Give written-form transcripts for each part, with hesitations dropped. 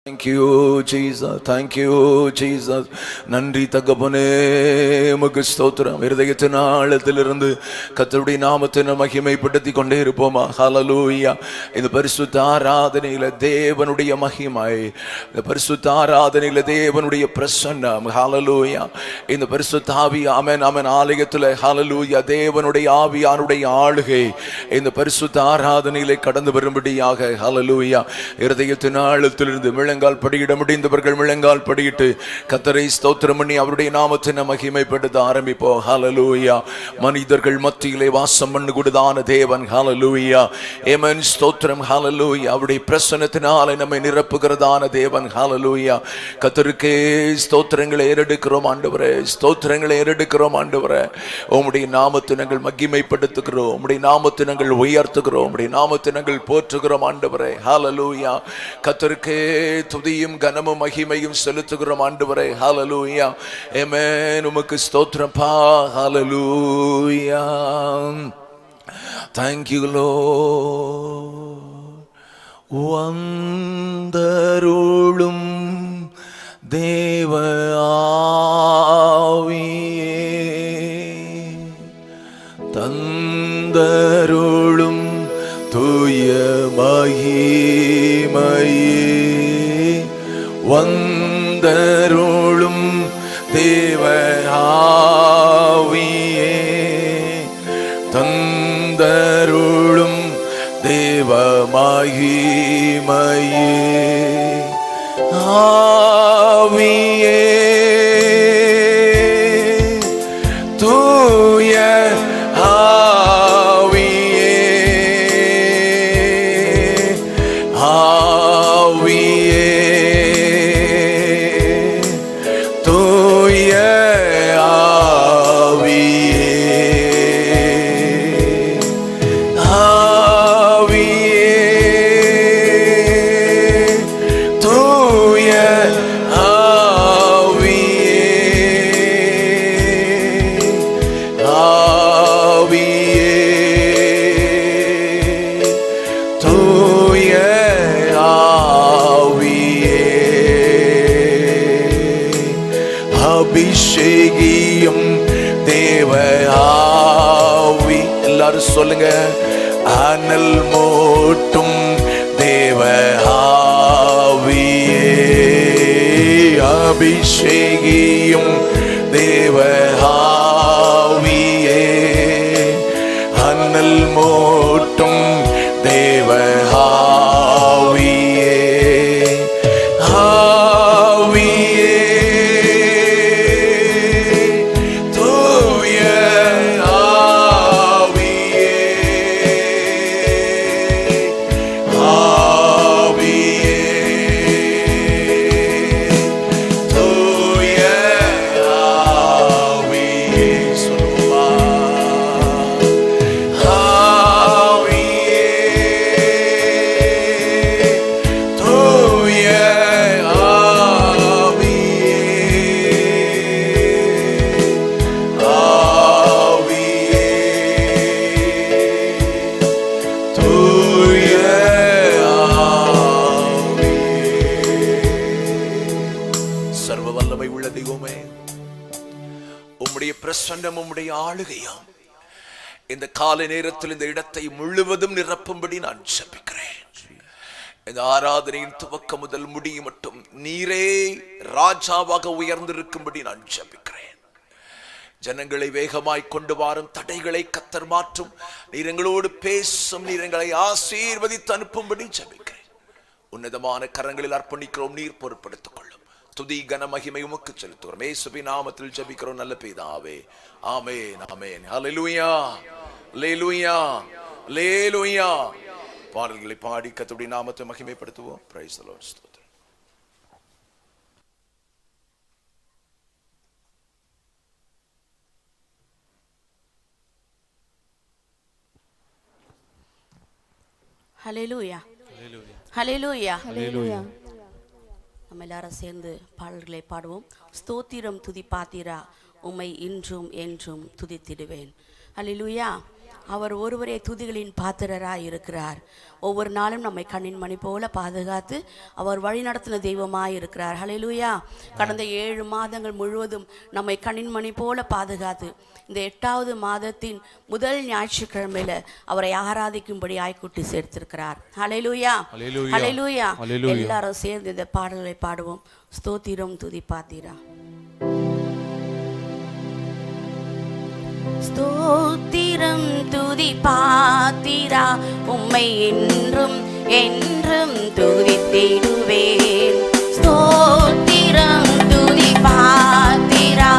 Thank you Jesus, thank you Jesus. நன்றி தகப்பனே, உமக்கு ஸ்தோத்திரம். இருதயத்தின் ஆழத்திலிருந்து கர்த்தருடைய நாமத்தை மகிமைப்படுத்தி கொண்டே இருப்போமா? ஹல்லேலூயா. இந்த பரிசுத்த ஆராதனையில தேவனுடைய மகிமை, இந்த பரிசுத்த ஆராதனையில தேவனுடைய பிரசன்னம். ஹல்லேலூயா. இந்த பரிசுத்த ஆவி, ஆமென் ஆமென், ஆலயத்தில் ஹல்லேலூயா தேவனுடைய ஆவியானுடைய ஆளுகை இந்த பரிசுத்த ஆராதனையிலே கடந்து வரும்படியாக ஹல்லேலூயா இருதயத்தின் ஆழத்திலிருந்து முழங்கால் படியிட முடிந்தவர்கள் முழங்கால் படியிட்டு கர்த்தரை ஸ்தோத்திரம் பண்ணி அவருடைய நாமத்தை மகிமைப்படுத்த ஆரம்பிப்போம். ஹல்லேலூயா. மனிதர்கள் மத்தியிலே வாசம் பண்ணு கூடதான தேவன். ஹல்லேலூயா. ஆமென், ஸ்தோத்திரம். ஹல்லேலூயா. அவருடைய பிரசன்னத்தினாலே நம்மை நிரப்புகிறதான தேவன். ஹல்லேலூயா. கர்த்தருக்கே ஸ்தோத்திரங்களை ஏறெடுக்கிறோம் ஆண்டவரே, ஸ்தோத்திரங்களை ஏறெடுக்கிறோம் ஆண்டவரே. உம்முடைய நாமத்தை நாங்கள் மகிமைப்படுத்துகிறோம், உம்முடைய நாமத்தை நாங்கள் உயர்த்துகிறோம், உம்முடைய நாமத்தை நாங்கள் போற்றுகிறோம் ஆண்டவரே. ஹல்லேலூயா. கர்த்தருக்கே துதியும் கனமும் மகிமையும் செலுத்துகிறோம் ஆண்டவரே. ஹல்லேலூயா. ஆமென். உமக்கு ஸ்தோத்திரப்பா. ஹல்லேலூயா. Thank you Lord. வந்தருளும் தேவ ஆவியே, தந்தருளும் தூய மகிமையே, வந்தருளும் தேவ ஆவியே, தந்தருளும் தேவ மகிமையே, ஆவியே தூய ஆவியே, ஆவியே தூய ஆவியே, ஆவியே தூய ஆவியே, ஆவியே தூய ஆவியே, அபிஷேகியும் தேவ ஆவி. எல்லாரும் சொல்லுங்க. அனல் மூட்டும் தேவ ஆவியே, அபிஷேகியும் தேவ ஆவியே, அனல் மூட்டும் தேவ ஆவியே, ஆவியே தூய ஆவியே, ஆவியே தூய ஆவியே. சொல்லுமா. ஆவியே தூய ஆவியே, ஆவியே தூய ஆவியே. சர்வ வல்லமை உள்ள தெய்வமே, உம்முடைய பிரசன்னம், உம்முடைய ஆளுகையாம் இந்த காலை நேரத்தில் இந்த இடத்தை முழுவதும் நிரப்பும்படி நான் ஜெபிக்கிறேன். இந்த ஆராதனையின் துவக்கம் முதல் முடிய மட்டும் நீரே ராஜாவாக உயர்ந்திருக்கும்படி நான் ஜெபிக்கிறேன். ஜனங்களை வேகமாய் கொண்டு வாரும் தடைகளை கர்த்தர் மாற்றும். நீர் எங்களோடு பேசும், நீர் எங்களை ஆசீர்வதித்து அனுப்பும்படி ஜெபிக்கிறேன். உன்னதமான கரங்களில் அர்ப்பணிக்கிறோம், நீர் பொறுப்படுத்திக் கொள்ளும். துதி கன மகிமை உமக்கு செலுத்துகிறோம். இயேசுவின் நாமத்தில் ஜெபிக்கிறோம் நல்ல பிதாவே. ஆமென், ஆமென். ஹல்லேலூயா, ஹல்லேலூயா, ஹல்லேலூயா. பாடல்களை பாடி கர்த்தருடைய நாமத்தை மகிமைப்படுத்துவோம். Praise the lord. ஸ்தோத்திரம். ஹல்லேலூயா, ஹல்லேலூயா, ஹல்லேலூயா. நம்ம எல்லாரும் சேர்ந்து பாடல்களை பாடுவோம். ஸ்தோத்திரம் துதி பாத்திரா, உம்மை இன்றும் என்றும் துதித்திடுவேன். ஹல்லேலூயா. அவர் ஒருவரே துதிகளின் பாத்திரராய் இருக்கிறார். ஒவ்வொரு நாளும் நம்மை கண்ணின் மணி போல பாதுகாத்து அவர் வழிநடத்தின தெய்வமாய் இருக்கிறார். ஹல்லேலூயா. கடந்த 7 மாதங்கள் முழுவதும் நம்மை கண்ணின் மணி போல பாதுகாத்து இந்த 8வது மாதத்தின் முதல் ஞாயிற்றுக்கிழமையில அவரை ஆராதிக்கும்படி ஆய்க்குட்டி சேர்த்திருக்கிறார். ஹல்லேலூயா, ஹல்லேலூயா. எல்லாரும் சேர்ந்து இந்த பாடல்களை பாடுவோம். ஸ்தோத்திரம் துதி பாத்திரா. ஸ்தோத்திரம் துதி பாத்திரா, உம்மை என்றும் என்றும் துதித்திடுவேன். ஸ்தோத்திரம் துதி பாத்திரா,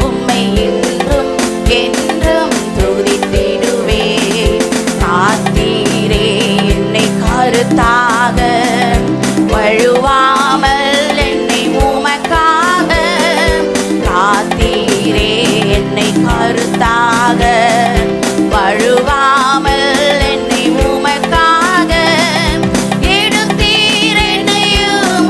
உம்மை என்றும் என்றும் துதித்திடுவேன். காத்தீரே என்னை கருத்தாக, வழுவாமல் என்னை உமக்காக. காத்தீரே என்னை கருத்தாக, வழுவாமல் என்னை உமக்காக. எடுத்தீர் என்னையும்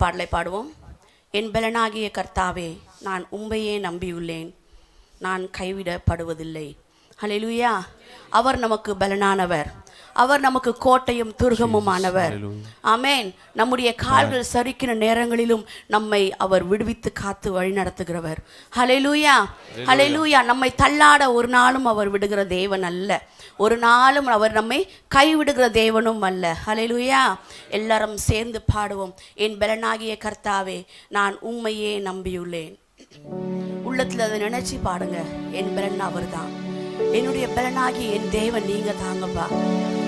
பாடலை பாடுவோம். என் பலனாகிய கர்த்தாவே, நான் உம்மையே நம்பியுள்ளேன், நான் கைவிடப்படுவதில்லை. ஹல்லேலூயா. அவர் நமக்கு பலனானவர், அவர் நமக்கு கோட்டையும் துர்கமுமானவர். ஆமென். நம்முடைய கால்கள் சரிக்கிற நேரங்களிலும் நம்மை அவர் விடுவித்து காத்து வழி நடத்துகிறவர். ஹல்லேலூயா, ஹல்லேலூயா. நம்மை தள்ளாட ஒரு நாளும் அவர் விடுகிற தேவன் அல்ல, ஒரு நாளும் அவர் நம்மை கைவிடுகிற தேவனும் அல்ல. ஹல்லேலூயா. எல்லாரும் சேர்ந்து பாடுவோம். என் பலனாகிய கர்த்தாவே, நான் உம்மையே நம்பியுள்ளேன். உள்ளத்தில் அதை நினைச்சு பாடுங்க. என் பலன் அவர் தான், என்னுடைய பலனாகி என் தேவன் நீங்க தாங்கப்பா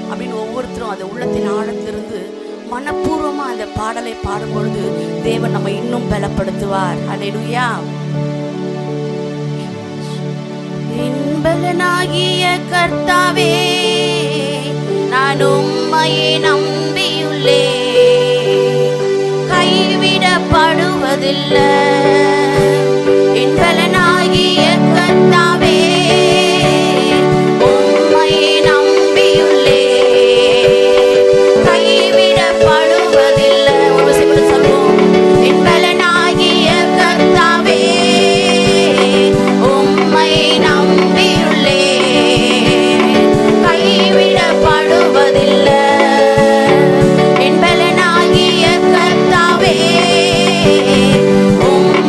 அப்படின்னு ஒவ்வொருத்தரும் அதை உள்ளத்தின் ஆழத்திலிருந்து மனப்பூர்வமா அந்த பாடலை பாடும் பொழுது தேவன் நம்ம இன்னும் பலப்படுத்துவார். ஹல்லேலூயா. என் பலனாகிய கர்த்தாவே, நான் உம்மையே நம்பியுள்ளேன், கைவிடப்படுவதில்லை. என் பலனாகிய கர்த்தாவே, உம்மையே நம்பியுள்ளேன், கைவிடப்படுவதில்லை. ஒரு சில சொல்வோம். என் பலனாகிய கர்த்தாவே, உம்மையே நம்பியுள்ளேன், கைவிடப்படுவதில்லை. என் பலனாகிய கர்த்தாவே, உம்மையே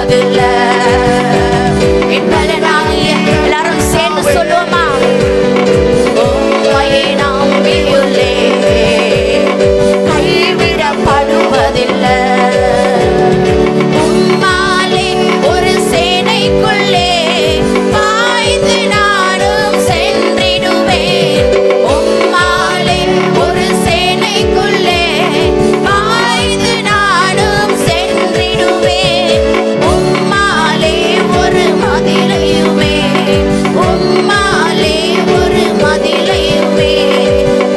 படுவதில்ல. என் பலனாகிய எல்லாரும் சேர்ந்து சொல்லுவோமா? உம்மையே நம்பியுள்ளே, கைவிடப்படுவதில்லை. உம்மாலே ஒரு சேனைக்குள்ளே பாய்ந்து நானும் சென்றிடுவேன். உம்மாலே ஒரு சேனைக்குள்ளே பாய்ந்து நானும் சென்றிடுவேன். உம்மாலே ஒரு மதிலையுமே, உம்மாலே ஒரு மதிலையுமே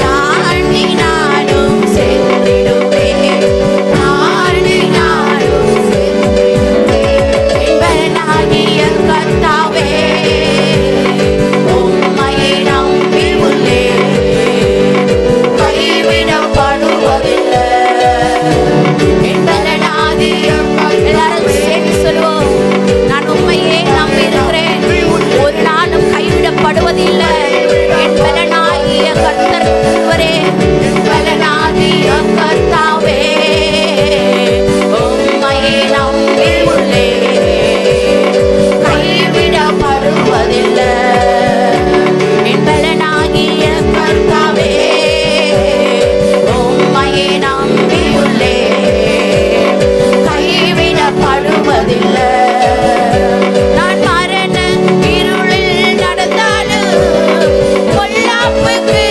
தாண்டி நானும் சென்றிடுவேன். தாண்டி நானும் சென்றிடுவேன். என் பலனாகிய கர்த்தாவே, உம்மையை நம்பி உள்ளேன், கைவிடப்படுவதில்லை. என் பலனாகிய எல்லாரும் சேர்ந்து சொல்லுவோம். நான் உம்மையே நம்பி இருக்கிறேன், ஒரு நாளும் கைவிடப்படுவதில்லை. என் பலனாகிய கர்த்தர் ஒருவரே, என் பலனாகிய கர்த்தாவே, உம்மையே நம்பி உள்ளேன், கைவிடப்படுவதில்லை. என் பலனாகிய கர்த்தாவே, உம்மையே நம்பி உள்ளேன், கைவிடப்படுவதில்லை. நான் மரண இருளில் நடந்தாலும் பொல்லாப்புக்கு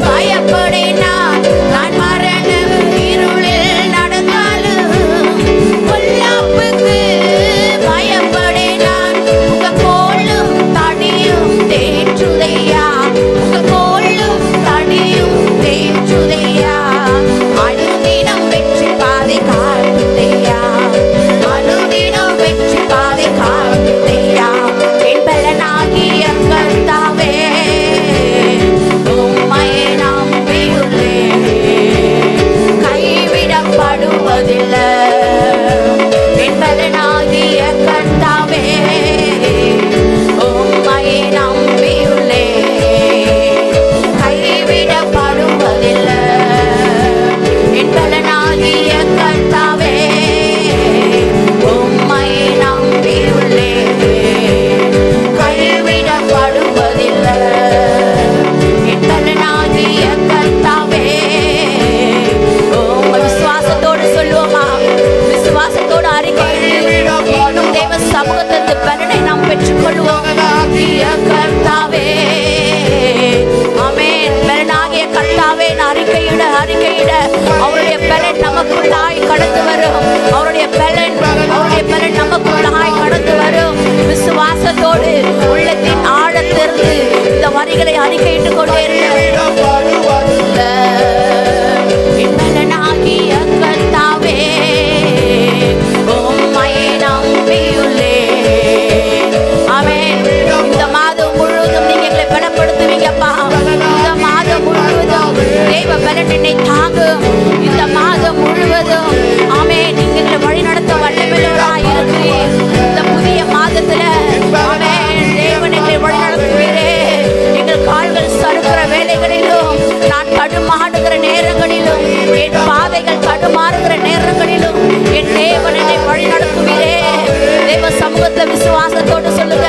பயப்படேன். நான் மரண இருளில் நடந்தாலும் பொல்லாப்புக்கு பயப்படேன். உங்க கோலும் தடியும் தேற்றுதையா, உங்க கோலும் தடியும் தேற்றுதையா. அனுதினம் வெற்றி பாதை காட்டுதையா, அனுதினம் வெற்றி பாதை காட்டுதையா. என் பலனாகிய கர்த்தாவே, உம்மையே நம்பியுள்ளேன், கைவிடப்படுவதில்லை. என் பலனாகிய கர்த்தாவே, உம்மையே நம்பியுள்ளேன், கைவிடப்படுவதில்லை. என் பலனாகிய கர்த்தாவே, உம்மையே நம்பியுள்ளேன், கைவிடப்படுவதில்லை. என் பலனாகிய கர்த்தாவே, உம்மை விசுவாசத்தோடு சொல்லுவோமா? விசுவாசத்தோடு அறிக்கையிட்டு இன்னும் தேவ சமூகத்திலிருந்து பலனை நாம் பெற்றுக்கொள்வோம். கர்த்தாவே, ஆமென். பலனாகிய கர்த்தாவே, அறிக்கையிட அறிக்கையிட அவருடைய பலன் நமக்குள்ளாய் கடந்து வரும். அவருடைய பலன் நமக்குள்ளாய் கடந்து வரும். விசுவாசத்தோடு உள்ளத்தின் ஆழத்திலிருந்து இந்த வரிகளை அறிக்கையிட்டுக் கொண்டே இருக்க. என் பலனாகிய கர்த்தாவே, உம்மையே நம்பியுள்ளேன். ஆமென். இந்த மாதம் முழுவதும் நீங்க எங்களை பலப்படுத்துவீங்கப்பா. இந்த மாதம் முழுவதும் தேவ பலன் என்னை தாங்கும். இந்த மாதம் முழுவதும் ஆமென், நீங்க எங்களை வழி நடத்த வல்லமையுள்ளவராய் இருக்கிறீர். இந்த புதிய மாதத்துல ஆமென், தேவன் எங்களை வழி நடத்துவீரே. எங்கள் கால்கள் சறுக்கிற வேலைகளிலும், நான் தடுமாறுகிற நேரங்களிலும், என் பாதைகள் தடுமாறுகிற நேரங்களிலும் என் தேவன் என்னை வழி நடத்துவீரே. தேவ சமூகத்துல விசுவாசத்தோடு சொல்லுங்க.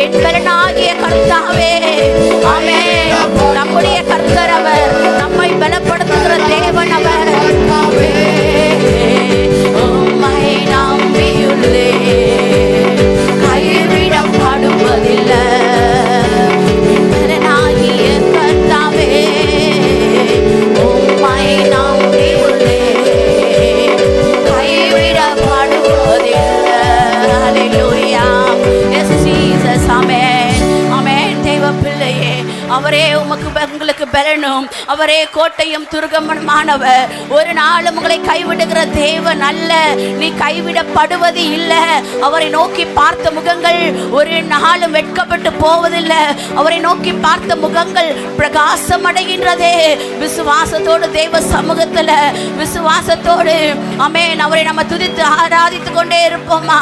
என் பலனாகிய கர்த்தாவே, ஆமென். நம்முடைய கர்த்தர் அவர், நம்மை பலப்படுத்துகிற தேவன் அவர். உம்மை நம்பியுள்ளேன், கைவிடப்படுவதில்லை. என் பலனாகிய கர்த்தாவே, உம்மை நம்பியுள்ளேன், கைவிடப்படுவதில்லை. Hallelujah. Yes, Jesus. Amen. Amen. தேவ பிள்ளையே, அவரே உங்களுக்கு பலனும், அவரே கோட்டையும் துருகமானவர். ஒரு நாளும் உங்களை கைவிடுகிற தேவன் அல்ல. நீ கைவிடப்படுவது இல்லை. அவரை நோக்கி பார்த்த முகங்கள் ஒரு நாளும் வெட்கப்பட்டு போவதில்லை. அவரை நோக்கி பார்த்த முகங்கள் பிரகாசம் அடைகின்றதே. விசுவாசத்தோடு தேவ சமூகத்துல விசுவாசத்தோடு ஆமென் அவரை நம்ம துதித்து ஆராதித்து கொண்டே இருப்போமா?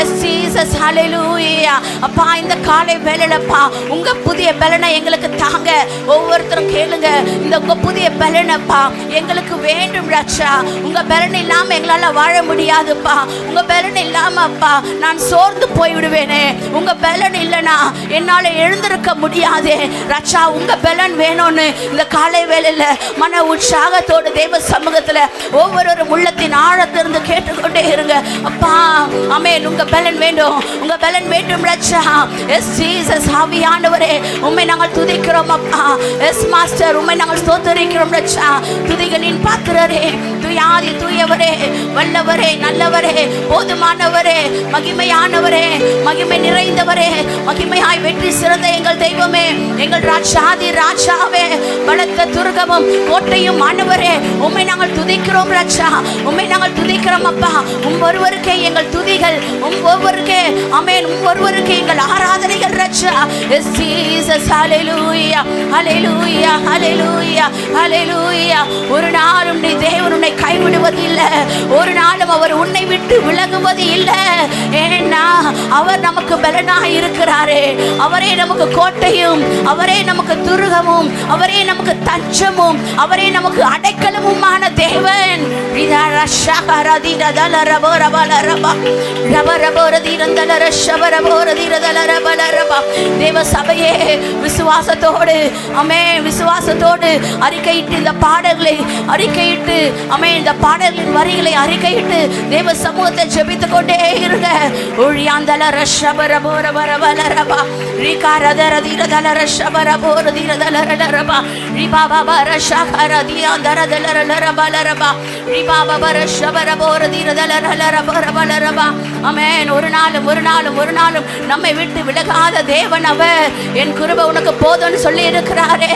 எஸ் ஜீசஸ், ஹல்லேலூயா. அப்பா, இந்த காலை வேளையிலப்பா உங்க புதிய பலனை எங்களுக்கு தாங்க. ஒவ்வொருத்தரும் கேளு கேளுங்க. இந்த உங்க புதிய பலனப்பா எங்களுக்கு வேண்டும் ரட்சா. உங்க பலன் இல்லாம எங்களால வாழ முடியாதுப்பா. உங்க பலன் இல்லாம அப்பா நான் சோர்ந்து போய் விடுவேனே. உங்க பலன் இல்லைனா என்னால எழுந்திருக்க முடியாதே ரட்சா. உங்க பலன் வேணும்னு இந்த காலை வேளையில மன உற்சாகத்தோடு தேவ சமூகத்துல ஒவ்வொரு உள்ளத்தின் ஆழத்திலிருந்து கேட்டுக்கொண்டே இருங்க. அப்பா ஆமென். உங்க பலன் வேண்டும், உங்க பலன் வேண்டும் ரட்சா. S Jesus. ஆவியானவரே உம்மை நாங்கள் துதிக்கிறோம் அப்பா. எஸ் மாஸ்டர் உம்மை நாங்கள் ஸ்தோத்திரிக்கிறோம் ரட்சா. துதிகளின் பாத்திரரே, துயாதி தூயவரே, வல்லவரே, நல்லவரே, போதுமானவரே, மகிமையானவரே, மகிமை நிறைந்தவரே, மகிமையாய் வெற்றி சிறந்த எங்கள் தெய்வமே, எங்கள் ராஜாதி ராஜாவே, பலத்த துர்கமும் கோட்டையும் ஆனவரே உம்மை நாங்கள் துதிக்கிறோம் ரட்சா. உம்மை நாங்கள் துதிக்கிறோம் அப்பா. ஒருவருக்கே எங்கள் துதிகள், ஒருவருக்கே ஆமென், ஒருவருக்கே எங்கள் ஆராதனைகள் ரட்சா. S Jesus. ஹல்லேலூயா, ஹல்லேலூயா, ஹல்லேலூயா, ஹல்லேலூயா. ஒரு நாளும் நீ தேவன் உன்னை கைவிடுவது இல்லை. ஒரு நாளும் அவர் உன்னை விட்டு விலகுவது இல்லை. ஏன்னா அவர் நமக்கு பலனாக இருக்கிறாரே. அவரே நமக்கு கோட்டையும், அவரே நமக்கு துருகமும், அவரே நமக்கு தஞ்சமும், அவரே நமக்கு அடைக்கலமுமான தேவன். தேவ சபையே விசுவாசத்தோடு அமே விசுவாசத்தோடு அறிக்கையிட்டு இந்த பாடல்களை அறிக்கையிட்டு அமே இந்த பாடல்களின் வரிகளை அறிக்கையிட்டு தேவ சமூகத்தை ஜெபித்துக் கொண்டே இருங்க. ஒழியாந்தல ரஷபர போர வரவலரபா ரிகாரதர தீரதல ரஷபர போர தீரதல ரலரபா ரிபாபா ரஷகர தியாந்தர தலரலரபலரபா ரிபாபா ரஷபர போர தீரதல ரலரபரபலரபா. ஆமென். ஒரு நாளும் நம்மை விட்டு விலகாத தேவன் அவர். என் கிருபை உனக்கு போதும்னு சொல்லி இருக்கிறாரே.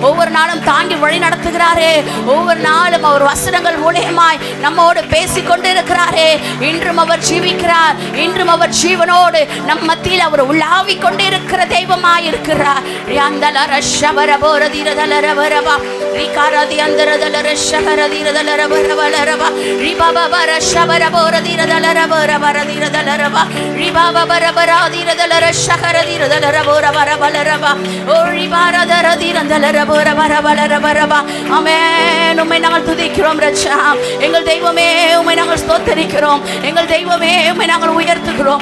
ஒவ்வொரு நாளும் தாங்கி வழி நடத்துகிறாரே. ஒவ்வொரு நாளும் அவர் வசனங்கள் மூலமாய் நம்மோடு பேசிக் கொண்டு இருக்கிறாரே. இன்றும் அவர் ஜீவிக்கிறார். இன்றும் அவர் ஜீவனோடு நம் மத்தியில் அவர் உலாவி கொண்டு இருக்கிற தெய்வமாய் இருக்கிறார். உம்மை நாங்கள் துதிக்கிறோம் ரட்சா. எங்கள் தெய்வமே உம்மை நாங்கள் ஸ்தோத்திரிக்கிறோம். எங்கள் தெய்வமே உம்மை நாங்கள் உயர்த்துகிறோம்.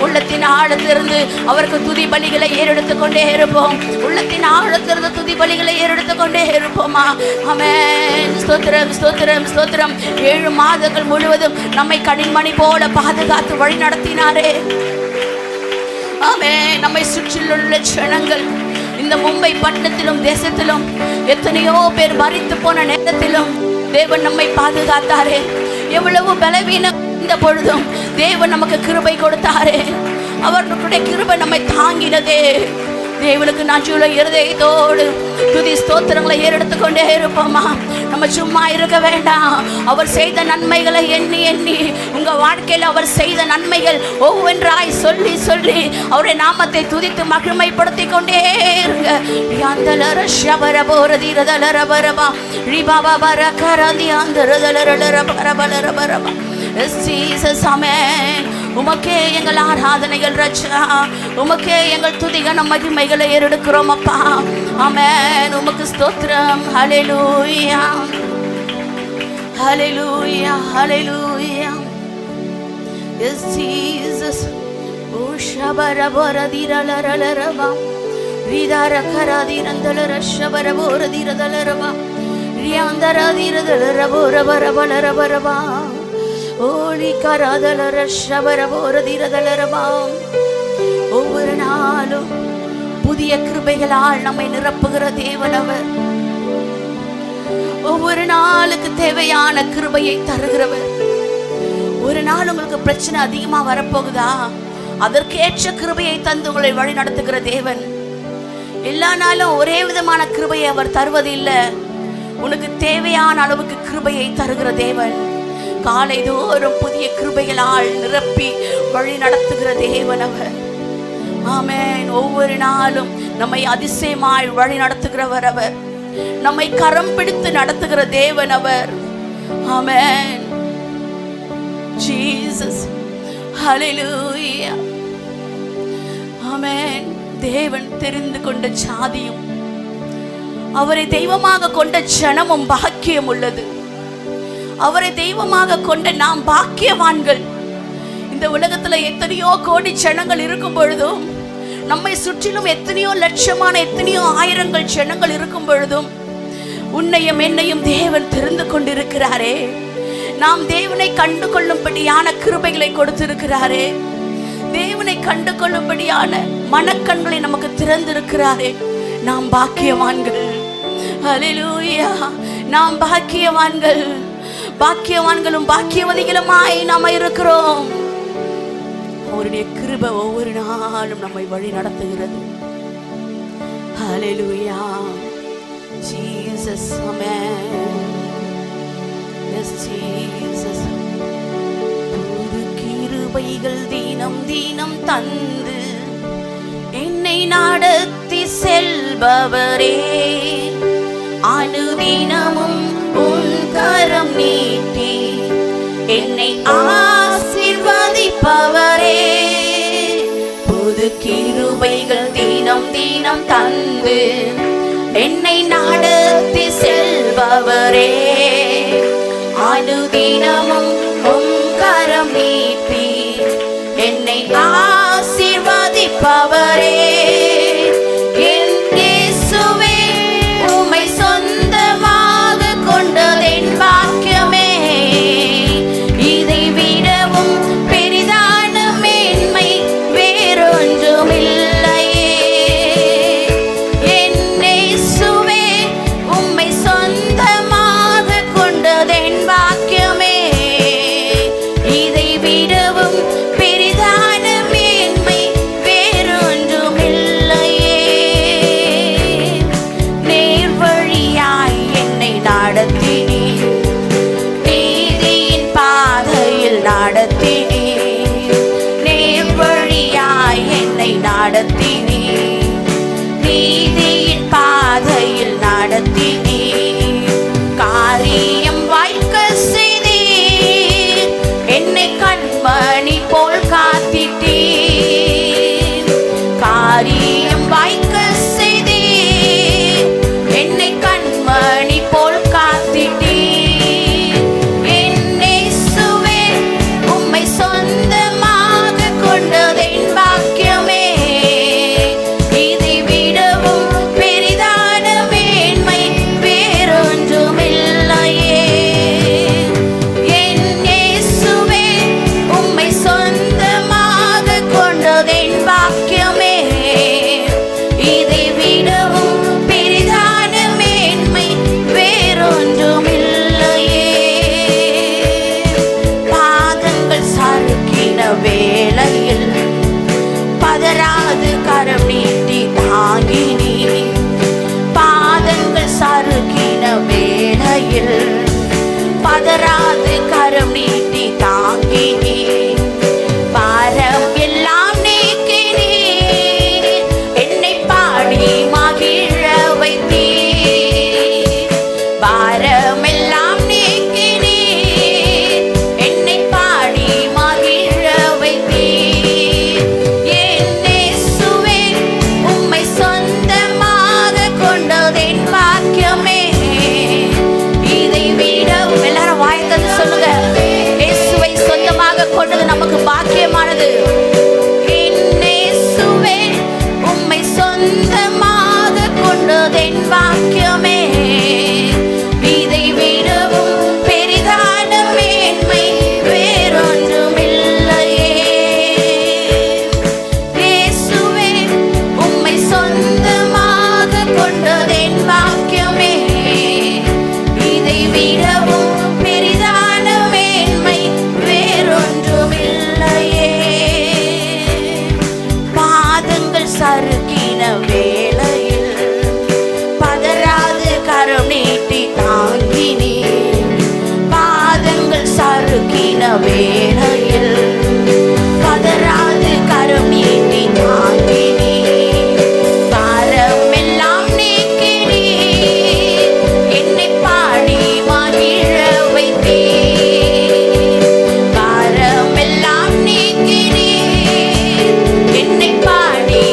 உள்ளத்தின் ஆழத்திலிருந்து அவருக்கு துதி பலிகளை ஏறெடுத்துக் கொண்டே இருப்போம். உள்ளத்தின் ஆழத்திலிருந்து துதி பலிகளை ஏறெடுத்துக் கொண்டே இருப்போமா. ஆமென். ஸ்தோத்திரம், ஸ்தோத்திரம், ஸ்தோத்திரம். 7 மாதங்கள் முழுவதும் நம்மை கண்ணின்மணி போல பாதுகாத்து வழி நடத்தினாரே. ஆமென். நம்மை சுற்றிலுள்ள ஜனங்கள் இந்த மும்பை பட்டணத்திலும் தேசத்திலும் எத்தனையோ பேர் மரித்து போன நேரத்திலும் தேவன் நம்மை பாதுகாத்தாரே. எவ்வளவு பலவீனம் இந்த பொழுதும் தேவன் நமக்கு கிருபை கொடுத்தாரே. அவர்களுடைய கிருபை நம்மை தாங்கினதே. தேவனுக்கு நன்றியுள்ள இருதயத்தோடு துதி ஸ்தோத்திரங்களை ஏறெடுத்துக் கொண்டே இருப்போமா. நம்ம சும்மா இருக்க வேண்டாம். அவர் செய்த நன்மைகளை எண்ணி எண்ணி உங்க வாழ்க்கையில் அவர் செய்த நன்மைகள் ஒவ்வொன்றாய் சொல்லி சொல்லி அவருடைய நாமத்தை துதித்து மகிமைப்படுத்தி கொண்டே இருங்க. உமக்கே எங்கள் ஆராதனைகள் ரட்சா. உமக்கே எங்கள் துதிகன மகிமைகளை ஏறெடுக்கிறோம் அப்பா. ஆமென். உமக்கு ஸ்தோத்திரம். ஹல்லேலூயா, ஹல்லேலூயா, ஹல்லேலூயா. S Jesus. ஓ ஷபரபரதிரலரலரபா ரிதாரகரதிரந்தலரஷபரபோரதிரதலரபா ரியாந்தரதிரதலரபோரபரபலரபரபா ஒவ்வொரு நாளும் புதிய கிருபைகளால் நம்மை நிரப்புகிற தேவன் அவர். ஒவ்வொரு நாளுக்கு தேவையான கிருபையை தருகிறவர். ஒரு நாள் உங்களுக்கு பிரச்சனை அதிகமா வரப்போகுதா, அதற்கேற்ற கிருபையை தந்து உங்களை வழி நடத்துகிற தேவன். எல்லா நாளும் ஒரே விதமான கிருபையை அவர் தருவது இல்லை. உனக்கு தேவையான அளவுக்கு கிருபையை தருகிற தேவன். காலை தோறும் புதிய கிருபைகளால் நிரப்பி வழி நடத்துகிற தேவன் அவர். ஆமென். ஒவ்வொரு நாளும் நம்மை அதிசயமாய் வழி நடத்துகிறவர் அவர். நம்மை கரம் பிடித்து நடத்துகிற தேவன் அவர். ஆமென். ஜீசஸ். ஹல்லேலூயா, ஆமென். தேவன் தெரிந்து கொண்ட சாதியும் அவரை தெய்வமாக கொண்ட ஜனமும் பாக்கியம் உள்ளது. அவரை தெய்வமாக கொண்ட நாம் பாக்கியவான்கள். இந்த உலகத்துல எத்தனையோ கோடி ஜனங்கள் இருக்கும் பொழுதும், நம்மை சுற்றிலும் எத்தனையோ லட்சமான எத்தனையோ ஆயிரங்கள் ஜனங்கள் இருக்கும் பொழுதும், உன்னையும் என்னையும் தேவன் தெரிந்து கொண்டிருக்கிறாரே. நாம் தேவனை கண்டு கொள்ளும்படியான கிருபைகளை கொடுத்திருக்கிறாரே. தேவனை கண்டு கொள்ளும்படியான மனக்கண்களை நமக்கு திறந்திருக்கிறாரே. நாம் பாக்கியவான்கள். ஹல்லேலூயா. நாம் பாக்கியவான்கள். பாக்கியவான்களும் பாக்கியவதிகளுமாய் நாம் இருக்கிறோம். அவருடைய கிருபை ஒவ்வொரு நாளும் நம்மை வழி நடத்துகிறது. Hallelujah. Jesus. Amen. Yes Jesus. புது கிருபைகள் தினம் தினம் தந்து என்னை நடத்தி செல்பவரே, அனுதினமும் உன் கரம் நீட்டி என்னை ஆசீர்வதிப்பவரே. புது கிருபைகள் தினம் தினம் தந்து என்னை நடத்தி செல்பவரே, அனுதினமும் உன் கரம் நீட்டி என்னை ஆசீர்வதிப்பவரே. என் இயேசுவே, உம்மை சொந்தமாக கொண்டதென் பாக்கியமே. இதை விடவும் பெரிதான மேன்மை வேறொன்றும் இல்லையே. என் இயேசுவே, உம்மை சொந்தமாக கொண்டதென் பாக்கியமே. இதை விடவும் பெரிதான மேன்மை வேறொன்றும் இல்லையே. நேர் வழியாய் என்னை நடத்தினீர், நீதியின் பாதையில் நடத்தினீர். நேர் வழியாய் என்னை நடத்தினீர், நீதியின் பாதையில் நடத்தினீர். காரியம் வாய்க்க செய்தீர், என்னை கண்மணி போல் காத்திட்டீர். காரியம் வாய்க்க செய்தீர், என்னை கண்மணி போல் காத்திட்டீர். என் இயேசுவே, உம்மை சொந்தமாக கொண்டதென் பாக்கியமே. இதை விடவும் பெரிதான மேன்மை வேறொன்றும் இல்லையே. என் இயேசுவே, உம்மை சொந்தமாக கொண்டதென் பாக்கியமே. இதை விடவும் பெரிதான மேன்மை வேறொன்றும் இல்லையே. பாதங்கள் சறுக்கின வேளையில் பதறாது கரம் நீட்டி தாங்கினீர். பாதங்கள் சறுக்கின வேளையில் பதறாது கரம் நீட்டி தாங்கினீர். பாரம் எல்லாம் நீக்கினீர், என்னை பாடி மகிழ வைத்தீர். பாரம் எல்லாம் நீக்கினீர், என்னை பாடி மகிழ வைத்தீர். என் இயேசுவே, உம்மை சொந்தமாக கொண்டதென் பாக்கியமே. இதை விடவும் எல்லாரும் வாய்த்தது சொல்லுங்க. இயேசுவை சொந்தமாக கொண்டது நமக்கு பாக்கியமானது. என் இயேசுவே, உம்மை சொந்தமாக கொண்டதென் பாக்கியமே. இதை விடவும் பெரிதான மேன்மை வேறொன்றும் இல்லையே. இயேசுவே, உம்மை சொந்தமாக கொண்டதென் பாக்கியமே. இதை விடவும் பெரிதான மேன்மை வேறொன்றும் இல்லையே. பாதங்கள் சறுக்கின வேளையில் பதறாது கரம் நீட்டி தாங்கினீர். பாதங்கள் சறுக்கின வேளையில் பதறாது கரம் நீட்டி தாங்கினீர். பாரம் எல்லாம் நீக்கினீர், என்னை பாடி மகிழ வைத்தீர். பாரம் எல்லாம் நீக்கினீர், என்னை பாடி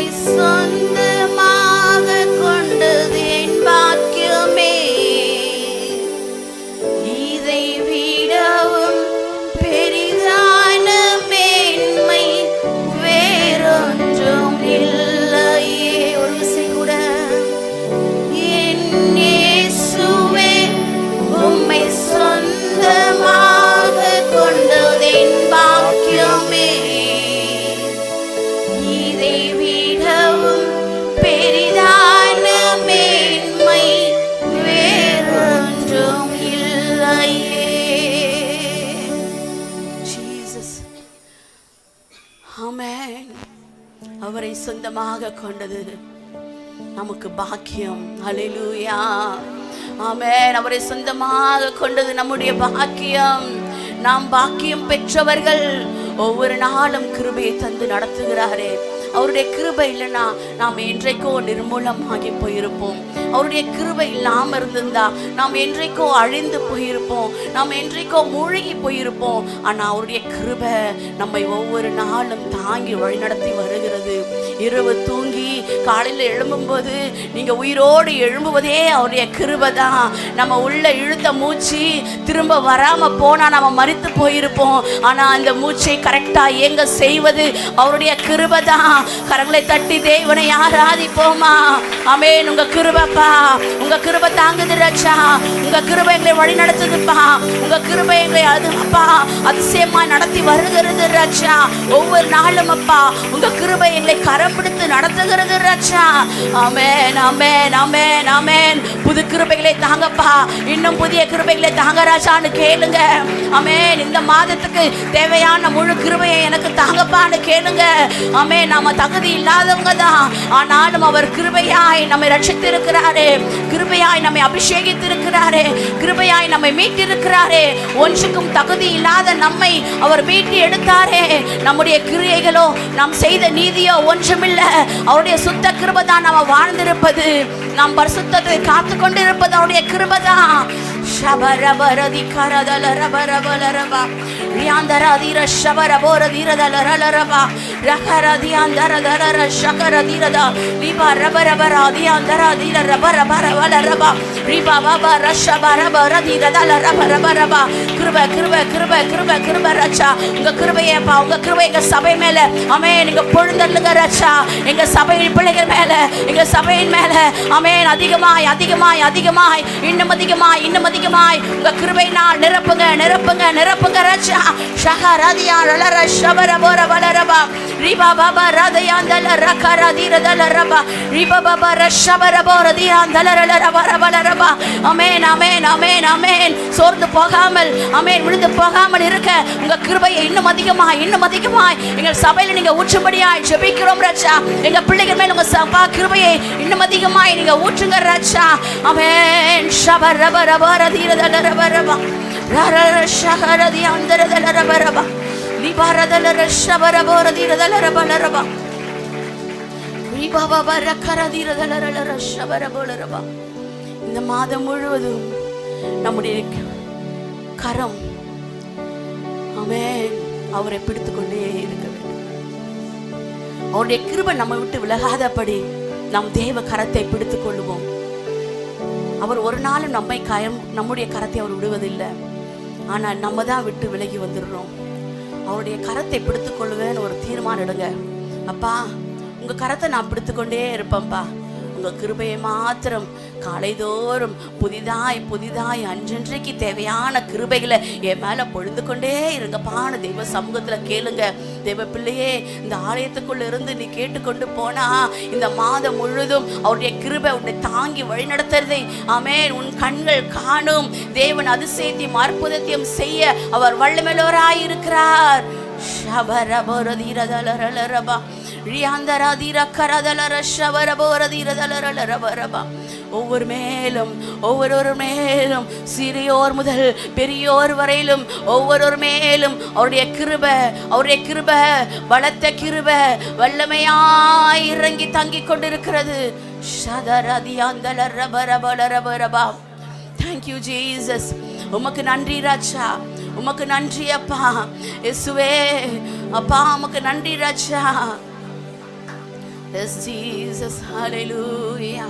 உம்மை சொந்தமாக கொண்டது என் பாக்கியமே. இதை விடவும் பெரிதான மேன்மை வேறொன்றும் இல்லையே. ஒரு விசை கூட என் இயேசுவே உம்மை சொந்தமாக கொண்டது என் பாக்கியமே. இதை விடவும் பெரிதான மேன்மை வேறொன்றும் இல்லையே. ஜீசஸ், ஆமென். அவரை சொந்தமாக கொண்டது நமக்கு பாக்கியம். ஹல்லேலூயா, ஆமென். அவரை சொந்தமாக கொண்டது நம்முடைய பாக்கியம். நாம் பாக்கியம் பெற்றவர்கள். ஒவ்வொரு நாளும் கிருபையை தந்து நடத்துகிறாரே. அவருடைய கிருபை இல்லைன்னா நாம் என்றைக்கோ நிர்மூலமாகி போயிருப்போம். அவருடைய கிருபை இல்லாமல் இருந்திருந்தா நாம் என்றைக்கோ அழிந்து போயிருப்போம், நாம் என்றைக்கோ மூழ்கி போயிருப்போம். ஆனால் அவருடைய கிருபை நம்மை ஒவ்வொரு நாளும் தாங்கி வழிநடத்தி வருகிறது. இரவு தூங்கி காலையில் எழும்பும்போது நீங்கள் உயிரோடு எழும்புவதே அவருடைய கிருபை தான். நம்ம உள்ள இழுத்த மூச்சு திரும்ப வராமல் போனால் நம்ம மரித்து போயிருப்போம். ஆனால் அந்த மூச்சை கரெக்டாக இயங்க செய்வது அவருடைய கிருபை தான். கரங்களை தட்டி தேவனை ஆராதிப்போமா. ஆமென். உங்க கிருபைப்பா, உங்க கிருபை தாங்குது ராஜா. உங்க கிருபை எங்களை வழி நடத்துதுப்பா. உங்க கிருபை எங்களை அப்பா அதிசயமா நடத்தி வருகிறது ராஜா. ஒவ்வொரு நாளும் அப்பா உங்க கிருபை எங்களை கரம் பிடித்து நடத்துகிறது ராஜா. ஆமென், ஆமென், ஆமென், ஆமென். புது கிருபைகளை தாங்கப்பா, இன்னும் புதிய கிருபைகளை தாங்க ராஜான்னு கேளுங்க. ஆமென். இந்த மாதத்துக்கு தேவையான முழு கிருபையை எனக்கு தாங்கப்பான்னு கேளுங்க. ஆமென். நாம தகுதி இல்லாதவங்க தான், ஆனாலும் அவர் கிருபையாய் நம்மை ரட்சித்திருக்கிறாரே, கிருபையாய் நம்மை அபிஷேகித்திருக்கிறாரே, கிருபையாய் நம்மை மீட்டிருக்கிறாரே. ஒன்றுக்கும் தகுதி இல்லாத நம்மை அவர் மீட்டி எடுத்தாரே. நம்முடைய கிரியைகளோ நாம் செய்த நீதியோ ஒன்றுமில்லை. அவருடைய சுத்த கிருபை தான் நம்ம வாழ்ந்திருப்பது. நாம் பரிசுத்தத்தை காத்து கொண்டிருப்பது அவருடைய கிருபை தான். ஷபரபரதி கரதல ரபரபலரபா ரியாந்தரதிர ஷபரபோரதிரதலரலரபா ரகரதியாந்தரதர ஷகரதிரதா லிபா ரபரபராதியாந்தரதிர ரபரபரவலரபா ரிபா பாபா ரஷபரபரதிரதலரபரபரபா. கிருபை, கிருபை, கிருபை, கிருபை, கிருபை ராஜா. உங்க கிருபையப்பா, உங்க கிருபை எங்க சபை மேல ஆமென் நீங்க பொழுந்தள்ளுங்க ராஜா. எங்க சபையின் பிள்ளைகள் மேல, எங்க சபையின் மேல ஆமென் அதிகமாய் அதிகமாய் அதிகமாய் இன்னும் அதிகமாய் இன்னும் அதிகமாய் உங்க கிருபையினால் நிரப்புங்க, நிரப்புங்க, நிரப்புங்க ராஜா. ஷஹரதியா ரலர ஷபரபோர வலரபா ரிபா பாபா ரதயாந்தல ரகரதிரதலரபா ரிபா பாபா ரஷபரபோரதியாந்தலரலரபரபலரபா. ஆமென், ஆமென், ஆமென், ஆமென். சோர்ந்து போகாமல் ஆமென் விழுந்து போகாமல் இருக்க உங்க கிருபையை இன்னும் அதிகமாய் இன்னும் அதிகமாய் எங்கள் சபையில நீங்க ஊற்றும்படியாய் ஜெபிக்கிறோம் ராஜா. எங்க பிள்ளைகள் மேல உங்க சபா கிருபையை இன்னும் அதிகமாய் நீங்க ஊற்றுங்க ராஜா. ஆமென். ஷபரபரபோரதிரதலரபரபா ரரர ஷஹரதியாந்தரதலரபரபா லிபாரதலர ஷபரபோரதிரதலரபலரபா ரிபா பாபா ரகரதிரதலரலர ஷபரபோலரபா. இந்த மாதம் முழுவதும் நம்முடைய கரம் ஆமென் அவரை பிடித்துக்கொண்டே இருக்க வேண்டும். அவருடைய கிருபை நம்ம விட்டு விலகாதபடி நம் தேவ கரத்தை பிடித்துக் கொள்ளுவோம். அவர் ஒரு நாளும் நம்முடைய கரத்தை அவர் விடுவதில்லை. ஆனால் நம்ம தான் விட்டு விலகி வந்துடுறோம். அவருடைய கரத்தை பிடித்துக் கொள்ளுவேன்னு ஒரு தீர்மானம் எடுங்க. அப்பா உங்க கரத்தை நான் பிடித்துக்கொண்டே இருப்பேன்ப்பா. உங்க கிருபையை மாத்திரம் காலைதோறும் புதிதாய் புதிதாய் அன்றன்றைக்கு தேவையான கிருபைகளை என் மேல பொழுது கொண்டே இருங்கப்பான்னு தெய்வ சமூகத்துல கேளுங்க. தெய்வ பிள்ளையே, இந்த ஆலயத்துக்குள்ள இருந்து நீ கேட்டுக்கொண்டு போனா இந்த மாதம் முழுதும் அவருடைய கிருபை உன்னை தாங்கி வழி நடத்துறதை ஆமென் உன் கண்கள் காணும். தேவன் அதிசயத்தையும் அற்புதத்தையும் செய்ய அவர் வல்லமையுள்ளவராயிருக்கிறார். ஷபரபோரதிரதலரலரபா ஒவ்வொரு மேலும் ஒவ்வொரு மேலும் சிறியோர் முதல் பெரியோர் வரையிலும் ஒவ்வொரு மேலும் அவருடைய கிருபை பலத்த கிருபை வல்லமையாய் இறங்கி தங்கி கொண்டிருக்கிறது. Thank you Jesus. உமக்கு நன்றி ராஜா, உமக்கு நன்றி அப்பா. இயேசுவே அப்பா உமக்கு நன்றி ராஜா. Yes, Jesus. Hallelujah.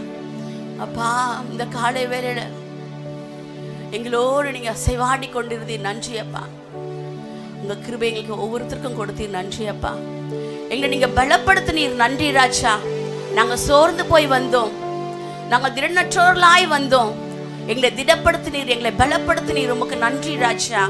அப்பா, இந்த காலை வேளையில எங்களோடு நீங்க அசைவாடி கொண்டிருந்தீர். நன்றி அப்பா. உங்க கிருபை எங்களுக்கு ஒவ்வொருத்தருக்கும் கொடுத்தீர். நன்றி அப்பா. எங்களை நீங்க பலப்படுத்தினீர். நன்றி ராஜா. நாங்க சோர்ந்து போய் வந்தோம், நாங்க திடனற்றோர்களாய் வந்தோம். எங்களை திடப்படுத்தினீர், எங்களை பலப்படுத்தினீர். உமக்கு நன்றி ராஜா.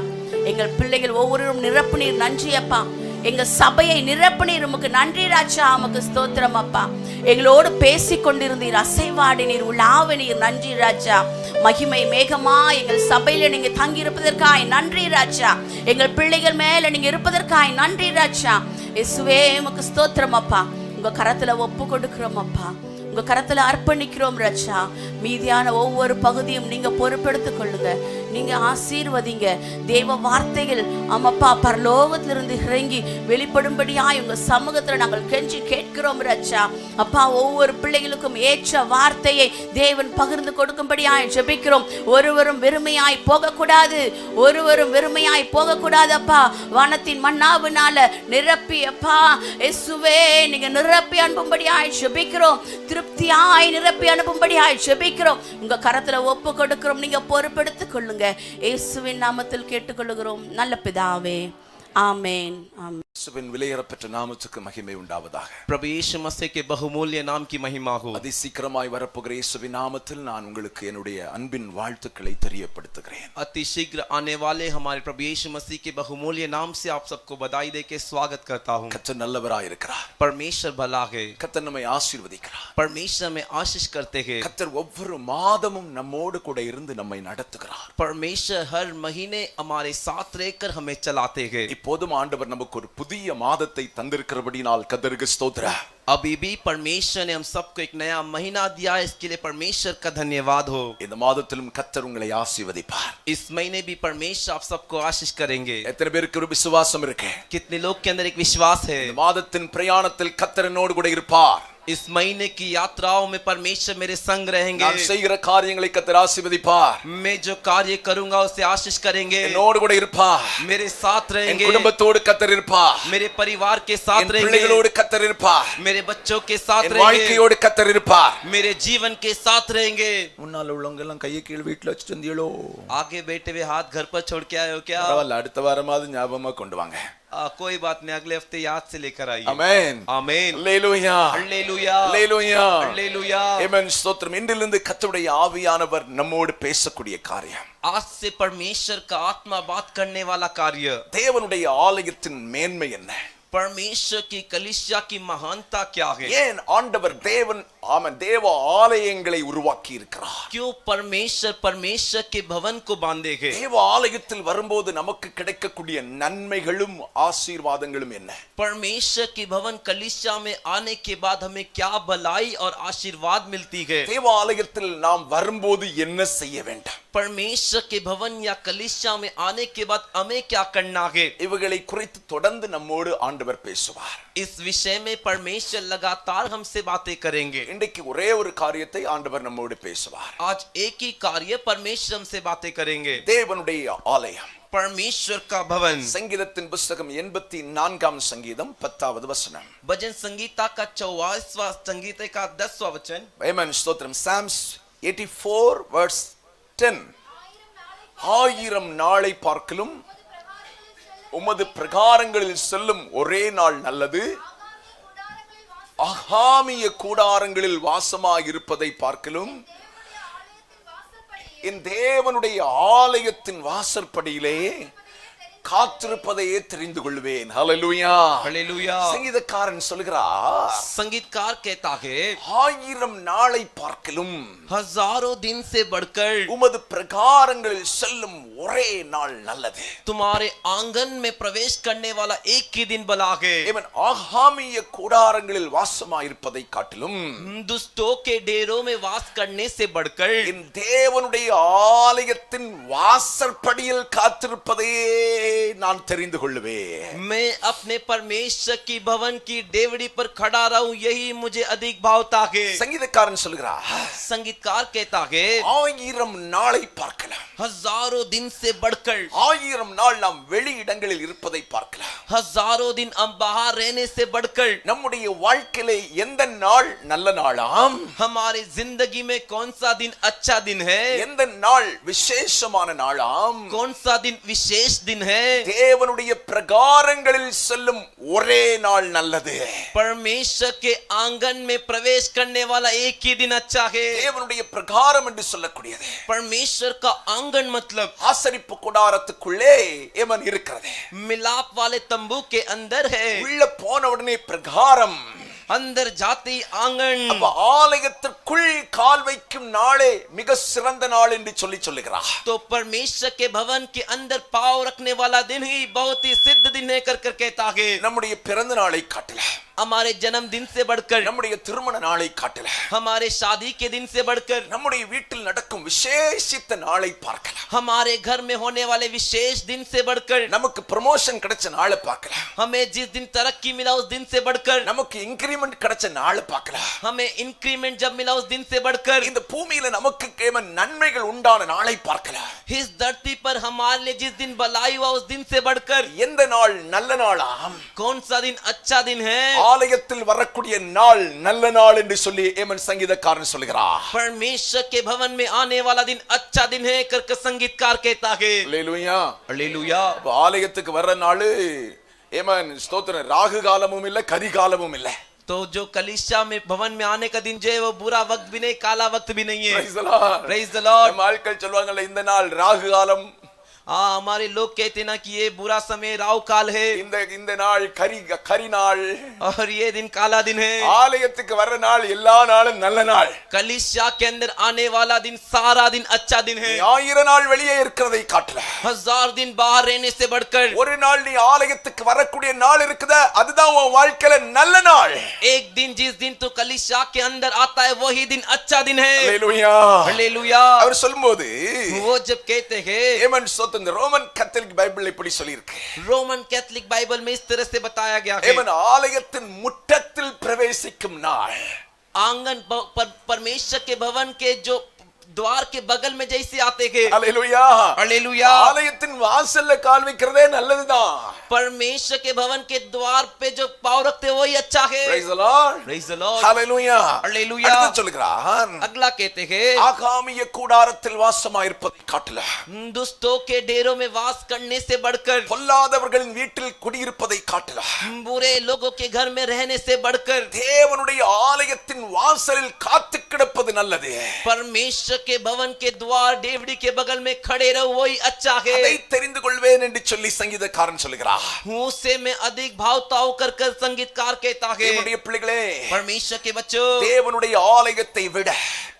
எங்கள் பிள்ளைகள் ஒவ்வொருவரும் நிரப்புனீர். நன்றி அப்பா. எங்க சபையை நிரப்புனீர். உமக்கு நன்றி ராஜா. உமக்கு ஸ்தோத்திரம் அப்பா. எங்களோடு பேசி கொண்டிருந்தீர், அசைவாடினீர், உலாவினீர். நன்றி ராஜா. மகிமை மேகமா எங்கள் சபையில நீங்க தங்கி இருப்பதற்காய் நன்றி ராஜா. எங்கள் பிள்ளைகள் மேல நீங்க இருப்பதற்காய் நன்றி ராஜா. இயேசுவே உமக்கு ஸ்தோத்திரம் அப்பா. உங்க கரத்துல ஒப்பு கொடுக்கிறோம் அப்பா. உங்க கரத்துல அர்ப்பணிக்கிறோம் ராஜா. மீதியான ஒவ்வொரு பகுதியும் நீங்க பொறுப்பெடுத்துக் கொள்ளுங்க. நீங்க ஆசீர்வதிங்க. தேவ வார்த்தைகள் அம்மப்பா பரலோகத்திலிருந்து இறங்கி வெளிப்படும்படியாய் உங்க சமூகத்துல நாங்கள் கெஞ்சி கேட்கிறோம் ராஜா. அப்பா, ஒவ்வொரு பிள்ளைகளுக்கும் ஏற்ற வார்த்தையை தேவன் பகிர்ந்து கொடுக்கும்படியாய் ஜெபிக்கிறோம். ஒருவரும் வெறுமையாய் போகக்கூடாது, ஒருவரும் வெறுமையாய் போகக்கூடாது அப்பா. வானத்தின் மன்னாவினால நிரப்பி அப்பா இயேசுவே நீங்க நிரப்பி அனுப்பும்படியாய் ஜெபிக்கிறோம். திருப்தியாய் நிரப்பி அனுப்பும்படியாய் ஜெபிக்கிறோம். உங்க கரத்துல ஒப்பு கொடுக்கிறோம். நீங்க பொறுப்பெடுத்துக் கொள்ளுங்க. இயேசுவின் நாமத்தில் கேட்டுக்கொள்கிறோம் நல்ல பிதாவே. ஆமென். ஆமென். இயேசுவின் விலையேறப்பெற்ற நாமத்துக்கு மகிமை உண்டாவதாக. प्रभु यीशु मसीह के बहुमूल्य नाम की महिमा हो। அதிசீக்கிரமாய் வரப்போகிற இயேசுவின் நாமத்தில் நான் உங்களுக்கு என்னுடைய அன்பின் வாழ்த்துக்களை தெரியப்படுத்துகிறேன். अति शीघ्र आने वाले हमारे प्रभु यीशु मसीह के बहुमूल्य नाम से आप सबको बधाई देके स्वागत करता हूँ। கர்த்தர் நல்லவராய் இருக்கிறார். परमेश्वर भला है। கர்த்தர் நம்மை ஆசீர்வதிக்கிறார். परमेश्वर में आशीष करते हैं। கர்த்தர் ஒவ்வொரு மாதமும் நம்மோடு கூட இருந்து நம்மை நடத்துகிறார். परमेश्वर हर महीने हमारे साथ रहकर हमें चलाते हैं। இப்போதும் ஆண்டவர் நமக்கு ஒரு புதிய மாதத்தை தந்திருக்கிறபடியால் கர்த்தருக்கு ஸ்தோத்திரம். अभी भी परमेश्वर ने हम सबको एक नया महीना दिया है, इसके लिए परमेश्वर का धन्यवाद हो। இந்த மாதத்திலும் கர்த்தர் உங்களை ஆசீர்வதிப்பார். इस महीने भी परमेश्वर आप सबको आशीष करेंगे। எத்தனை பேருக்கு ஒரு விசுவாசம் இருக்கு? कितने लोग के अंदर एक विश्वास है? இந்த மாதத்தின் பிரயாணத்தில் கர்த்தர் என்னோடு கூட இருப்பார். इस महीने की यात्राओं में परमेश्वर मेरे संग रहेंगे। நான் செய்கிற காரியங்களை கர்த்தர் ஆசீர்வதிப்பார். मैं जो कार्य करूंगा उसे आशीष करेंगे। என்னோடு கூட இருப்பார். मेरे साथ என் रहेंगे। குடும்பத்தோடு கர்த்தர் இருப்பார். मेरे परिवार के साथ என் रहेंगे। பிள்ளைகளோடு கர்த்தர் இருப்பார். मेरे बच्चों के साथ என் रहेंगे। வாழ்க்கையோடு கர்த்தர் இருப்பார். मेरे जीवन के साथ रहेंगे। முன்னால உள்ளவங்க எல்லாம் கையை கீழ வீட்ல வச்சிட்டு வந்தீங்களோ? आगे बैठे हुए हाथ घर पर छोड़ के आए हो क्या? பரவாயில்ல, அடுத்த வாரமாவது ஞாபகமா கொண்டு வாங்க. कोई बात नहीं, अगले हफ्ते याद से लेकर आइए। ஆமென். आमीन। அல்லேலூயா. हालेलुया। அல்லேலூயா. हालेलुया। ஆமென். ஸ்தோத்திரம். இன்றிலிருந்து கர்த்தருடைய ஆவியானவர் நம்மோடு பேசக்கூடிய காரியம். आज से परमेश्वर का आत्मा बात करने वाला कार्य। தேவனுடைய ஆலயத்தின் மேன்மை என்ன? परमेश्वर की कलीसिया की महानता क्या है? ஏன் ஆண்டவர் தேவன் தேவ ஆலயங்களை உருவாக்கி இருக்கிறார்? क्यों परमेश्वर के भवन को बांधे हैं? தேவ ஆலயத்தில் வரும்போது நமக்கு கிடைக்கக்கூடிய நன்மைகளும் ஆசீர்வாதங்களும் என்ன? परमेश्वर की भवन कलीसिया में आने के बाद हमें क्या भलाई और आशीर्वाद मिलती है? தேவ ஆலயத்தில் நாம் வரும்போது என்ன செய்ய வேண்டும்? परमेश्वर के भवन या कलीसिया में आने के बाद हमें क्या करना है? இவைகளை குறித்து தொடர்ந்து நம்மோடு ஆண்டவர் பேசுவார். इस विषय में परमेश्वर लगातार हमसे बातें करेंगे। இன்றைக்கு ஒரே ஒரு காரியத்தை ஆண்டவர் நம்மோடு பேசுவார். आज एक ही कार्य परमेश्वर हमसे बातें करेंगे। தேவனுடைய ஆலயம், परमेश्वर का भवन। சங்கீதத்தின் புத்தகம் 84ஆம் சங்கீதம் 10வது வசனம். भजन संगीता का 44वां संगीत का 10वां वचन। ஆமென். ஸ்தோத்திரம். Psalms 84 verse 10. 1000 நாளை பார்க்கலும் உமது பிரகாரங்களில் செல்லும் ஒரே நாள் நல்லது. ஆகாமிய கூடாரங்களில் வாசமாயிருப்பதை பார்க்கலும் என் தேவனுடைய ஆலயத்தின் வாசற்படியிலே காத்திருப்பதையே தெரிந்து கொள்வேன். ஹல்லேலூயா. हालेलुया। சங்கீதக்காரன் சொல்கிறார், संगीतकार कहता है 1000 நாளை பார்க்கலும் हजारों दिन से बढ़कर உமது பிரகாரங்களில் செல்லும் ஒரே நாள் நல்லது. तुम्हारे आंगन में प्रवेश करने वाला एक ही दिन भला है। இவன் ஆகாமிய கூடாரங்களில் வாசமாயிருப்பதை காட்டிலும் दुष्टों के डेरों में वास करने से बढ़कर என் தேவனுடைய ஆலயத்தின் வாசற்படியில் காத்திருப்பதையே நான் தெரிந்து கொள்ளுவேன். मैं अपने परमेश्वर की भवन की डेवड़ी पर खड़ा रहूं, यही मुझे अधिक भावता है. சங்கீதக்காரன் சொல்கிறார், संगीतकार कहता है 1000 நாளை பார்க்கலாம், हजारों दिन से बढ़कर 1000 நாள் நாம் வெளி இடங்களில் இருப்பதை பார்க்கலாம், हजारों दिन हम बाहर रहने से बढ़कर நம்முடைய வாழ்க்கையிலே எந்த நாள் நல்ல நாளாம், हमारी जिंदगी में कौन सा दिन अच्छा दिन है, எந்த நாள் விசேஷமான நாளாம், कौन सा दिन विशेष दिन है. தேவனுடைய பிரகாரங்களில் செல்லும் ஒரே நாள் நல்லது. परमेश्वर के आंगन में प्रवेश करने वाला एक ही दिन अच्छा है. தேவனுடைய பிரகாரம் என்று சொல்லக்கூடியது परमेश्वर का आंगन मतलब ஆசரிப்பு கூடாரத்துக்குள்ளே ஏமன் இருக்கிறது. मिलाप वाले तंबू के अंदर है. உள்ள போன உடனே பிரகாரம், अंदर जाती आंगन. அப்ப ஆலயத்திற்குள் கால் வைக்கும் நாளே மிக சிறந்த நாள் என்று சொல்லுகிறார். तो परमेश्वर के भवन के अंदर पांव रखने वाला दिन ही बहुत ही सिद्ध दिन है कर कहता है. நம்முடைய பிறந்த நாளை காட்டல, हमारे जन्मदिन से बढ़कर, நம்முடைய திருமண நாளை காட்டல, हमारे शादी के दिन से बढ़कर, நம்முடைய வீட்டில் நடக்கும் விசேஷித்த நாளை பார்க்கலாம், हमारे घर में होने वाले विशेष दिन से बढ़कर, நமக்கு ப்ரமோஷன் கிடைச்ச நாளை பார்க்கலாம், हमें जिस दिन तरक्की मिला उस दिन से बढ़कर, நமக்கு இன்கிரிமெண்ட் கிடைச்ச நாளை பார்க்கலாம், हमें इंक्रीमेंट जब मिला उस दिन से बढ़कर, இந்த பூமியில நமக்கு கேவல நன்மைகள் உண்டான நாளை பார்க்கலாம், इस धरती पर हमारे लिए जिस दिन भलाई हुआ उस दिन से बढ़कर, எந்த நாள் நல்ல நாளாம், कौन सा दिन अच्छा दिन है. ஆலயத்தில் வரக்கூடிய நாள் நல்ல நாள் என்று சொல்லி ஏமன் சங்கீதக்காரன் சொல்கிறார். परमेश्वर के भवन में आने वाला दिन अच्छा दिन है करके संगीतकार कहता है. அல்லேலூயா, हालेलुया. அப்ப ஆலயத்துக்கு வர்ற நாள் ஏமன் ஸ்தோத்திரம், ராகு காலமும் இல்ல கரி காலமும் இல்ல. तो जो कलीसिया में भवन में आने का दिन जो है वो बुरा वक्त भी नहीं, काला वक्त भी नहीं है. Praise the Lord. Praise the Lord. நம்ம ஆட்கள் சொல்வாங்கல்ல, இந்த நாள் ராகு காலம், हाँ, हमारे लोग कहते हैं ना कि ये बुरा समय राव काल है இந்த நாள் கரி நாள், और ये दिन काला दिन है. ஆலயத்துக்கு வர்ற நாள் எல்லா நாளும் நல்ல நாள். कलीसिया के अंदर आने वाला दिन सारा दिन अच्छा दिन है. 1000 நாள் வெளியே இருக்கிறதை காட்டல, 1000 दिन बाहर रहने से बढ़कर ஒரு நாள் நீ ஆலயத்துக்கு வரக்கூடிய நாள் இருக்குதா, அதுதான் உன் வாழ்க்கையில நல்ல நாள். एक दिन जिस दिन तो कलीसिया के अंदर आता है वही दिन अच्छा दिन है. அல்லேலூயா. हालेलुया. அவர் சொல்லும்போது वो जब कहते हैं, ஏமன் இந்த ரோமன் கத்தோலிக் பைபிள் இப்படி சொல்லி இருக்கு, रोमन कैथोलिक बाइबल में इस तरह से बताया गया है. ஏமன் ஆலயத்தின் முற்றத்தில் பிரவேசிக்கும் நாள், आंगन परमेश्वर के भवन के जो द्वार के बगल में जैसे आते हैं. அல்லேலூயா. हालेलुया. ஆலயத்தின் வாசல்ல கால் வைக்கிறதே நல்லதுதான். परमेश्वर के भवन के द्वार पे जो पांव रखते हैं वही अच्छा है. Praise the Lord. Praise the Lord. Hallelujah. Hallelujah. அடுத்து சொல்கிறார், अगला कहते हैं, ஆகாமிய கூடாரத்தில் வாசமாயிருப்பதை காட்டலாம், दुष्टों के डेरों में वास करने से बढ़कर, பொல்லாதவர்களின் வீட்டில் குடியிருப்பதை காட்டலாம், बुरे लोगों के घर में रहने से बढ़कर, தேவனுடைய ஆலயத்தின் வாசலில் காத்து கிடப்பது நல்லது. परमेश्वर के भवन के द्वार डेवड़ी के बगल में खड़े रहो वही अच्छा है. அதை தெரிந்து கொள்வேன் என்று சொல்லி சங்கீதக்காரன் சொல்கிறார். उससे मैं अधिक भावताओं कर संगीतकार कहता है. தேவனுடைய பிள்ளைகளே, परमेश्वर के बच्चों, தேவனுடைய ஆலயத்தை விட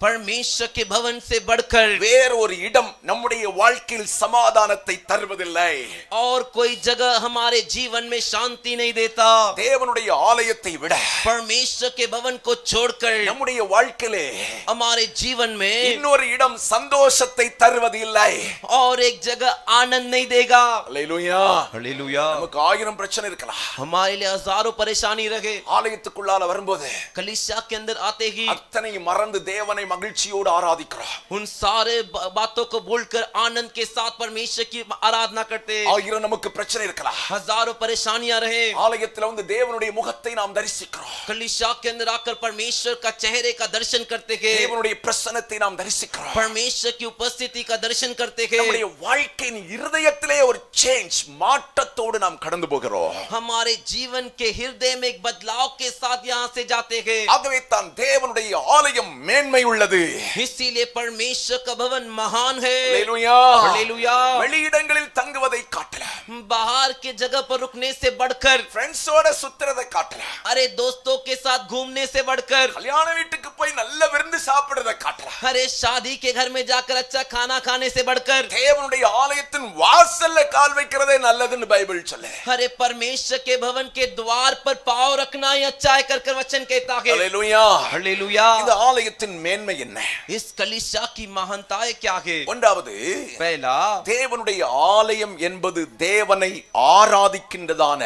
परमेश्वर के भवन से बढ़कर வேற ஒரு இடம் நம்முடைய வாழ்க்கையில் சமாதானத்தை தருவதில்லை. और कोई जगह हमारे जीवन में शांति नहीं देता. தேவனுடைய ஆலயத்தை விட परमेश्वर के भवन को छोड़कर நம்முடைய வாழ்க்கையிலே हमारे जीवन में இன்னொரு இடம் சந்தோஷத்தை தருவதில்லை. और एक जगह आनंद नहीं देगा. அல்லேலூயா. हालेलुया. நமக்கு 1000 பிரச்சனை இருக்கலாம், हमारे लिए हजारों परेशानी रहे, ஆலயத்துக்குள்ளால வரும்போது कलीसिया के अंदर आते ही அத்தனை மறந்து தேவனை மகிழ்ச்சியோடு ஆராதிக்கிறோம். उन सारे बातों को भूलकर आनंद के साथ परमेश्वर की आराधना करते. 1000 நமக்கு பிரச்சனை இருக்கலாம், हजारों परेशानियां रहे, ஆலயத்துல வந்து தேவனுடைய முகத்தை நாம் தரிசிக்கிறோம், कलीसिया के अंदर आकर परमेश्वर का चेहरे का दर्शन करते हैं, தேவனுடைய பிரசன்னத்தை நாம் தரிசிக்கிறோம், परमेश्वर की उपस्थिति का दर्शन करते हैं. நம்முடைய வாழ்க்கையின் இருதயத்திலே ஒரு சேஞ்ச், மாற்றத்தோடு நாம் கடந்து போகிறோம். हमारे जीवन के हृदय में एक बदलाव के साथ यहाँ से जाते हैं. ஆகவே தான் தேவனுடைய ஆலயம் மேன்மை உள்ளது. इसीलिए परमेश्वर का भवन महान है. அல்லேலூயா. हालेलुया. வெளியிடங்களில் தங்குவதை காட்டலாம், बाहर के जगह पर रुकने से बढ़कर, ஃப்ரெண்ட்ஸோட சுத்துறதை காட்டலாம், अरे दोस्तों के साथ घूमने से बढ़कर, கல்யாண வீட்டுக்கு போய் நல்ல விருந்து சாப்பிடுறத காட்டுறான். अरे शादी के घर में जाकर अच्छा खाना खाने से बढ़कर தேவனுடைய ஆலயத்தின் வாசல்ல கால் வைக்கிறதே நல்லதுன்னு பைபிள் சொல்லே. अरे परमेश्वर के भवन के द्वार पर पांव रखना ही अच्छा है कर वचन कहता है। ஹல்லேலூயா. हालेलुया। இந்த ஆலயத்தின் மேன்மை என்ன? इस कलीसिया की महानताएं क्या है? ஒன்றாவது, पहला, தேவனுடைய ஆலயம் என்பது தேவனை ஆராதிக்கின்றதான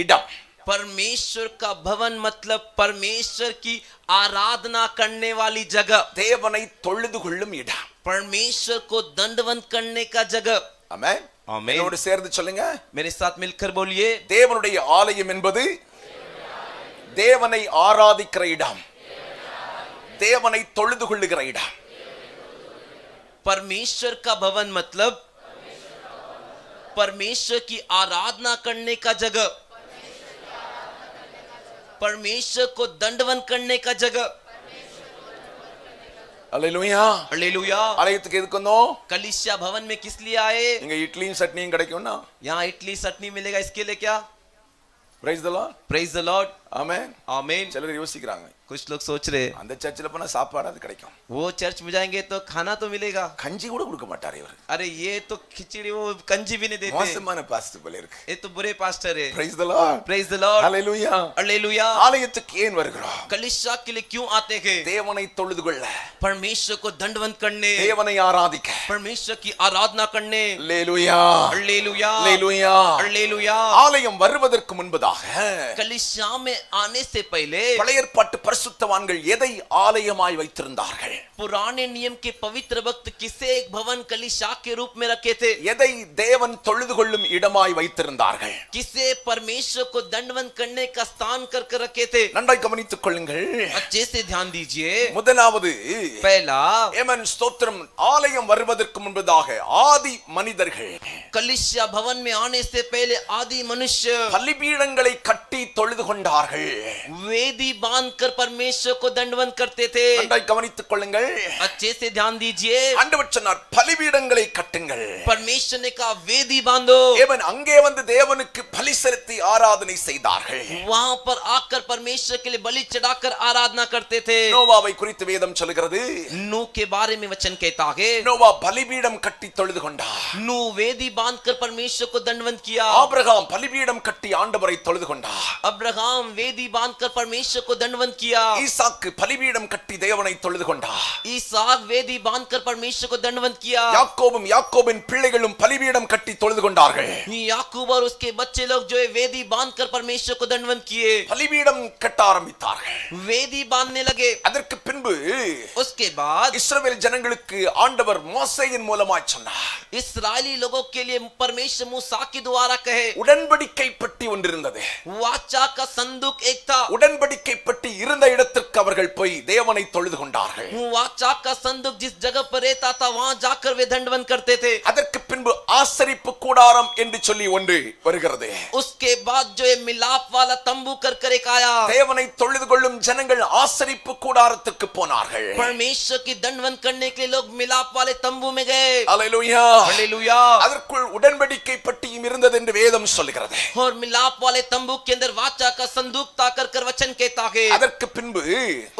இடம். परमेश्वर का भवन मतलब परमेश्वर की आराधना करने वाली जगह, தேவனை தொழுது கொள்ளும் இடம். परमेश्वर को दंडवत करने का जगह। ஆமென். ஆமென். என்னோடு சேர்ந்து சொல்லுங்க. मेरे साथ मिलकर बोलिए, தேவனுடைய ஆலயம் என்பது தேவனை ஆராதிக்கிற இடம், தேவனை தொழுது கொள்ளுகிற இடம். परमेश्वर का भवन मतलब परमेश्वर की आराधना करने का जगह, परमेश्वर को दंडवत करने का जगह। அல்லேலூயா. हालेलुया। ஆலயத்துக்கு எதுக்கு வந்தோம்? कलीसिया भवन में किस लिए आए? இங்க இட்லியும் சட்னியும் கிடைக்கும்னா यहाँ इडली चटनी मिलेगा, इसके लिए क्या? Praise the lord. Praise the lord. Amen. आमीन। சிலர் யோசிக்கிறாங்க, कुछ लोग सोच रहे அந்த சர்ச்சில் போனா சாப்பாடு அது கிடைக்கும், वो चर्च में जाएंगे तो खाना तो मिलेगा। கஞ்சி கூட கொடுக்க மாட்டார் இவர். अरे ये तो खिचड़ी, वो कंजी भी नहीं देते। மோசமான பாஸ்டர் போல இருக்கு. ये तो बुरे पास्टर है। Price the lord. Praise the Lord. Hallelujah. Hallelujah. ஆலயத்துக்கு ஏன் வருகிறோம்? कलीसिया के लिए क्यों आते हैं? தேவனை தொழுது கொள்ள, परमेश्वर को दंडवत करने, தேவனை ஆராதிக்க. परमेश्वर की आराधना करने। அல்லேலூயா. हालेलुया। அல்லேலூயா. हालेलुया। ஆலயம் வருவதற்கு முன்பதாக कलीसिया में आने से पहले பழைய ஏற்பாட்டு பரிசுத்தவான்கள் எதை ஆலயமாய் வைத்திருந்தார்கள்? पुराने नियम के पवित्र भक्त किसे एक भवन कलीसिया के रूप में रखे थे? எதை தேவன் தொழுது கொள்ளும் இடமாய் வைத்திருந்தார்கள்? किसे परमेश्वर को दंडवत करने का स्थान कर रखे थे? நன்றாய் கவனித்துக் கொள்ளுங்கள். अच्छे से ध्यान दीजिए। முதலாவது, पहला, ஏமன் ஸ்தோத்திரம், ஆலயம் வருவதற்கு முன்பதாக ஆதி மனிதர்கள் कलीसिया भवन में आने से पहले आदि मनुष्य பலிபீடங்களை கட்டி தொழுது கொண்டார்கள். वेदी बांधकर परमेश्वर को दंडवत करते थे। நன்றாய் கவனித்துக் கொள்ளுங்கள். अच्छे से ध्यान दीजिए। ஆண்டவர் சொன்னார், பலிபீடங்களை கட்டுங்கள். परमेश्वर ने कहा वेदी बांधो। ஏமன் அங்கே வந்து தேவனுக்கு பலி செலுத்தி ஆராதனை செய்தார்கள். वहां पर आकर परमेश्वर के लिए बलि चढ़ाकर आराधना करते थे। நோவாவை குறித்து வேதம் சொல்கிறது, नूह के बारे में वचन कहता है, நோவா பலிபீடம் கட்டி தொழுது கொண்டார். नूह वेदी बांधकर परमेश्वर को दंडवत किया। ஆபிரகாம் பலிபீடம் கட்டி ஆண்டவரை தொழுது கொண்டார். अब्राहम वेदी बांधकर परमेश्वर को दंडवत किया। ஈசாக்கு பலிபீடம் கட்டி தேவனை தொழுது கொண்டார். ईसाक वेदी बांधकर परमेश्वर को दंडवत किया। யாக்கோபும் யாக்கோபின் பிள்ளைகளும் பலிபீடம் கட்டி தொழுது கொண்டார்கள். याकूब और उसके बच्चे लोग जो है वेदी बांधकर परमेश्वर को दंडवत किए, பலிபீடம் கட்ட ஆரம்பித்தார்கள். वेदी बांधने लगे। அதற்கு பின்பு उसके बाद இஸ்ரவேல் ஜனங்களுக்கு ஆண்டவர் மோசேயின் மூலமாய் சொன்னார். इस्राएली लोगों के लिए परमेश्वर मूसा के द्वारा कहे, உடன்படிக்கை பெட்டி ஒன்றிருந்தது. वाचा का संदूक एक था। உடன்படிக்கை பெட்டி இருந்த இடத்திற்கு அவர்கள் போய் தேவனை தொழுது கொண்டார்கள். वाचा का संदूक जिस जगह पर रहता था वहां जाकर वे दंडवत करते थे। அதற்கு பின்பு ஆசரிப்பு கூடாரம் என்று சொல்லி ஒன்று வருகிறது. उसके बाद जो है मिलाप वाला तंबू कर एक आया। தேவனை தொழுது கொள்ளும் ஜனங்கள் ஆசரிப்பு கூடாரத்துக்கு போனார்கள். परमेश्वर की दंडवत करने के लिए लोग मिलाप वाले तंबू में गए। அல்லேலூயா. हालेलुया। அதற்குள் உடன்படிக்கை பெட்டியும் இருந்தது என்று வேதம் சொல்லுகிறது. और मिलाप वाले तंबू के अंदर वाचा का संदूक था कर वचन कहता है। அதற்கு பின்பு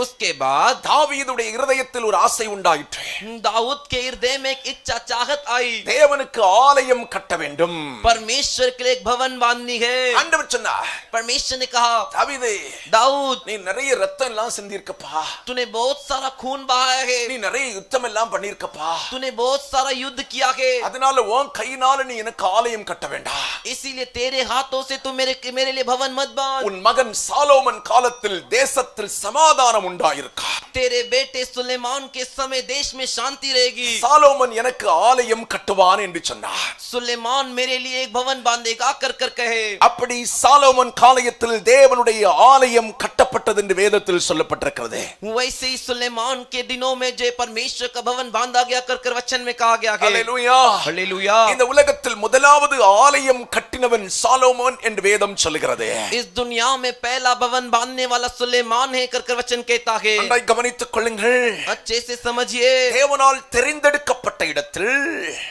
उसके बाद தாவீதுடைய இருதயத்தில் ஒரு ஆசை உண்டாயிற்று. दाऊद के हृदय में एक इच्छा चाहत आई, தேவனுக்கு ஆலயம் கட்ட வேண்டும். परमेश्वर के लिए एक भवन बांधनी है। ஆண்டவர் சொன்னார், परमेश्वर ने कहा, தாவீதே, दाऊद நீ நிறைய ரத்தம் எல்லாம் சிந்திருக்கப்பா, तूने बहुत सारा खून बहाया है, நீ நிறைய யுத்தம் எல்லாம் பண்ணிருக்கப்பா, तूने बहुत सारा युद्ध किया है, அதனால உன் கையினால நீ எனக்கு ஆலயம் கட்ட வேண்டாம். इसीलिए तेरे हाथों से तू मेरे लिए भवन मत बांध। உன் மகன் சாலோமன் காலத்தில் தேசத்தில் சமாதானம் உண்டாயிருக்கா. तेरे बेटे सुलेमान के समय देश में शांति रहेगी। சாலோமன் எனக்கு ஆலயம் கட்டுவான் என்று சொன்னார். सुलेमान मेरे लिए एक भवन बांधेगा कर कहे। அப்படி சாலோமன் காலத்தில் தேவனுடைய ஆலயம் கட்டப்பட்டது என்று வேதத்தில் சொல்லப்பட்டிருக்கிறது. वैसे ही सुलेमान के दिनों में जो परमेश्वर का भवन बांधा गया कर वचन में कहा गया है। அல்லேலூயா. हालेलुया। இந்த உலகத்தில் முதலாவது ஆலயம் கட்டினவன் சாலோமன் என்று வேதம் சொல்லுகிறது. इस दुनिया में पहला भवन बांधने वाला सुलेमान है कर वचन कहता है। நன்றாய் கவனித்துக் கொள்ளுங்கள். अच्छे से समझिए, தேவனால் தெரிந்தெடுக்கப்பட்ட இடத்தில்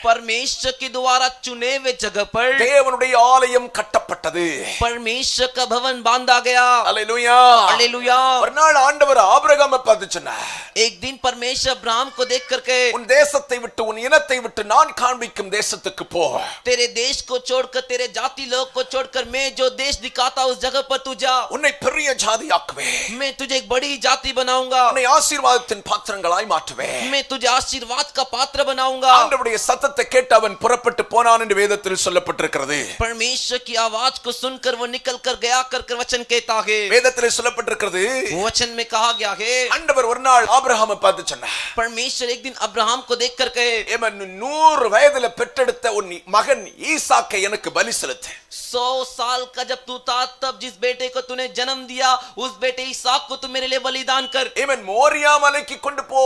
परमेश्वर के द्वारा चुने हुए जगह पर தேவனுடைய ஆலயம் கட்டப்பட்டது. परमेश्वर का भवन बांधा गया। அல்லேலூயா. हालेलुया। ஒரு நாள் ஆண்டவர் ஆபிரகாமை பார்த்து சொன்னார், एक दिन परमेश्वर अब्राहम को देख करके, உன் தேசத்தை விட்டு உன் இனத்தை விட்டு நான் காண்பிக்கும் தேசத்துக்கு போ. तेरे देश को छोड़कर, तेरे जाति लोग को छोड़कर मैं जो देश दिखाता उस जगह पर तू जा। உன்னை பெரிய ஜாதியாக்குவேன். मैं तुझे एक बड़ी जाति बनाऊंगा। உன்னை ஆசீர்வாதத்தின் பாத்திரங்களாய் மாற்றுவேன். मैं तुझे आशीर्वाद का पात्र बनाऊंगा। ஆண்டவருடைய சத்தத்தை கேட்டு அவன் புறப்பட்டு போனான் என்று வேதத்தில் சொல்லப்பட்டிருக்கிறது. परमेश्वर की आवाज को सुनकर वो निकल कर गया कर वचन कहता है। வேதத்தில் சொல்லப்பட்டிருக்கிறது, वचन में कहा गया है, ஆண்டவர் ஒரு நாள் ஆபிரகாமை பார்த்து சொன்னார், परमेश्वर एक दिन अब्राहम को देख कर कहे, 100 வயதுல பெற்றெடுத்த உன் மகன் ஈசாக்கை எனக்கு பலி செலுத்து. 100 साल का जब तू था तब जिस बेटे को तूने जन्म दिया उस बेटे इसहाक को तू मेरे लिए बलिदान कर। இவன் மோரியா மலைக்கு கொண்டு போ.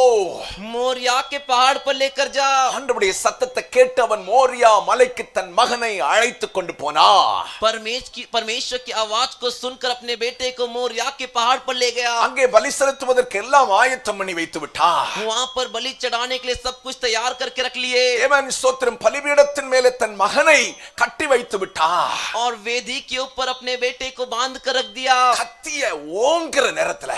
मोरिया के पहाड़ पर लेकर जा। ஆண்டவருடைய சத்தத்தை கேட்டு அவன் மோரியா மலைக்கு தன் மகனை அழைத்து கொண்டு போனான். परमेश्वर की आवाज को सुनकर अपने बेटे को मोरिया के पहाड़ पर ले गया। அங்கே பலி செலுத்துவதற்கு எல்லாம் ஆயத்தம் பண்ணி வைத்து விட்டான். वहां पर बलि चढ़ाने के लिए सब कुछ तैयार करके रख लिए। தேவன் ஸ்தோத்திரம், பலிபீடத்தின் மேலே தன் மகனை கட்டி வைத்து விட்டான். और वेदी के ऊपर अपने बेटे को बांध कर रख दिया। கத்திய ஓங்குற நேரத்துல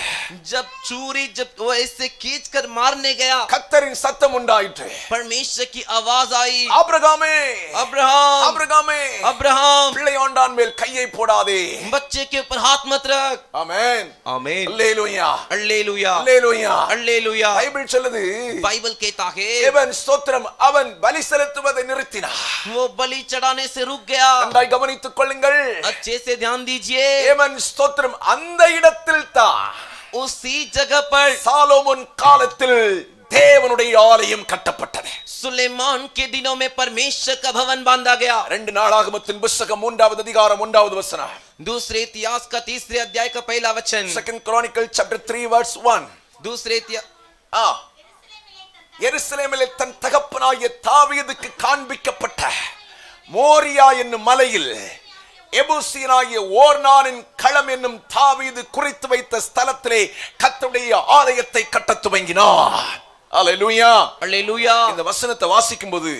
जब छुरी जब वो ऐसे खींच कर मारने गया, கர்த்தரின் சத்தம் உண்டாயிற்று. परमेश्वर की आवाज आई, ஆபிரகாமே, अब्राहम, ஆபிரகாமே, अब्राहम, பிள்ளையாண்டான் மேல் கையை போடாதே. बच्चे के ऊपर हाथ मत रख। ஆமென். आमीन। அல்லேலூயா. हालेलुया। அல்லேலூயா. हालेलुया। பைபிள் சொல்லுது, बाइबल कहता है தேவன் ஸ்தோத்திரம் அவன் பலி செலுத்துவதை நிறுத்தினார். वो बलि चढ़ाने से रुक गया। நன்றாய் கவனித்துக் கொள்ளுங்கள். अच्छे से ध्यान दीजिए, தேவன் ஸ்தோத்திரம் அந்த இடத்தில் தான் उसी जगह पर சாலோமோன் காலத்தில் தேவனுடைய ஆலயம் கட்டப்பட்டது. सुलेमान के दिनों में परमेश्वर का भवन बांधा गया। 2 நாளாகமத்தின் புத்தகம் 3வது அதிகாரம் 1வது வசனம். दूसरे इतिहास का 3रे अध्याय का पहला वचन। 2 Chronicle chapter 3 verse 1. दूसरे इतिहास எருசலேமிலே தன் தகப்பனாகிய தாவீதுக்கு காண்பிக்கப்பட்ட மோரியா என்னும் மலையில் எபூசியனாகிய ஓர்னானின் களம் என்னும் தாவீது குறித்து வைத்த ஸ்தலத்திலே கர்த்தருடைய ஆலயத்தை கட்டத் துவங்கினார். அல்லேலூயா. हालेलुया। இந்த வசனத்தை வாசிக்கும்போது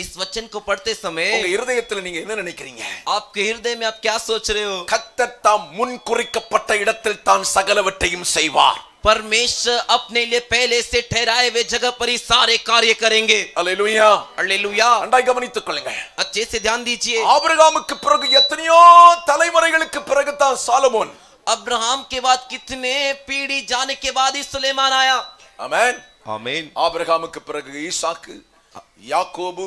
इस वचन को पढ़ते समय உங்க இருதயத்தில் நீங்க என்ன நினைக்கிறீங்க? आपके हृदय में आप क्या सोच रहे हो? கர்த்தர் தாம் முன் குறிக்கப்பட்ட இடத்தில் தான் சகலவற்றையும் செய்வார். परमेश्वर अपने लिए पहले से ठहराए हुए जगह पर ही सारे कार्य करेंगे। அல்லேலூயா. हालेलुया। நன்றாய் கவனித்துக் கொள்ளுங்கள். अच्छे से ध्यान दीजिए, ஆபிரகாமுக்கு பிறகு எத்தனையோ தலைமுறைகளுக்கு பிறகு தான் சாலமோன். अब्राहम के बाद कितने पीढ़ी जाने के बाद ही सुलेमान आया। ஆமென். आमीन। ஆபிரகாமுக்கு பிறகு ஈசாக்கு, யாக்கோபு,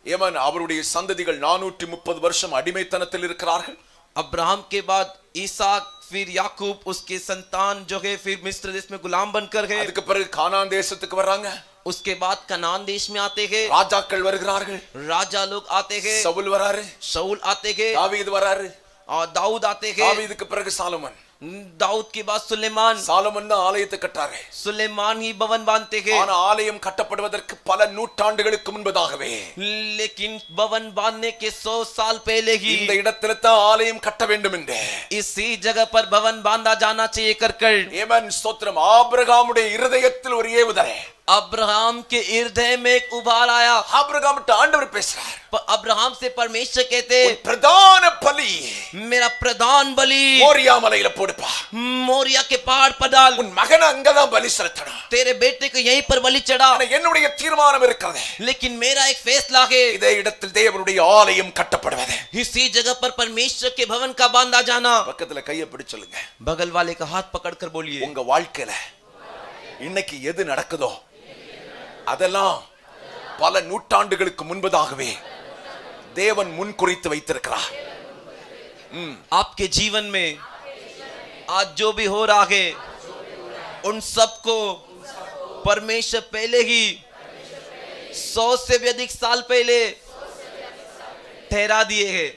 ஏமன் அவருடைய சந்ததிகள் 430 வருஷம் அடிமைத்தனத்தில் இருக்கிறார்கள். अब्राहम के बाद ईसाक, फिर याकूब, उसके संतान जो है फिर मिस्र देश में गुलाम बनकर गए। அதுக்கு பிறகு கானான் தேசத்துக்கு வர்றாங்க. उसके बाद कनान देश में आते हैं, ராஜாக்கள் வருகிறார்கள். राजा लोग आते हैं, சவுல் வராரு, शाऊल आते हैं, தாவீது வராரு, और दाऊद आते हैं। தாவீதுக்கு பிறகு சாலமன். दाऊद के बाद सुलेमान। சாலமன் தான் ஆலயத்தை கட்டாரு. सुलेमान ही भवन बांधते हैं। ஆனா ஆலயம் கட்டப்படுவதற்கு பல நூற்றாண்டுகளுக்கு முன்பதாகவே, लेकिन भवन बांधने के 100 साल पहले ही இந்த இடத்துல தான் ஆலயம் கட்ட வேண்டும் என்று इसी जगह पर भवन बांधा जाना चाहिए कर ஏமன் ஸ்தோத்திரம். ஆபிரகாமுடைய இருதயத்தில் ஒரு ஏவுதலை. अब्राहम के हृदय में एक उभार आया। ஆபிரகாம்ட்ட ஆண்டவர் பேசுறார். अब्राहम से परमेश्वर कहते, பிரதான பலி मेरा प्रधान बलि மோரியா மலையில போடுப்பா. मोरिया के पहाड़ पर डाल। உன் மகனை அங்கதான் பலி செலுத்தணும். तेरे बेटे को यहीं पर बलि चढ़ा। ஆனா என்னுடைய தீர்மானம் இருக்கிறது, लेकिन मेरा एक फैसला है, இதே இடத்தில் தேவனுடைய ஆலயம் கட்டப்படுவது. इसी जगह पर परमेश्वर के भवन का बांधा जाना। பக்கத்துல கையை பிடிச்சு சொல்லுங்க, बगल वाले का हाथ पकड़कर बोलिए, உங்க வாழ்க்கையில இன்னைக்கு எது நடக்குதோ அதெல்லாம் பல நூற்றாண்டுகளுக்கு முன்பதாகவே தேவன் முன் குறித்து வைத்திருக்கிறார். आपके जीवन में आज जो भी हो रहा है उन सबको परमेश्वर पहले ही 100 से भी अधिक साल पहले ठहरा दिए हैं।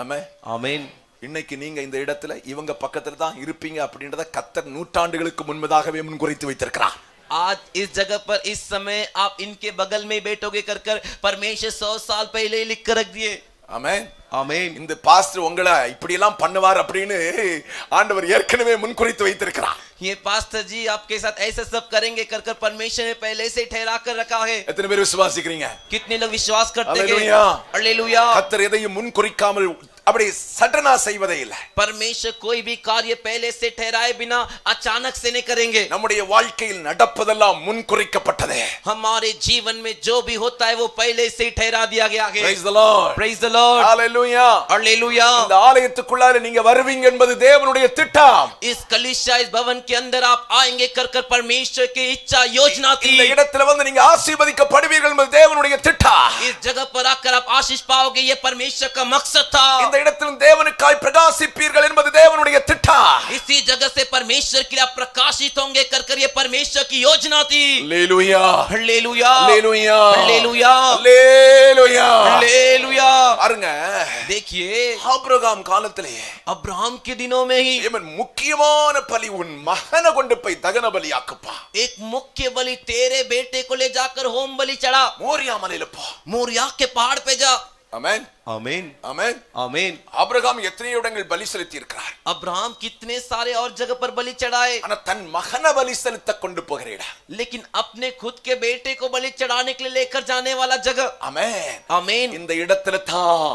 ஆமென். आमीन। இன்னைக்கு நீங்க இந்த இடத்துல இவங்க பக்கத்துல தான் இருப்பீங்க அப்படின்றத கர்த்தர் நூற்றாண்டுகளுக்கு முன்பதாகவே முன் குறித்து வைத்திருக்கிறார். आज इस जगह पर इस समय आप इनके बगल में बैठोगे कर परमेश्वर 100 साल पहले ही लिख कर रख दिए। ஆமென். आमीन। இந்த பாஸ்டர் உங்களை இப்படி எல்லாம் பண்ணுவார் அப்படின்னு ஆண்டவர் ஏற்கனவே முன் குறித்து வைத்திருக்கிறார். ये पास्टर जी आपके साथ ऐसा सब करेंगे कर कर परमेश्वर ने पहले से ठहरा कर रखा है। எத்தனை பேர் விசுவாசிக்கிறீங்க? कितने लोग विश्वास करते हैं? Hallelujah, hallelujah. கர்த்தர் எதையும் முன் குறிக்காமல் அப்படி சடனா செய்வதே இல்லை. परमेश्वर कोई भी कार्य पहले से ठहराए बिना अचानक से नहीं करेंगे। நம்முடைய வாழ்க்கையில் நடப்பதெல்லாம் முன் குறிக்கப்பட்டதே. हमारे जीवन में जो भी होता है वो पहले से ही ठहरा दिया गया है। Praise the Lord. Praise the Lord. Hallelujah. Hallelujah. இந்த ஆலயத்துக்குள்ளார நீங்க வருவீங்க என்பது தேவனுடைய திட்டம். इस कलीसिया इस भवन के अंदर आप आएंगे कर कर परमेश्वर की इच्छा योजना थी। இந்த இடத்துல வந்து நீங்க ஆசீர்வதிக்கப்படுவீர்கள் என்பது தேவனுடைய திட்டம். इस जगह पर आकर आप आशीष पाओगे ये परमेश्वर का मकसद था। இந்த இடத்திலும் தேவனுக்காய் பிரகாசிப்பீர்கள் என்பது தேவனுடைய திட்டம். इसी जगह से परमेश्वर के लिए आप प्रकाशित होंगे कर कर ये परमेश्वर की योजना थी। Hallelujah, hallelujah, hallelujah, hallelujah, hallelujah, hallelujah. பாருங்க, देखिए ஆபிரகாம் காலத்திலே अब्राहम के दिनों में ही இவன் முக்கியமான பலி உன் மகனை கொண்டு போய் தகன பலியாக்குப்பா. एक मुख्य बलि तेरे बेटे को ले जाकर होम बलि चढ़ा। மோரியா மலையில போ. मोरिया के पहाड़ पे जा। ஆமென், आमीन, ஆமென், आमीन। ஆபிரகாம் எத்தனையோ இடங்கள் பலி செலுத்தி இருக்கிறார். अब्राहम कितने सारे और जगह पर बलि चढ़ाए, ஆனா தன் மகனை பலி செலுத்த கொண்டு போகிறீடா. लेकिन अपने खुद के बेटे को बलि चढ़ाने के लिए लेकर जाने वाला जगह। ஆமென், आमीन। இந்த இடத்துல தான்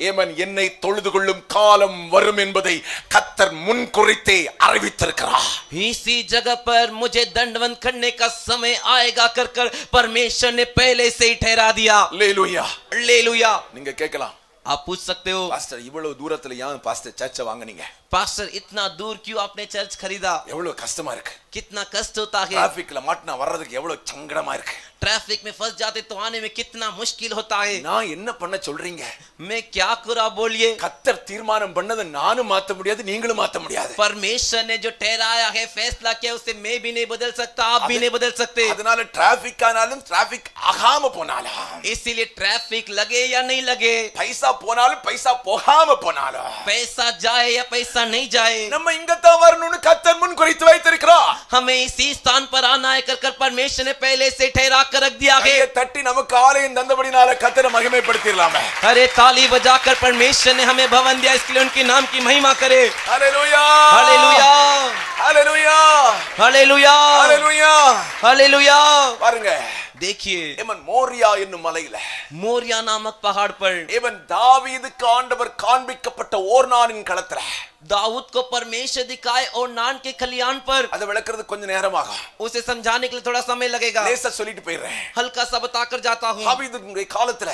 ஏமன் என்னை தொழுது கொள்ளும் காலம் வரும் என்பதை கர்த்தர் முன்குறித்தே அறிவித்திருக்கிறார். इसी जगह पर मुझे दंडवत करने का समय आएगा कर कर परमेश्वर ने पहले से ही ठहरा दिया। அல்லேலூயா. हालेलुया। நீங்க கேட்கலாம், आप पूछ सकते हो பாஸ்டர் இவ்வளவு தூரத்துல ஏன் பாஸ்டர் சர்ச்சை வாங்குனீங்க? पास्टर इतना दूर क्यों आपने चर्च खरीदा? எவ்வளவு கஷ்டமா இருக்கு. कितना कष्ट होता है। டிராபிக்ல மாட்டினா வர்றதுக்கு எவ்வளவு சங்கடமா இருக்கு. ट्रैफिक में फंस जाते तो आने में कितना मुश्किल होता है। நான் என்ன பண்ண சொல்றீங்க? मैं क्या करूं बोलिए। கர்த்தர் தீர்மானம் பண்ணதை நானும் மாத்த முடியாது, நீங்களும் மாத்த முடியாது. परमेश्वर ने जो ठहराया है फैसला किया उसे मैं भी नहीं बदल सकता, आप भी नहीं बदल सकते। அதனால டிராபிக் ஆனாலும் டிராபிக் ஆகாம போனாலும், इसीलिए ट्रैफिक लगे या नहीं लगे, பைசா போனாலும் பைசா போகாம போனாலும், पैसा जाए या पैसा नहीं जाए, நம்ம இங்க தான் வரணும்னு கர்த்தர் முன் குறித்து வைத்திருக்கிறார். हमें इसी स्थान पर आना है कर कर परमेश्वर ने पहले से ठहरा कर रख दिया है। கையை தட்டி நமக்கு ஆலயம் தந்தபடினால கர்த்தரை மகிமைப்படுத்திடலாமே. अरे ताली बजाकर परमेश्वर ने हमें भवन दिया, इसके लिए उनके नाम की महिमा करे। ஹalleluya, हालेलुया, ஹalleluya, हालेलुया, ஹalleluya. हालेलुया। பாருங்க, देखिए ஏமன் மோரியா என்னும் மலையில मोरिया नामक पहाड़ पर ஏமன் தாவீதுக்கு ஆண்டவர் காண்பிக்கப்பட்ட ஓர்னானின் களத்துல दाऊद को परमेश्वर दिखाए और नान के खलियान पर। அதை விளக்குறது கொஞ்சம் நேரமாகும். उसे समझाने के लिए थोड़ा समय लगेगा, லேசா சொல்லிட்டு போயிடுறேன். हल्का सा बताकर जाता हूँ। தாவீதுடைய காலத்துல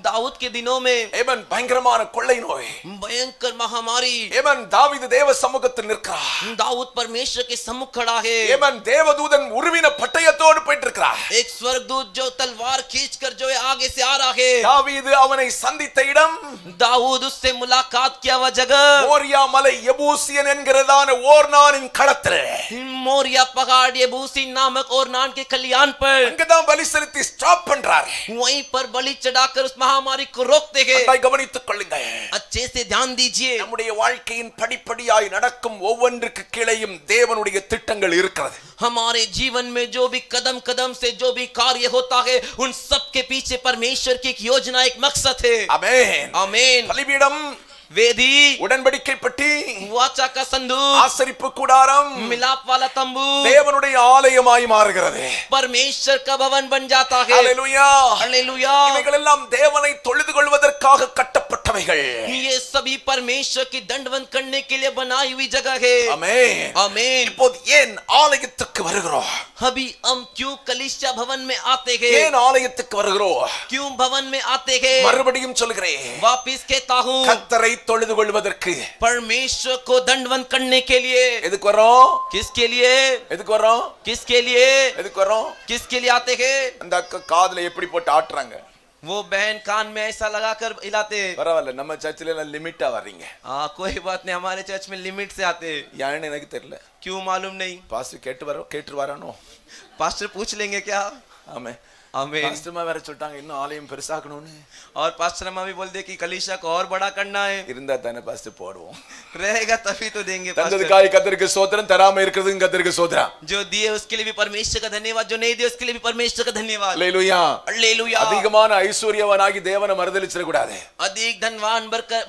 दाऊद के दिनों में ஏமன் பயங்கரமான கொள்ளை நோய். भयंकर महामारी। ஏமன் தாவீது தேவ சமூகத்தில் நிற்கிறார். दाऊद परमेश्वर के सम्मुख खड़ा है। ஏமன் தேவதூதன் உருவின பட்டயத்தோடு போயிட்டு இருக்கிறார். एक स्वर्गदूत जो तलवार खींचकर जो है आगे से आ रहा है। தாவீது அவனை சந்தித்த இடம் दाऊद उससे मुलाकात किया हुआ जगह மோரியா மலை எபூசியன் என்கிறதான ஓர்னானின் களத்திலே. मोरिया पहाड़ यबूसी नामक और नान के खलियान पर। அங்கதான் பலி செலுத்தி ஸ்டாப் பண்றார். वहीं पर बलि चढ़ाकर उस महामारी को रोकते हैं। அதை கவனித்துக் கொள்ளுங்க. अच्छे से ध्यान दीजिए। நம்முடைய வாழ்க்கையின் படிப்படியாய் நடக்கும் ஒவ்வொன்றுக்கு கீழையும் தேவனுடைய திட்டங்கள் இருக்கிறது. हमारे जीवन में जो भी कदम कदम से जो भी कार्य होता है उन सब के पीछे परमेश्वर की एक योजना एक मकसद है। ஆமென், आमीन। பலிபீடம், वेदी, உடன்படிக்கை பெட்டி, वाचा का संदूक, ஆசரிப்பு கூடாரம் मिलाप वाला तंबू தேவனுடைய ஆலயமாய் மாறுகிறது. परमेश्वर का भवन बन जाता है। ஹalleluya, हालेलुया। இவைகள் எல்லாம் தேவனை தொழுது கொள்வதற்காக கட்டப்பட்டவைகள். ये सभी परमेश्वर की दंडवत करने के लिए बनाई हुई जगह है। ஆமென், आमीन। இப்போது ஏன் ஆலயத்துக்கு வருகிறோம்? अभी हम क्यों कलीसिया भवन में आते हैं? ஏன் ஆலயத்துக்கு வருகிறோம்? क्यों भवन में आते हैं? மறுபடியும் சொல்கிறேன், वापिस कहता हूँ, கர்த்தரை தொழுது கொள்வதற்கு. परमेश्वर को दंडवत करने के लिए। எதுக்கு வரோம்? किसके लिए? எதுக்கு வரோம்? किसके लिए? எதுக்கு வரோம்? किसके लिए आते हैं? அந்த அக்கா காதுல எப்படி போட்டு ஆட்டுறாங்க. वो बहन कान में ऐसा लगाकर हिलाते। பரவாயில்ல, நம்ம சர்ச்சில எல்லாம் லிமிட்டா வர்றீங்க. हाँ कोई बात नहीं, हमारे चर्च में लिमिट से आते। ஏன்னு எனக்கு தெரியல. क्यों मालूम नहीं। பாஸ்டர் கேட்டு வரானோ? पास्टर पूछ लेंगे क्या? ஆமே. आमीन। பாஸ்டர்மா வேற சொல்லிட்டாங்க இன்னும் ஆலயம் பெருசாக்கணும்னு. और पास्टर अम्मा भी बोल दे कि कलीसिया को और बड़ा करना है। இருந்தா தானே பாஸ்டர் போடுவோம். रहेगा तभी तो देंगे पास्टर। தந்ததுக்காய் கர்த்தருக்கு ஸ்தோத்திரம், தராம இருக்கிறதுக்கு கர்த்தருக்கு ஸ்தோத்திரம். जो दिए उसके लिए भी परमेश्वर का धन्यवाद, जो नहीं दिए उसके लिए भी परमेश्वर का धन्यवाद। அல்லேலூயா. हालेलुया। அதிகமான ஐஸ்வர்யவானாகி தேவனை மறுதலிச்சிட கூடாது. अधिक धनवान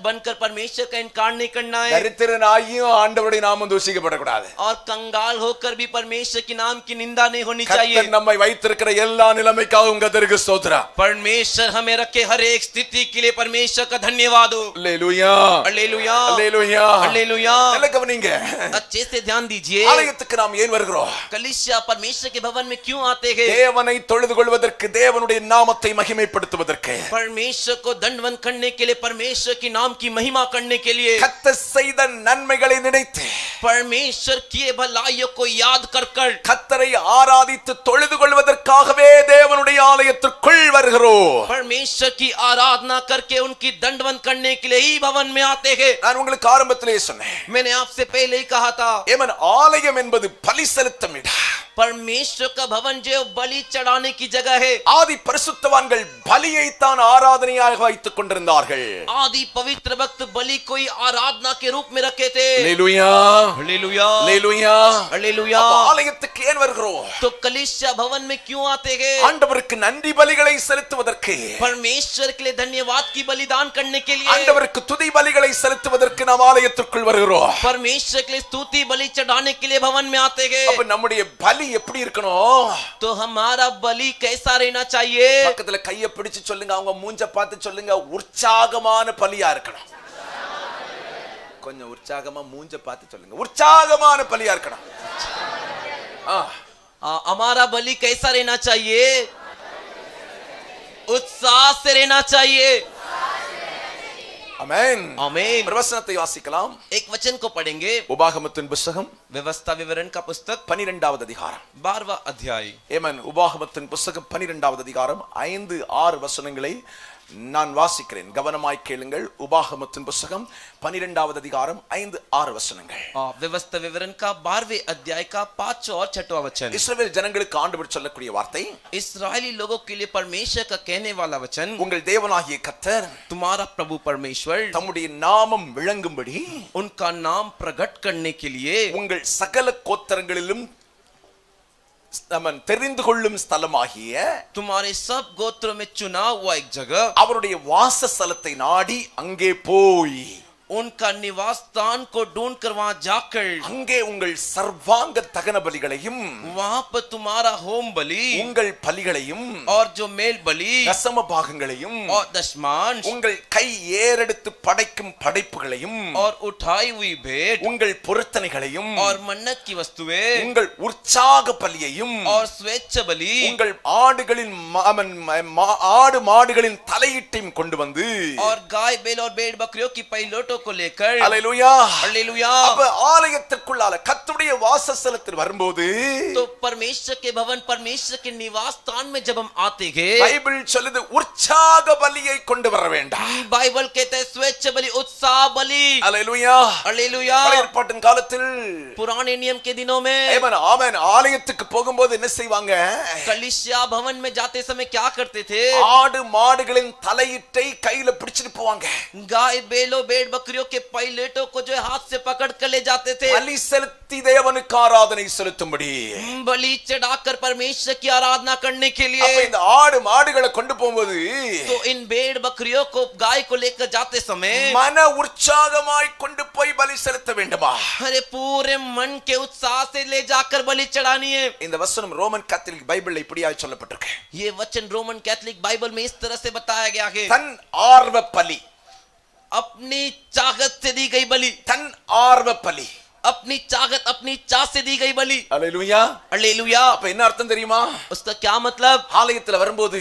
बनकर परमेश्वर का इनकार नहीं करना है। தரித்திரனாகியும் ஆண்டவருடைய நாமம் தூஷிக்கப்படக்கூடாது. और कंगाल होकर भी परमेश्वर के नाम की निंदा नहीं होनी चाहिए। கர்த்தர் நம்மை வைத்திருக்கிற எல்லா நிலைமைக்காகவும் கர்த்தருக்கு ஸ்தோத்திரம். परमेश्वर हमें रखे हर एक स्थिति के लिए परमेश्वर का धन्यवाद हो। அல்லேலூயா. हालेलुया। அல்லேலூயா. हालेलुया। நல்ல கவனிங்க. अच्छे से ध्यान दीजिए। ஆலயத்துக்கு நாம் ஏன் வருகிறோம்? कलीसिया परमेश्वर के भवन में क्यों आते हैं? தேவனை தொழுது கொள்வதற்கு, தேவனுடைய நாமத்தை மகிமைப்படுத்துவதற்கு, परमेश्वर को दंडवत करने के लिए, परमेश्वर के नाम की महिमा करने के लिए, கர்த்தர் செய்த நன்மைகளை நினைத்து, परमेश्वर किए भलाइयों को याद कर कर, கர்த்தரை ஆராதித்து தொழுது கொள்வதற்காகவே தேவனுடைய ஆலயத்திற்குள் வருகிறோம். परमेश्वर की आराधना करके उनकी दंडवत करने के लिए ही भवन में आते हैं। நான் உங்களுக்கு ஆரம்பத்திலே சொன்னேன், मैंने आपसे पहले ही कहा था, ஏமன் ஆலயம் என்பது பலி செலுத்தும் இடம். परमेश्वर का भवन जो बलि चढ़ाने की जगह है। ஆதி பரிசுத்தவான்கள் பலியை தான் ஆராதனையாக வைத்துக் கொண்டிருந்தார்கள். आदि पवित्र भक्त बलि को ही आराधना के रूप में रखे थे। அல்லேலூயா. हालेलुया। அல்லேலூயா. हालेलुया। ஆலயத்துக்கு ஏன் வருகிறோம்? तो कलीसिया भवन में क्यों आते हैं? ஆண்டவருக்கு நன்றி பலிகளை செலுத்துவதற்கு, परमेश्वर के लिए धन्यवाद की बलिदान करने के लिए, ஆண்டவருக்கு துதி பலிகளை செலுத்துவதற்கு நாம் ஆலயத்திற்குள் வருகிறோம். परमेश्वर के लिए स्तुति बलि चढ़ाने के लिए भवन में आते हैं। அப்ப நம்முடைய பலி எப்படி இருக்கணும்? तो हमारा बलि कैसा रहना चाहिए? பக்கத்துல கையை பிடிச்சு சொல்லுங்க, அவங்க மூஞ்ச பார்த்து சொல்லுங்க, உற்சாகமான பலியா இருக்கணும். கொஞ்சம் உற்சாகமா மூஞ்ச பார்த்து சொல்லுங்க, உற்சாகமான பலியா இருக்கணும். हमारा बलि कैसा रहना चाहिए? उत्साह से रहना चाहिए। ஆமென். आमीन। பிரவசனத்தை வாசிக்கலாம். एक वचन को पढ़ेंगे। உபாகமத்தின் புத்தகம் व्यवस्था विवरण का पुस्तक 12வது அதிகாரம். 12वां अध्याय। ஏமன் உபாகமத்தின் புத்தகம் 12வது அதிகாரம் 5-6 வசனங்களை நான் வாசிக்கிறேன். கவனமாய் கேளுங்கள். உபாகமத்தின் புத்தகம் 12வது அதிகாரம் 5-6 வசனங்கள். व्यवस्था विवरण का 12वें अध्याय का 5वां और 6वां वचन। இஸ்ரவேல் ஜனங்களுக்கு ஆண்டவர் சொல்லக்கூடிய வார்த்தை, इस्राएली लोगों के लिए परमेश्वर का कहने वाला वचन, உங்கள் தேவனாகிய கர்த்தர் तुम्हारा प्रभु परमेश्वर தம்முடைய நாமம் விளங்கும்படி उनका नाम प्रकट करने के लिए உங்கள் சகல கோத்திரங்களிலும் தெரிந்து கொள்ளும் ஸ்தலமாகிய तुम्हारे सब गोत्रों में चुना हुआ एक जगह, அவருடைய வாசஸ்தலத்தை நாடி அங்கே போய் उनका निवास स्थान को ढूंढ कर वहां जाकर அங்கே உங்கள் சர்வாங்க தகன பலிகளையும் वहां पर तुम्हारा होम बलि உங்கள் பலிகளையும் और जो मेल बलि தசம பாகங்களையும் और दशमांश உங்கள் கை ஏறெடுத்து படைக்கும் படைப்புகளையும் और उठाई हुई भेंट உங்கள் பொருத்தனைகளையும் और मन्नत की वस्तुएं உங்கள் உற்சாக பலியையும் और स्वेच्छ बलि உங்கள் ஆடுகளின் ஆடு மாடுகளின் தலையீட்டையும் கொண்டு வந்து और गाय बैल और भेड़ बकरियों की पहिलोटों को लेकर, அல்லேலூயா, हालेलुया। அப்ப ஆலயத்திற்குள்ளால கர்த்தருடைய வாசஸ்தலத்தில் வரும்போது तो परमेश्वर के भवन, परमेश्वर के निवास स्थान में जब हम आते हैं, பைபிள் சொல்லுது உற்சாக பலியை கொண்டு வர வேண்டாம். बाइबल कहता है स्वेच्छ बलि, उत्साह बलि। அல்லேலூயா. हालेलुया। பழைய ஏற்பாட்டின் காலத்தில் पुराने नियम के दिनों में ஆமென் ஆமென் ஆலயத்துக்கு போகும்போது என்ன செய்வாங்க? कलीसिया भवन में जाते समय क्या करते थे? ஆடு மாடுகளின் தலையீட்டை கையில பிடிச்சிட்டு போவாங்க. गाय बैलों भेड़ बकरियों के पहिलेटों को जो हाथ से पकड़ कर ले जाते थे, பலி செலுத்தி தேவனுக்கு ஆராதனை செலுத்தும்படி, बलि चढ़ाकर परमेश्वर की आराधना करने के அப்ப लिए। இந்த ஆடு மாடுகளை கொண்டு போகும்போது तो इन भेड़ बकरियों को, गाय को लेकर जाते समय மன உற்சாகமாய் கொண்டு போய் பலி செலுத்த வேண்டுமா? अरे पूरे मन के उत्साह से ले जाकर बलि चढ़ानी है। இந்த வசனம் ரோமன் கத்தோலிக்க பைபிள்ல இப்படியாய் சொல்லப்பட்டிருக்கு. ये वचन रोमन कैथोलिक बाइबल में इस तरह से बताया गया है, தன் ஆர்வ பலி, अपनी चाहत से दी गई बलि, தன் ஆர்வ பலி, अपनी चाहत अपनी चाह से दी गई बलि। அல்லேலூயா. हालेलुया। அப்ப என்ன அர்த்தம் தெரியுமா? उसका क्या मतलब? ஆலயத்துல வரும்போது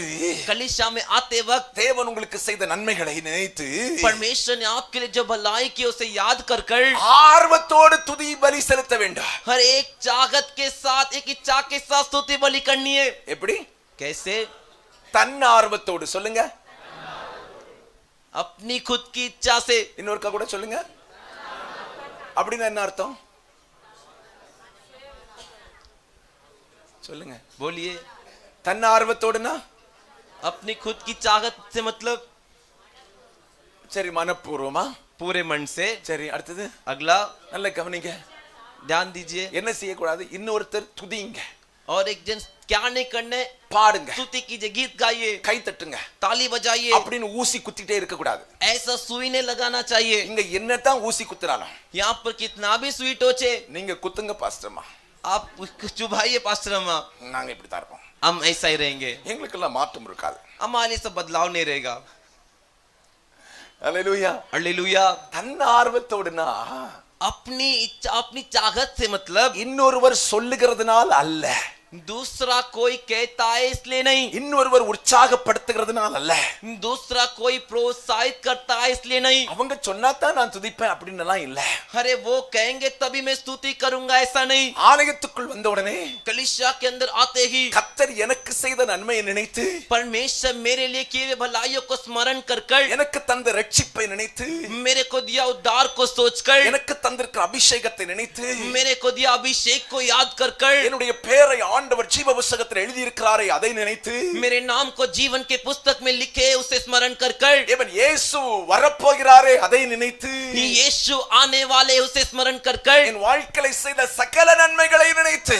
कलीसिया में आते वक्त தேவன் உங்களுக்கு செய்த நன்மைகளை நினைத்து परमेश्वर ने आपके लिए जो भलाई की उसे याद कर कर ஆர்வத்தோடு துதி பலி செலுத்த வேண்டும். हर एक चाहत के साथ, एक इच्छा के साथ स्तुति बलि करनी है। எப்படி? कैसे? தன் ஆர்வத்தோடு சொல்லுங்க, अपनी खुद की इच्छा से। இன்னொருக்கா கூட சொல்லுங்க. அப்படின்னா என்ன அர்த்தம்? சொல்லுங்க, बोलिए। தன் ஆர்வத்தோடுனா अपनी खुद की चाहत से मतलब சரி மனப்பூர்வமா पूरे मन से। சரி அடுத்தது अगला நல்ல கவனிங்க ध्यान दीजिए। என்ன செய்யக்கூடாது இன்னொருத்தர் துதிங்க और एक जन क्या नहीं करने, பாடுங்க स्तुति कीजिए, गीत गाइए, கை தட்டுங்க ताली बजाइए, அப்படின்னு ஊசி குத்திட்டே இருக்க கூடாது ऐसा सुई ने लगाना चाहिए। இங்க என்னதான் ஊசி குத்துறாலும் यहाँ पर कितना भी सुई टोचे நீங்க குத்துங்க பாஸ்டர்மா आप चुभाइए पास्टर अम्मा, நாங்க இப்படி தான் இருப்போம் हम ऐसा ही रहेंगे, எங்களுக்கெல்லாம் மாற்றம் இருக்காது हमारे सब बदलाव नहीं रहेगा। அல்லேலூயா हालेलुया। தன்னார்வத்தோடுனா अपनी इच्छा अपनी चाहत से मतलब இன்னொருவர் சொல்லுகிறதுனால அல்ல, दूसरा कोई कहता है इसलिए नहीं, இன்னொருவர் உற்சாகப்படுத்துகிறதுனால அல்ல, दूसरा कोई प्रोत्साहित करता है इसलिए नहीं, அவங்க சொன்னாதான் நான் துதிப்பேன் அப்படின்னு எல்லாம் இல்ல। अरे वो कहेंगे तभी मैं स्तुति करूंगा ऐसा नहीं। ஆலயத்துக்குள் வந்த உடனே कलीसिया के अंदर आते ही கர்த்தர் எனக்கு செய்த நன்மையை நினைத்து, परमेश्वर मेरे लिए किए हुए भलाइयों को स्मरण कर कर, எனக்கு தந்த ரட்சிப்பை நினைத்து, मेरे को दिया उद्धार को सोचकर, எனக்கு தந்திருக்கிற அபிஷேகத்தை நினைத்து, मेरे को दिया अभिषेक को याद कर कर, என்னுடைய பெயரை ஆண்டவர் ஜீவ புத்தகத்தில் எழுதி இருக்கிறாரே அதை நினைத்து, मेरे नाम को जीवन के पुस्तक में लिखे उसे स्मरण कर कर, இவன் இயேசு வரப்போகிறாரே அதை நினைத்து, यीशु आने वाले उसे स्मरण कर कर, என் வாழ்க்கையில் செய்த சகல நன்மைகளை நினைத்து,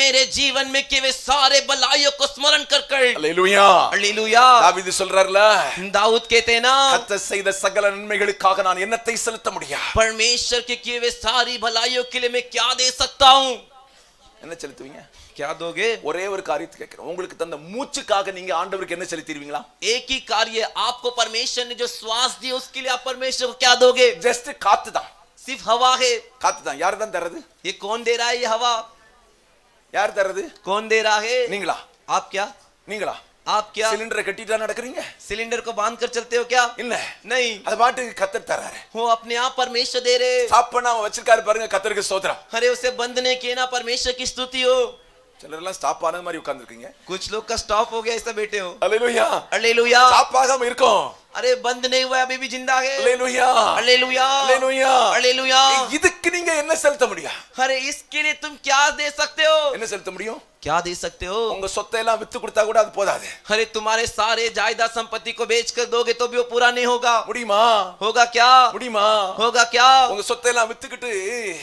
मेरे जीवन में किए हुए सारे भलाइयों को स्मरण कर कर। அல்லேலூயா हालेलुया। தாவீது சொல்றார்ல, दाऊद कहते हैं ना, கர்த்தர் செய்த சகல நன்மைகளுக்காக நான் என்னத்தை செலுத்த முடியும்? परमेश्वर के किए हुए सारी भलाइयों के लिए मैं क्या दे सकता हूँ? என்ன செலுத்துவீங்க? क्या दोगे? ஒரே ஒரு காரியத்தை கேட்கிறேன், உங்களுக்கு தந்த மூச்சுக்காக நீங்க ஆண்டவருக்கு என்ன செலுத்திடுவீங்களா? एक ही कार्य, आपको परमेश्वर ने जो श्वास दी उसके लिए आप परमेश्वर को क्या दोगे? ஜஸ்ட் காத்து தான், सिर्फ हवा है। காத்து தான்। யார் தான் தர்றது? ये कौन दे रहा है? ये हवा யார் தர்றது? कौन दे रहा है? நீங்களா? आप क्या? நீங்களா? आप क्या சிலிண்டரை கட்டிட்டா நடக்கிறீங்க? सिलेंडर को बांध कर चलते हो क्या? இல்ல, नहीं, அது பாட்டுக்கு கர்த்தர் தர்றாரு। वो अपने आप परमेश्वर दे रहे। ஸ்டாப் பண்ணாம வச்சிருக்காரு பாருங்க, கர்த்தருக்கு ஸ்தோத்திரம்। अरे उसे बंद नहीं किए ना, परमेश्वर की स्तुति हो। சிலர் எல்லாம் ஸ்டாப் ஆனது மாதிரி உட்கார்ந்திருக்கீங்க। कुछ लोग का स्टॉप हो गया ऐसा बैठे हो। அல்லேலூயா हालेलुया। ஸ்டாப் ஆகாம இருக்கோம்। अरे बंद नहीं हुआ, अभी भी जिंदा है। அல்லேலூயா हालेलुया। அல்லேலூயா हालेलुया। இதுக்கு நீங்க என்ன செலுத்த முடியும்? अरे इसके लिए तुम क्या दे सकते हो? என்ன செலுத்த முடியும்? क्या दे सकते हो? உங்க சொத்தை எல்லாம் வித்து கொடுத்தா கூட அது போதாது। अरे तुम्हारे सारे जायदाद संपत्ति को बेच कर दोगे तो भी वो पूरा नहीं होगा। முடியுமா? होगा क्या? முடியுமா? होगा क्या? உங்க சொத்தை எல்லாம் வித்துக்கிட்டு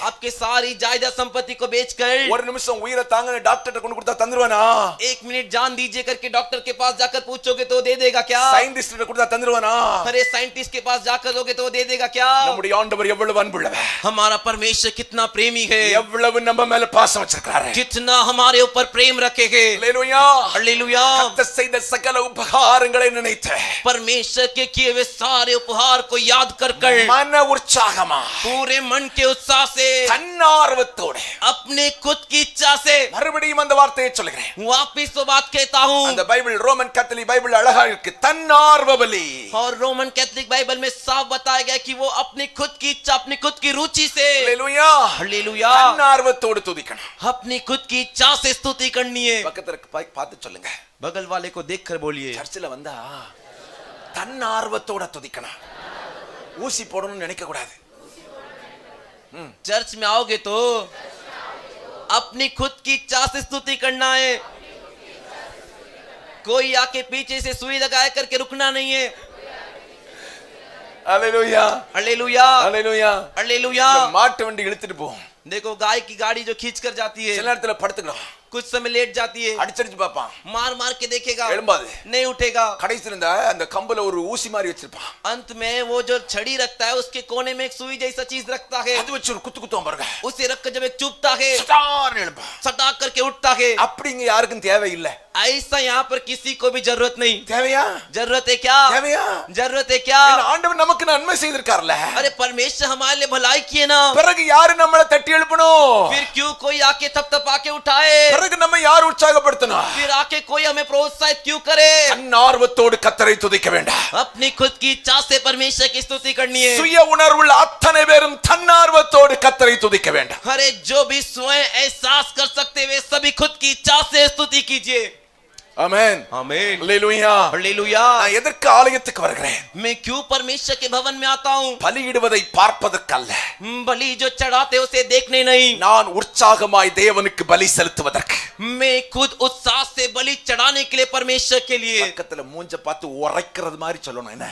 आपके सारी जायदाद संपत्ति को बेचकर ஒரு நிமிஷம் உயிரை தாங்கன்னு டாக்டர்ட்ட கொண்டு கொடுத்தா தந்துருவானா? 1 मिनट जान दीजिए करके डॉक्टर के पास जाकर पूछोगे तो दे देगा क्या? சயின்டிஸ்ட்ட கொடுத்தா தந்துருவானா? अरे साइंटिस्ट के पास जाकर दोगे तो दे देगा क्या? நம்முடைய ஆண்டவர் எவ்வளவு அன்புள்ளவர், हमारा परमेश्वर कितना प्रेमी है, எவ்வளவு நம்ம மேல பாசம் வச்சிருக்காரு, कितना हमारे ऊपर प्रेम रखेगे। அல்லேலூயா हालेलुया। கர்த்தர் செய்த சகல உபகாரங்களை நினைத்து परमेश्वर के किए हुए सारे उपहार को याद कर कर மன உற்சாகமா पूरे मन के उत्साह से, தன்னார்வத்தோட अपने खुद की इच्छा से, மறுபடியும் அந்த வார்த்தையை சொல்லுகிறேன்। वापिस वो बात कहता हूँ। அந்த பைபிள் ரோமன் கத்தோலிக் பைபிள் அழகா இருக்கு, தன்னார்வ பலி। और रोमन कैथोलिक बाइबल में साफ बताया गया कि वो अपनी खुद की इच्छा, अपनी खुद की रुचि से, அல்லேலூயா हालेलुया, தன்னார்வத்தோடு துதிக்கணும்। अपनी खुद की इच्छा से स्तुति करनी है। பக்கத்துல பார்த்து சொல்லுங்க, बगल वाले को देखकर बोलिए, சர்ச்சில் வந்தா தன்னார்வத்தோட துதிக்கணும், ஊசி போடணும்னு நினைக்க கூடாது। चर्च में आओगे तो अपनी खुद की इच्छा से स्तुति करना है। कोई आके पीछे से सुई लगाए करके रुकना नहीं है। அல்லேலூயா हालेलुया, அல்லேலூயா हालेलुया। மாட்டு வண்டி இழுத்துட்டு போவோம், देखो गाय की गाड़ी जो खींच कर जाती சில है, நேரத்துல படுத்துக்கிறோம், कुछ समय लेट जाती है, அடிச்சடிச்சு பார்ப்பான், मार मार के देखेगा, எழும்பாது। नहीं उठेगा। கடைசில இந்த அந்த கம்புல ஒரு ஊசி மாதிரி வச்சிருப்பான், अंत में वो जो छड़ी रखता है उसके कोने में एक सुई जैसा चीज रखता है, அது வச்சு ஒரு குத்து குத்துவான் பாருங்க, उसे रखकर जब एक चुभता है, சட்டார்னு எழும்பான்। सटा करके उठता है। அப்படிங்க யாருக்கும் தேவையில்லை। ऐसा यहाँ पर किसी को भी जरूरत नहीं। தேவையா? जरूरत है क्या? தேவையா? जरूरत है क्या? ஏன்னா ஆண்டவர் நமக்கு நன்மை செய்திருக்கார்ல, अरे परमेश्वर हमारे लिए भलाई किए ना, பிறகு யாரு நம்மளை தட்டி எழுப்பணும்? फिर क्यों कोई आके थपथपा के उठाए? பிறகு நம்ம யார் உற்சாகப்படுத்தணும்? फिर आके कोई हमें प्रोत्साहित क्यों करे? தன்னார்வத்தோடு கர்த்தரை துதிக்க வேண்டாம், अपनी खुद की इच्छा से परमेश्वर की स्तुति करनी है। சுய உணர்வுள்ள அத்தனை பேரும் தன்னார்வத்தோடு கர்த்தரை துதிக்க வேண்டாம்। अरे जो भी स्वयं एहसास कर सकते वे सभी खुद की इच्छा से स्तुति कीजिए। ஆமென். आमीन அல்லேலூயா. हालेलुया நான் எதற்கு ஆலயத்துக்கு வருகிறேன்? मैं क्यों परमेश्वर के भवन में आता हूँ பலியிடுவதை பார்ப்பதற்கல்ல, बलि जो चढ़ाते उसे देखने नहीं நான் உற்சாகமாய் தேவனுக்கு பலி செலுத்துவதற்கு. मैं खुद उत्साह से बलि चढ़ाने के लिए परमेश्वर के लिए பக்கத்துல மூஞ்ச பார்த்து உரைக்கிறது மாதிரி சொல்லணும். என்ன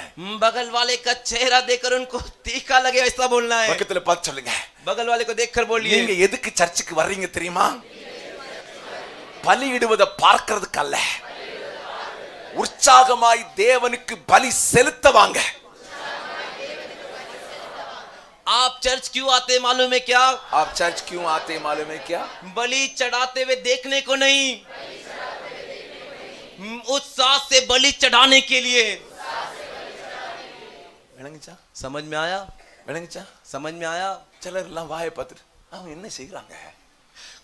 बगल वाले का चेहरा देखकर उनको तीखा लगे ऐसा बोलना है பக்கத்துல பார்த்து சொல்லுங்க. बगल वाले को देखकर बोलिए நீங்க எதுக்கு சர்ச்சுக்கு வர்றீங்க தெரியுமா? பலியிடுவதை பார்க்கிறதுக்கு அல்ல, உற்சாகமாய் தேவனுக்கு பலி செலுத்த வாங்க. आप चर्च क्यों आते मालूम है क्या? आप चर्च क्यों आते मालूम है क्या? बलि चढ़ाते हुए देखने को नहीं, उत्साह से बलि चढ़ाने के लिए। விளங்குச்சா? समझ में आया? விளங்குச்சா? समझ में आया? சிலர் எல்லாம் வாயை பார்த்துட்டு அவங்க என்ன செய்யறாங்க,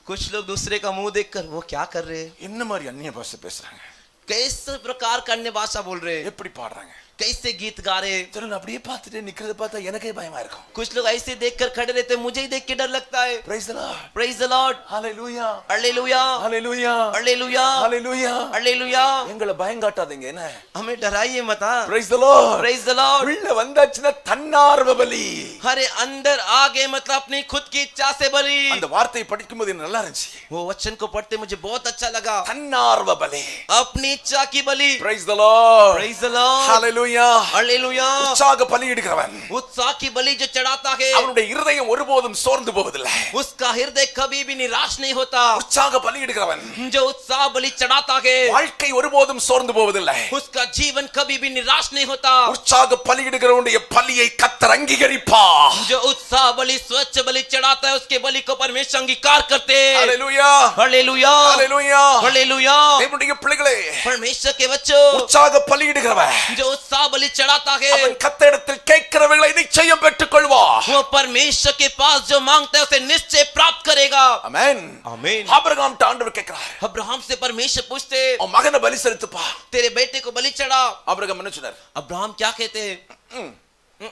कुछ लोग दूसरे का मुंह देखकर वो क्या कर रहे हैं, என்ன மாதிரி அந்நிய பாஷை பேசுறாங்க, कैसे प्रकार का अन्य भाषा बोल रहे हैं, எப்படி பாடுறாங்க, कैसे गीत गा रहे हैं। சிலர் அப்படியே பார்த்துட்டு நிக்கிறத பார்த்தா எனக்கே பயமா இருக்கும். कुछ लोग ऐसे देखकर खड़े रहते हैं, मुझे ही देख के डर लगता है। Praise the Lord. Praise the Lord. Hallelujah. Hallelujah Hallelujah. Hallelujah Hallelujah. Hallelujah. எங்களை பயங்காட்டாதீங்க. என்ன? हमें डराइए मत। Praise the Lord. Praise the Lord। உள்ள வந்தாச்சுன்னா தன்னார்வ பலி. अरे अंदर आ गए मतलब अपनी खुद की इच्छा से बलि। அந்த வார்த்தையை படிக்கும்போது எனக்கு நல்லா இருந்துச்சு. वो वचन को पढ़ते मुझे बहुत अच्छा लगा। தன்னார்வ பலி. अपनी इच्छा की बलि। Praise the Lord. Praise the Lord। Hallelujah. Hallelujah. உற்சாக பலியிடுகிறவன் उत्साह की बलि जो चढ़ाता है அவனுடைய இருதயம் ஒருபோதும் சோர்ந்து போவதில்லை. उसका हृदय कभी भी निराश नहीं होता। உற்சாக பலியிடுகிறவன் जो उत्साह बलि चढ़ाता है வாழ்க்கை ஒருபோதும் சோர்ந்து போவதில்லை. उसका जीवन कभी भी निराश नहीं होता। உற்சாக பலியிடுகிறவனுடைய பலியை கர்த்தர் அங்கீகரிப்பார். जो उत्साह बलि स्वच्छ बलि चढ़ाता है उसके बलि को परमेश्वर अंगीकार करते हैं। ஹalleluya. हालेलुया ஹalleluya. हालेलुया। தேவனுடைய பிள்ளைகளே, परमेश्वर के बच्चों உற்சாக பலியிடுகிறவன் जो उत्साह बलि चढ़ाता है அவன் கர்த்தரிடத்தில் கேட்கிறவைகளை நிச்சயம் பெற்றுக்கொள்வார். वो परमेश्वर के पास जो मांगता है उसे निश्चय प्राप्त करेगा। ஆமென். आमीन। ஆபிரகாம் ஆண்டவர் கேட்கிறார், अब्राहम से परमेश्वर पूछते உன் மகனை பலி செலுத்துப்பா. तेरे बेटे को बलि चढ़ा। ஆபிரகாம் என்ன சொன்னார்? अब्राहम क्या कहते हैं?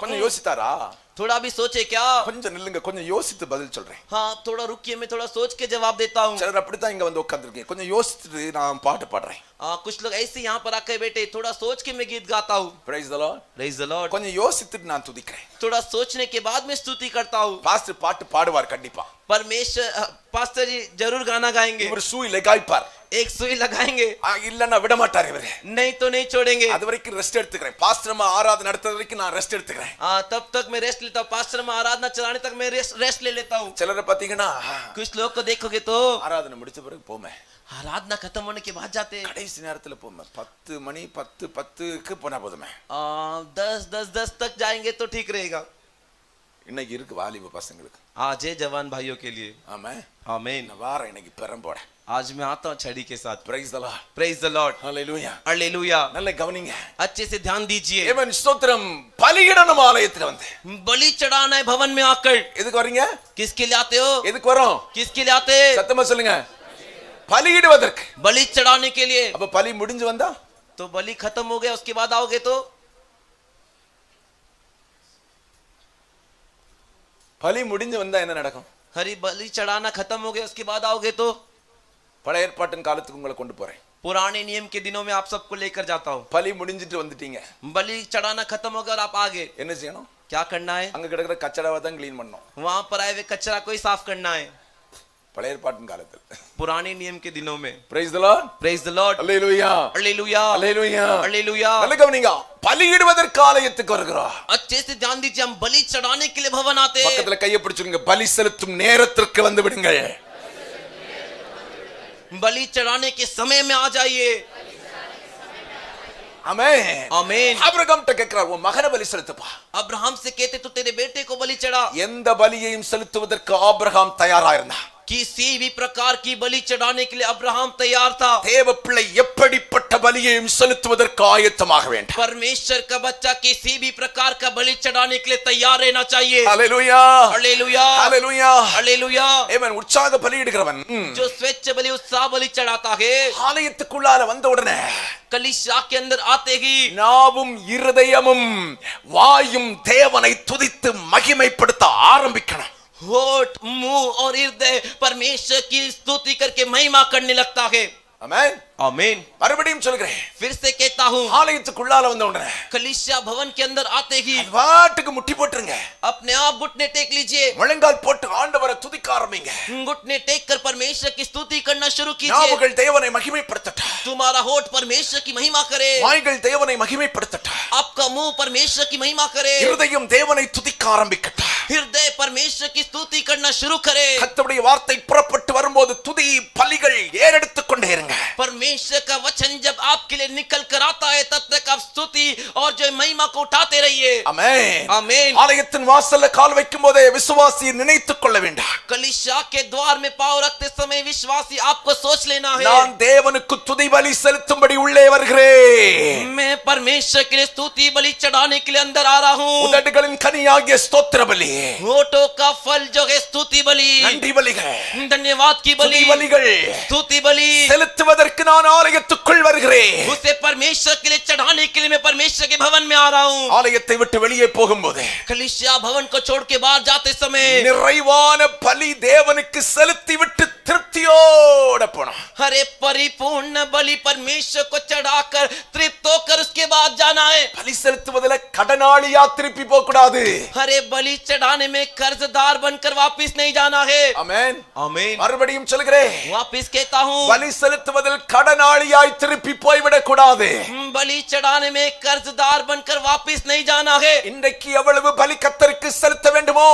கொஞ்சம் யோசித்தாரா? थोड़ा भी सोचे क्या? கொஞ்சம் நில்லுங்க, கொஞ்சம் யோசித்து பதில் சொல்றேன். हाँ थोड़ा रुकिए, मैं थोड़ा सोच के जवाब देता हूँ। சிலர் அப்படித்தான் இங்க வந்து உட்கார்ந்திருக்கீங்க. கொஞ்சம் யோசிச்சுட்டு நான் பாட்டு பாடுறேன். कुछ लोग ऐसे यहाँ पर आकर बैठे, थोड़ा सोच के मैं गीत गाता हूँ। Praise the Lord. Praise the Lord। கொஞ்சம் யோசித்துட்டு நான் துதிக்கிறேன். थोड़ा सोचने के बाद मैं स्तुति करता हूँ। பாஸ்டர் பாட்டு பாடுவார் கண்டிப்பா. परमेश्वर पास्टर जी जरूर गाना गाएंगे, இவர் சூயில காய்ப்பார். एक सुई लगाएंगे, இல்லன்னா விட மாட்டார் இவரு. नहीं तो नहीं छोड़ेंगे। அது வரைக்கும் ரெஸ்ட் எடுத்துக்கிறேன். பாஸ்டர் அம்மா ஆராதனை நடத்துற வரைக்கும் நான் ரெஸ்ட் எடுத்துக்கிறேன். तब तक मैं रेस्ट लेता हूँ। पास्टर में आराधना चलाने तक मैं रेस्ट ले लेता हूँ। சிலரை பாத்தீங்கன்னா कुछ लोग को देखोगे तो ஆராதனை முடிச்ச பிறகு போமே, आराधना खत्म होने के बाद जाते हैं। கடைசி நேரத்துல போமே, 10 மணி 10:10க்கு போனா போதுமே. 10 तक जाएंगे तो ठीक रहेगा। இன்னைக்கு இருக்கு வாலிப பசங்களுக்கு. आज है जवान भाइयों के लिए। ஆமே. आमीन। நான் வார இன்னைக்கு பெரம்போட. आज मैं आता हूँ छड़ी के साथ। Praise the Lord. Praise the Lord। Hallelujah. Hallelujah. நல்ல கவனிங்க. अच्छे से ध्यान दीजिए। ஏமன் ஸ்தோத்திரம். பலியிடணும் ஆலயத்துல வந்து. बलि चढ़ाना है भवन में आकर। எதுக்கு வரீங்க? किसके लिए आते हो? எதுக்கு வரோம்? किसके लिए आते? சத்தமா சொல்லுங்க. பலியிடுவதற்கு. बलि चढ़ाने के लिए। அப்ப பலி முடிஞ்சு வந்தா तो बलि खत्म हो गया उसके बाद आओगे तो? பலி முடிஞ்சு வந்தா என்ன நடக்கும்? हरी बलि चढ़ाना खत्म हो गया उसके बाद आओगे तो? பழைய ஏற்பாட்டின் காலத்துக்கு உங்களை கொண்டு போறேன். पुराने नियम के दिनों में आप सबको लेकर जाता हूँ। பலி முடிஞ்சிட்டு வந்துட்டீங்க. बलि चढ़ाना खत्म हो गया और आप आ गए, என்ன செய்யணும்? क्या करना है? அங்க கிடக்குற கச்சடாவை தான் க்ளீன் பண்ணணும். वहां पर आए हुए कचरा को ही साफ करना है। பழைய ஏற்பாட்டின் காலத்தில். पुराने नियम के दिनों में। Praise the Lord. Praise the Lord। Hallelujah. Hallelujah. Hallelujah. Hallelujah. நல்ல கவனிங்க. பலியிடுவதற்கு ஆலயத்துக்கு வருகிறோம். अच्छे से ध्यान दीजिए, हम बलि चढ़ाने के लिए भवन आते हैं। பக்கத்துல கையை பிடிச்சுங்க. பலி செலுத்தும் நேரத்திற்கு வந்து விடுங்கள். बलि चढ़ाने के समय में आ जाइए। ஆமென். आमीन। ஆபிரகாம் கேக்குறார், உன் மகனை பலி செலுத்துப்பா. अब्राहम से कहते तो तेरे बेटे को बलि चढ़ा। எந்த பலியையும் செலுத்துவதற்கு ஆபிரகாம் தயாரா இருந்தார். किसी भी प्रकार की बलि चढ़ाने के लिए अब्राहम तैयार था। தேவ பிள்ளை எப்படிப்பட்ட பலியையும் செலுத்துவதற்கு ஆயத்தமாக வேண்டும். परमेश्वर का बच्चा किसी भी प्रकार का बलि चढ़ाने के लिए तैयार रहना चाहिए। ஹalleluya. हालेलुया। ஹalleluya. हालेलुया। ஆமென். உற்சாக பலியிடுகிறவன் जो स्वेच्छ बलि उत्साह बलि चढ़ाता है, ஆலயத்துக்குள்ளால வந்த உடனே कलीसिया के अंदर आते ही நாவும் இருதயமும் வாயும் தேவனை துதித்து மகிமைப்படுத்த ஆரம்பிக்கணும். होठ, मुंह और हृदय परमेश्वर की स्तुति करके महिमा करने लगता है। ஆமென். आमीन। மறுபடியும் சொல்கிறேன், फिर से कहता हूँ, ஆலயத்துக்குள்ளால வந்த உடனே कलीसिया भवन के अंदर आते ही வாட்டுக்கு முட்டி போட்டுருங்க. अपने आप घुटने टेक लीजिए, முழங்கால் போட்டு ஆண்டவரை துதிக்க ஆரம்பிங்க. घुटने टेक कर परमेश्वर की स्तुति करना शुरू कीजिए। நாவுகள் தேவனை மகிமைப்படுத்தட்டும். तुम्हारा होठ परमेश्वर की महिमा करे, வாய்கள் தேவனை மகிமைப்படுத்தட்டும். आपका मुंह परमेश्वर की महिमा करे, இருதயம் தேவனை துதிக்க ஆரம்பிக்கட்டும். हृदय परमेश्वर की स्तुति करना शुरू करे। கர்த்தருடைய வார்த்தை புறப்பட்டு வரும்போது துதி பலிகள் ஏறெடுத்துக் கொண்டே இருங்க. परमेश्वर का वचन जब आपके लिए निकल कर आता है तब तक आप स्तुति और जो महिमा को उठाते रहिए। ஆமென். आमीन। ஆலயத்தின் வாசல்ல கால் வைக்கும் போதே விசுவாசியை நினைத்துக் கொள்ள வேண்டாம். कलीसिया के द्वार में पांव रखते समय विश्वासी आपको सोच लेना है, நான் தேவனுக்கு துதி பலி செலுத்தும்படி உள்ளே வருகிறேன். मैं परमेश्वर के लिए स्तुति बलि चढ़ाने के लिए अंदर आ रहा हूँ। உதடுகளின் கனியாகிய ஸ்தோத்திர பலி, होठों का फल जो है स्तुति बलि, நன்றி பலிகள், धन्यवाद की துதி बलि, பலிகள் स्तुति बलि, செலுத்துவதற்கு நான் ஆலயத்துக்குள் வருகிறேன். उसे परमेश्वर के लिए चढ़ाने के लिए मैं परमेश्वर के भवन में आ रहा हूँ। ஆலயத்தை விட்டு வெளியே போகும்போது कलीसिया भवन को छोड़ के बाहर जाते समय நிறைவான பலி தேவனுக்கு செலுத்தி விட்டு திருப்தியோட போனோம். हरे परिपूर्ण बलि परमेश्वर को चढ़ाकर तृप्त होकर उसके बाद जाना है। பலி செலுத்துவதில் கடனாளியா திருப்பி போக கூடாது. हरे बलि चढ़ाने में कर्जदार बनकर वापिस नहीं जाना है। ஆமென். आमीन। மறுபடியும் சொல்கிறேன், वापिस कहता हूँ, பலி செலுத்துவதில் கடனாளியாய் திருப்பி போய்விடக் கூடாது. बलि चढ़ाने में कर्जदार बनकर वापिस नहीं जाना है। இன்றைக்கு எவ்வளவு பலி கர்த்தருக்கு செலுத்த வேண்டுமோ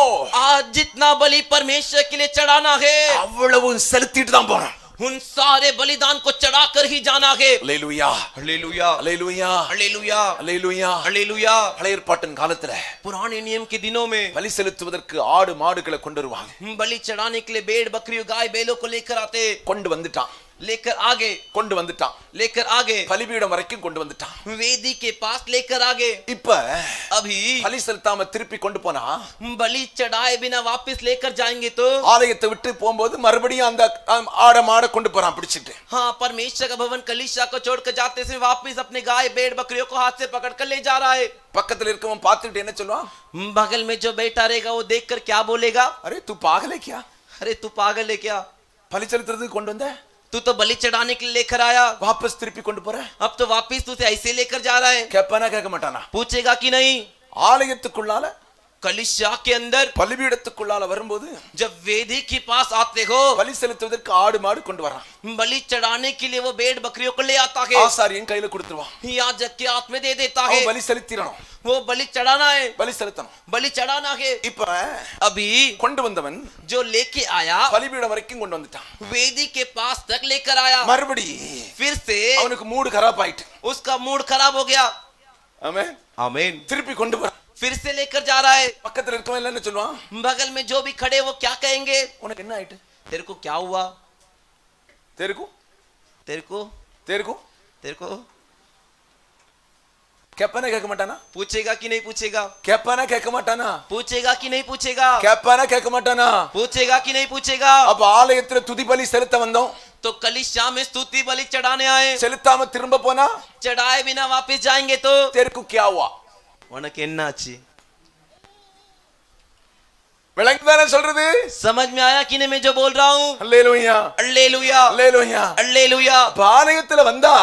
आज जितना बलि परमेश्वर के लिए चढ़ाना है அவ்வளவு செலுத்திட்டு தான் போறோம். उन सारे बलिदान को चढ़ाकर ही जाना है। அல்லேலூயா, हालेलुया, அல்லேலூயா, हालेलुया, அல்லேலூயா. हालेलुया। பழைய ஏற்பாட்டின் காலத்துல पुराने नियम के दिनों में பலி செலுத்துவதற்கு ஆடு மாடுகளை கொண்டு வருவாங்க. बलि चढ़ाने के लिए भेड़ बकरियों गाय बैलों को लेकर आते, கொண்டு வந்துட்டான், लेकर आगे, கொண்டு வந்துட்டான், लेकर आगे, பலிபீடம் வரைக்கும் கொண்டு வந்துட்டான். वेदी के पास लेकर आगे। இப்ப अभी பலி செலுத்தாம திருப்பி கொண்டு போனா बलि चढ़ाए बिना वापस लेकर जाएंगे तो ஆலயத்தை விட்டு போகும்போது மறுபடியும் அந்த ஆட மாட கொண்டு போறான் பிடிச்சிட்டு. हाँ, परमेश्वर का भवन कलीसिया को छोड़कर जाते समय वापस अपने गाय भेड़ बकरियों को हाथ से पकड़ कर ले जा रहा है। பக்கத்துல இருக்கவன் பார்த்துட்டு என்ன சொல்லுவான்? बगल में जो बैठा रहेगा वो देखकर क्या बोलेगा? அரே तू पागल है क्या? अरे तू पागल है क्या? பலி செலுத்துறதுக்கு கொண்டு வந்த, तू तो बलि चढ़ाने के लिए लेकर आया, வாபஸ் திருப்பி கொண்டு போற. अब तो वापस तू से ऐसे लेकर जा रहा है। கேட்பானா கேட்க மாட்டானா? पूछेगा कि नहीं? ஆலயத்துக்குள்ளால कलीसिया के अंदर பலிபீடத்துக்குள்ளால வரும்போது जब वेदी के पास आते हो பலி செலுத்துவதற்கு ஆடு மாடு கொண்டு வரான். बलि चढ़ाने के लिए वो भेड़ बकरियों को ले आता है, ஆசாரியன் கையில கொடுத்துருவான். याजक के हाथ में दे देता है। அவன் பலி செலுத்திரணும், वो बलि चढ़ाना है, பலி செலுத்தணும். बलि चढ़ाना है। இப்ப अभी கொண்டு வந்தவன் जो लेके आया பலிபீடம் வரைக்கும் கொண்டு வந்துட்டான். वेदी के पास तक लेकर आया, மறுபடி फिर से அவனுக்கு மூடு खराब ஆயிட்டு. उसका मूड खराब हो गया। ஆமென். आमीन। திருப்பி கொண்டு வர फिर से लेकर जा रहा है। பக்கத்துல இருக்கவன் என்ன சொல்லுவான்? बगल में जो भी खड़े वो क्या कहेंगे? உனக்கு என்ன ஆயிட்டு? तेरे को क्या हुआ? தெருக்கு तेरे को தெருக்கு तेरे को கேட்பானா கேட்க மாட்டானா? पूछेगा कि नहीं पूछेगा? கேட்பானா கேட்க மாட்டானா? पूछेगा कि नहीं पूछेगा? கேட்பானா கேட்க மாட்டானா? पूछेगा कि नहीं पूछेगा? அப்ப ஆலயத்துல துதி பலி செலுத்த வந்தோம், तो कलीसिया में स्तुति बलि चढ़ाने आए, செலுத்தாம திரும்ப போனா चढ़ाए बिना वापस जाएंगे तो தெருக்கு क्या हुआ? उनके एन्नाची। விளங்குதானே சொல்றது? समझ में आया कि नहीं मैं जो बोल रहा हूँ? அல்லேலூயா, हालेलुया, அல்லேலூயா. हालेलुया। அப்ப ஆலயத்துல வந்தா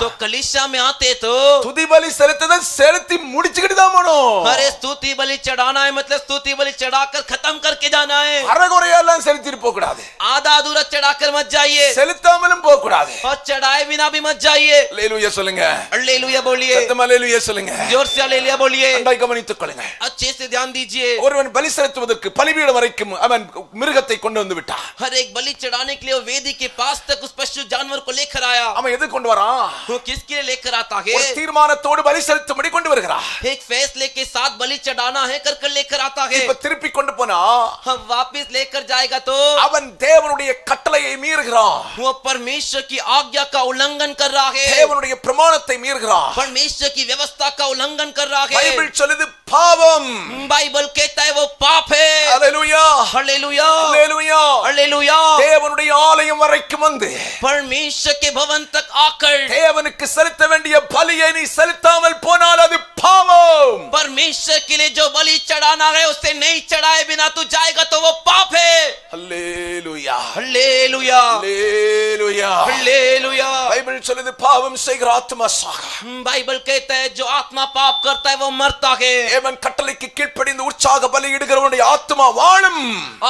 तो कलीसिया में आते तो துதி பலி செலுத்தத செலுத்தி முடிச்சுக்கிட்டு தான் போணும். अरे स्तुति बलि चढ़ाना है मतलब स्तुति बलि चढ़ाकर खत्म करके जाना है। அறகுறையெல்லாம் செலுத்திட்டு போக கூடாது, आधा अधूरा चढ़ाकर मत जाइए செலுத்தாமலும் போக கூடாது. और चढ़ाए बिना भी मत जाइए। அல்லேலூயா சொல்லுங்க, हालेलुया बोलिए, சத்தமா அல்லேலூயா சொல்லுங்க. जोर से हालेलुया बोलिए। நன்றாய் கவனித்துக் கொள்ளுங்க. अच्छे से ध्यान दीजिए। ஒருவன் பலி செலுத்துவதற்கு பலிபீடம் வரைக்கும் அவன் மிருகத்தை கொண்டு வந்து விட்டான். हर एक बलि चढ़ाने के लिए वो वेदी के पास तक उस पशु जानवर को लेकर आया। அவன் எது கொண்டு வரான்? वो किसके लिए लेकर आता है? ஒரு தீர்மானத்தோடு பலி செலுத்தும்படி கொண்டு வருகிறான். एक फैसले के साथ बलि चढ़ाना है कर लेकर आता है। இப்ப திருப்பி கொண்டு போனா हम वापस लेकर जाएगा तो அவன் தேவனுடைய கட்டளையை மீறுகிறான், वो परमेश्वर की आज्ञा का उल्लंघन कर रहा है, தேவனுடைய பிரமாணத்தை மீறுகிறான். परमेश्वर की व्यवस्था का उल्लंघन कर रहा है। பைபிள் சொல்லுது பாவம். बाइबल कहता है वो पाप है। அல்லேலூயா, हालेलुया, அல்லேலூயா. हालेलुया। தேவனுடைய ஆலயம் வரைக்கும் வந்து परमेश्वर के भवन तक आकर தேவனுக்கு செலுத்த வேண்டிய பலியை நீ செலுத்தாமல் போனால் அது பாவம். परमेश्वर के लिए जो बलि चढ़ाना है उसे नहीं चढ़ाए बिना तू जाएगा तो वो पाप है। அல்லேலூயா हालेलुया அல்லேலூயா हालेलुया। பைபிள் சொல்லுது பாவம் செய்கிற ஆத்மா சாகும். बाइबल कहता है जो आत्मा पाप करता है वो मरता है। தேவன் கட்டளைக்கு கீழ்ப்படிந்து உற்சாக பலியிடுகிறவனுடைய ஆத்மா வாழும்.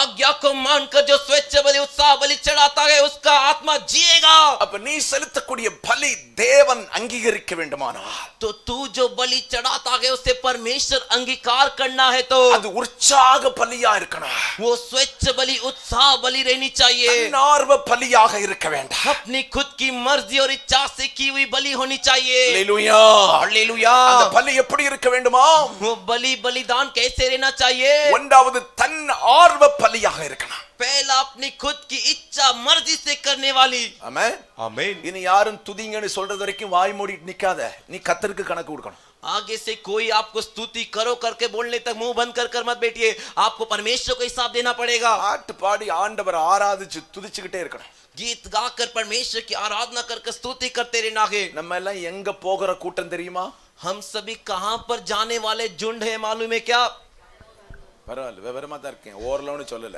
आज्ञा को मानकर जो स्वेच्छ बलि उत्साह बलि चढ़ाता है उसका आत्मा जिएगा। அப்ப நீ செலுத்தக்கூடிய பலி தேவன் அங்கீகரிக்க வேண்டுமானால் तो तू जो बलि चढ़ाता है उसे परमेश्वर अंगीकार करना है तो அது உற்சாக பலியா இருக்கணும். वो स्वेच्छ बलि उत्साह बलि रहनी चाहिए। தன்னார்வ பலியாக இருக்க வேண்டாம். अपनी खुद की मर्जी और इच्छा से की हुई बलि होनी चाहिए। அல்லேலூயா हालेलुया। அந்த பலி எப்படி இருக்க வேண்டுமா? वो बलिदान कैसे रहना चाहिए? ஒன்றாவது தன்னார்வ பலியாக இருக்கணும். पहला अपनी खुद की इच्छा मर्जी से करने वाली। ஆமென் आमीन। இனி யாரும் துதிங்கன்னு சொல்றது வரைக்கும் வாய் மூடிட்டு நிக்காத. நீ கர்த்தருக்கு கணக்கு கொடுக்கணும். आगे से कोई आपको स्तुति करो करके बोलने तक मुंह बंद कर मत बैठिए। आपको परमेश्वर को हिसाब देना पड़ेगा। பாட்டு பாடி ஆண்டவரை ஆராதிச்சு துதிச்சுக்கிட்டே இருக்கணும். गीत गाकर परमेश्वर की आराधना करके स्तुति करते रहना है। நம்ம எல்லாம் எங்க போகிற கூட்டம் தெரியுமா? हम सभी कहां पर जाने वाले झुंड है मालूम है क्या? பரவாயில்ல விவரமா தான் இருக்கேன். ஓரலம்னு சொல்லல.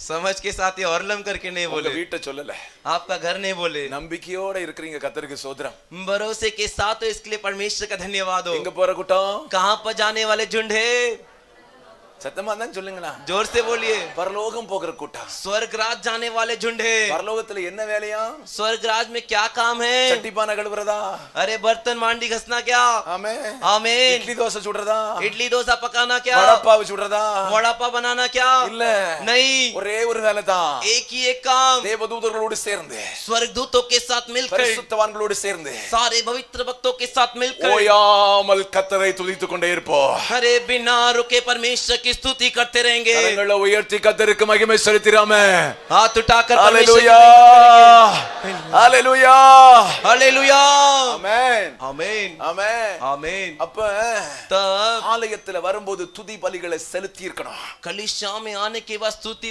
समझ के साथ ही औरलम करके नहीं உங்க बोले। வீட்டை சொல்லல. आपका घर नहीं बोले। நம்பிக்கையோட இருக்கறீங்க. கர்த்தருக்கு ஸ்தோத்திரம். भरोसे के साथ तो इसके लिए परमेश्वर का धन्यवाद हो। எங்க போற கூட்டம்? कहां पर जाने वाले झुंड है? சத்தமா தான் சொல்லுங்களா. जोर से बोलिए। பரலோகம் போகிற கூட்டம். स्वर्ग राज जाने वाले झुंड है। பரலோகத்துல என்ன வேலையா? स्वर्ग राज में क्या काम है? சட்டிப்பான கழுவுறதா? अरे बर्तन मांडी घसना क्या? ஆமென். आमीन। இட்லி தோசை சுடுறதா? इडली डोसा पकाना क्या? வடப்பாவு சுடுறதா? वड़ापा बनाना क्या? இல்ல. नहीं। ஒரே ஒரு வேலை தான். एक ही एक काम। தேவதூதர்களோடு சேர்ந்து स्वर्गदूतों के साथ मिलकर பரிசுத்தவான்களோடு சேர்ந்து सारे पवित्र भक्तों के साथ मिलकर ஓயாமல் கர்த்தரை துதித்துக் கொண்டே இருப்போம். अरे बिना रुके परमेश्वर की स्तुति करते रहेंगे। கரங்களை உயர்த்தி கர்த்தருக்கு மகிமை செலுத்திராமே. हाथ उठाकर ஹalleluya ஹalleluya हालेलुया। ஆமென் आमीन ஆமென். आमीन। அப்ப तब ஆலயத்துல வரும்போது துதி பலிகளை செலுத்தி இருக்கணும். कलीसिया में आने के बाद स्तुति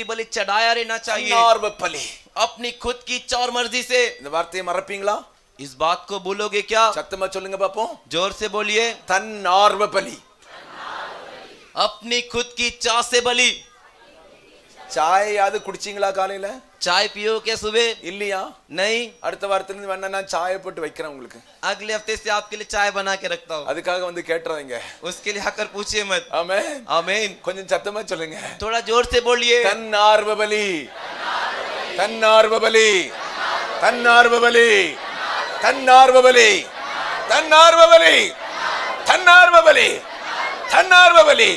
बलि चढ़ाया रहना चाहिए। தன்னார்வ பலி. अपनी खुद की इच्छा और मर्जी से। இந்த வார்த்தையை மறப்பீங்களா? इस बात को बोलोगे क्या? சத்தமா சொல்லுங்க பாப்போம். जोर से बोलिए। தன்னார்வ பலி. अपनी खुद की इच्छा से बलि। சாய் யாவது குடிச்சீங்களா காலையில? चाय पियो क्या सुबह? இல்லையா? नहीं। அடுத்த வாரத்துல இருந்து வேணா நான் சாயை போட்டு வைக்கிறேன் உங்களுக்கு. अगले हफ्ते से आपके लिए चाय बना के रखता हूँ। அதுக்காக வந்து கேட்றாதீங்க. उसके लिए आकर पूछिए मत। ஆமென் आमीन। கொஞ்சம் சத்தமா சொல்லுங்க. थोड़ा जोर से बोलिए। தன்னார்வ பலி தன்னார்வ பலி தன்னார்வ பலி தன்னார்வ பலி தன்னார்வ பலி தன்னார்வ பலி தன்னார்வ பலி.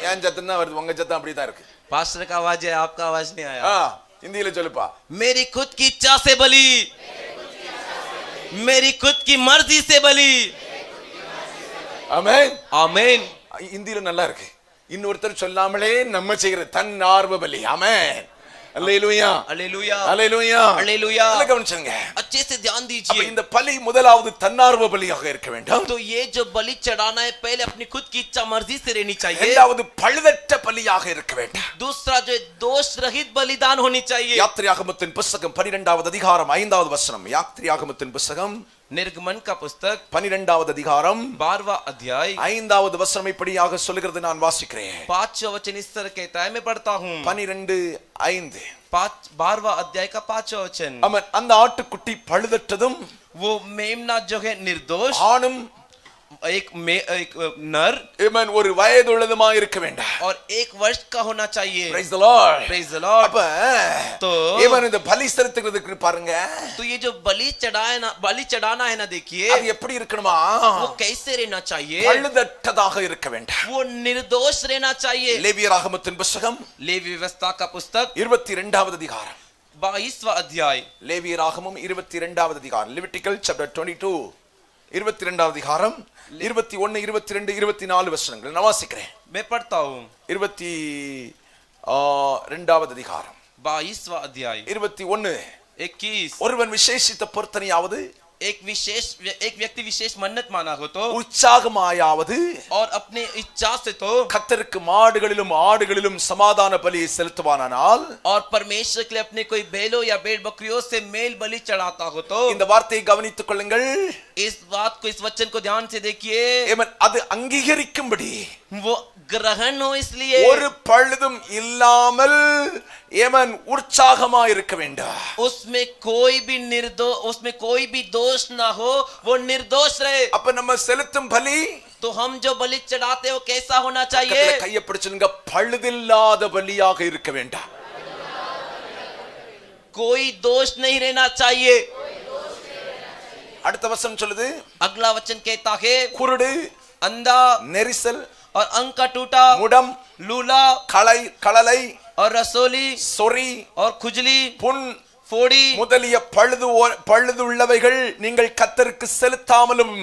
ஏன் சத்தம் தான் வருது? உங்க சத்தம் அப்படிதான் இருக்கு. पास्टर का आवाज है, आपका आवाज नहीं आया। हिंदी சொல்லுப்பா. मेरी खुद की इच्छा से बलि, मेरी खुद की मर्जी से बलि। ஆமென் आमीन। ஹிந்தில நல்லா இருக்கு. இன்னொருத்தர் சொல்லாமலே நம்ம செய்யற தன்னார்வ பலி. ஆமென் அல்லேலூயா हालेलुया அல்லேலூயா हालेलुया। நல்லா கவனிச்சுங்க. अच्छे से ध्यान அப்ப दीजिए। இந்த பலி முதலாவது தன்னார்வ பலியாக இருக்க வேண்டும். तो ये जो बलि चढ़ाना है पहले अपनी खुद की इच्छा मर्जी से रहनी चाहिए। இரண்டாவது பழுதற்ற பலியாக இருக்க வேண்டும். दूसरा जो दोष रहित बलिदान होनी चाहिए। யாத்திராகமத்தின் புத்தகம் 12வது அதிகாரம் 5வது வசனம். யாத்திராகமத்தின் புத்தகம் निर्गमन का पुस्तक 12வது அதிகாரம் 12वां अध्याय 5வது வசனம் இப்படியாக சொல்கிறது. நான் வாசிக்கிறேன். 5वां वचन इस तरह कहता है, मैं पढ़ता हूँ। 12:5 12वां अध्याय का 5वां वचन। அந்த ஆட்டுக்குட்டி பழுதற்றதும் वो मेमना जो है निर्दोष, ஆணும் एक नर ஒரு வயதுள்ளதுமா இருக்க வேண்டும். और 1 वर्ष का होना चाहिए। Praise the Lord. Praise the Lord। அப்ப तो இவன் இந்த பலி செலுத்துறதுக்கு பாருங்க. तो ये जो बलि चढ़ाना है ना, देखिए அது எப்படி இருக்கணுமா? वो कैसे रहना चाहिए? பழுதற்றதாக இருக்க வேண்டும். वो निर्दोष रहना चाहिए। லேவியராகமத்தின் புத்தகம் लेवी व्यवस्था का पुस्तक 22வது அதிகாரம் 22वां अध्याय। லேவியராகமம் 22வது அதிகாரம். Levitical chapter 22 22வது அதிகாரம் 21 22 24 வசனங்கள் நான் வாசிக்கிறேன். मैं पढ़ता हूँ। 22வது அதிகாரம் 22वां अध्याय 21 21। ஒருவன் விசேஷித்த பொருத்தனையாவது एक व्यक्ति विशेष मन्नत माना हो तो உற்சாகமாயாவது और अपने इच्छा से तो கர்த்தருக்கு மாடுகளிலும் ஆடுகளிலும் சமாதான பலியை செலுத்துவானால் और परमेश्वर के लिए अपने कोई बैलों या भेड़ बकरियों से मेल बलि चढ़ाता हो तो இந்த வார்த்தையை கவனித்துக் கொள்ளுங்கள். इस बात को, इस वचन को ध्यान से देखिए, அது अंगीகரிக்கும்படி वो ग्रहण हो इसलिए ஒரு பழுதும் இல்லாமல் ஏமன் உற்சாகமா இருக்க வேண்டும். उसमें कोई भी दोष ना हो, वो निर्दोष रहे. அப்ப நம்ம செலுத்தும் பலி, तो हम जो बलि चढ़ाते हो कैसा होना चाहिए? கையை பிடிச்சுங்க, பழுதில்லாத பலியாக இருக்க வேண்டாம். कोई दोष नहीं रहना चाहिए. அடுத்த வசனம் சொல்லுது, अगला वचन कहता है குருடு, अंधा, நெரிசல், और अंक का टूटा, முடம், लूला, களலை, और रसोली, சொறி, और खुजली, புண் फोड़ी முதலிய பழுது உள்ளவைகள் நீங்கள் கர்த்தருக்கு செலுத்தாமலும்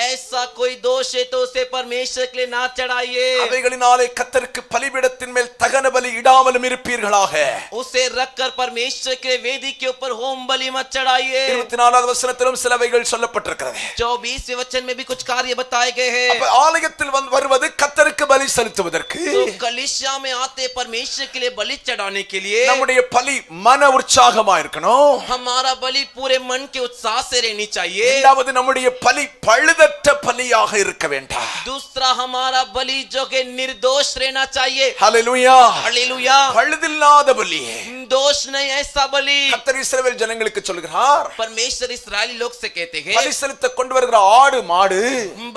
ऐसा कोई दोष है तो उसे परमेश्वर के लिए ना चढ़ाइए. அவைகளினாலே கர்த்தருக்கு பலிபீடத்தின் மேல் தகன பலி இடாமலும் இருப்பீர்களாக. उसे रखकर परमेश्वर के वेदी के ऊपर होम बलि मत चढ़ाइए. 24வது வசனத்திலும் சிலவைகள் சொல்லப்பட்டிருக்கிறது. 24वें वचन में भी कुछ कार्य बताए गए हैं. அப்ப ஆலயத்தில் வருவது கர்த்தருக்கு பலி செலுத்துவதற்கு, तो कलीसिया में आते परमेश्वर के लिए बलि चढ़ाने के लिए நம்முடைய பலி மன உற்சாகமா இருக்கணும். हमारा बलि पूरे मन के उत्साह से रहनी चाहिए. இரண்டாவது, நம்முடைய பலி பழுதற்ற பலியாக இருக்க வேண்டாம். दूसरा, हमारा बलि जो कि निर्दोष रहना चाहिए. ஹல்லேலூயா, हालेलुया. பழுதில்லாத பலி. दोष नहीं ऐसा बलि. கர்த்தர் இஸ்ரவேல் ஜனங்களுக்கு சொல்கிறார், परमेश्वर इस्राएली लोग से कहते हैं, பலி செலுத்த கொண்டு வருகிற ஆடு மாடு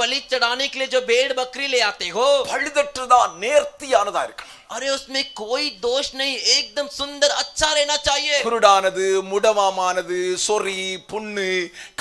बलि चढ़ाने के लिए जो भेड़ बकरी ले आते हो, பழுதற்றதா நேர்த்தியானதா இருக்கணும். अरे उसमें कोई दोष नहीं, एकदम सुंदर अच्छा रहना चाहिए. குருடானது, முடமாமானது, சொறி, புண்ணு,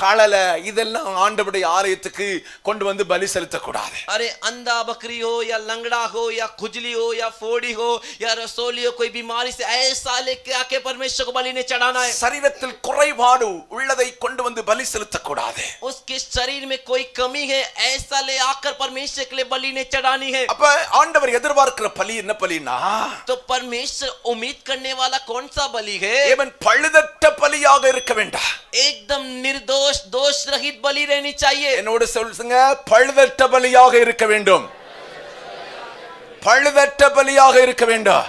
களல இதெல்லாம் ஆண்டவருடைய ஆலயத்துக்கு கொண்டு வந்து பலி செலுத்த கூடாது. अरे अंधा बकरी हो या लंगड़ा हो या खुजली हो या फोड़ी हो या रसोली हो, कोई बीमारी से ऐसा लेके आके परमेश्वर को बलि नहीं चढ़ाना है. சரீரத்தில் குறைபாடு உள்ளதை கொண்டு வந்து பலி செலுத்த கூடாது. उसके शरीर में कोई कमी है ऐसा ले आकर परमेश्वर के लिए बलि नहीं चढ़ानी है. அப்ப ஆண்டவர் எதிர்பார்க்கிற பலி என்ன பலினா, तो परमेश्वर उम्मीद करने वाला कौन सा बलि है? ஏவன் பழுதற்ற பலியாக இருக்க வேண்டாம். एकदम निर्दोष, दोष रहित बलि रहनी चाहिए. என்னோட சொல்லுங்க, பழுதற்ற பலியாக இருக்க வேண்டும். பழுதற்ற பலியாக இருக்க வேண்டும்.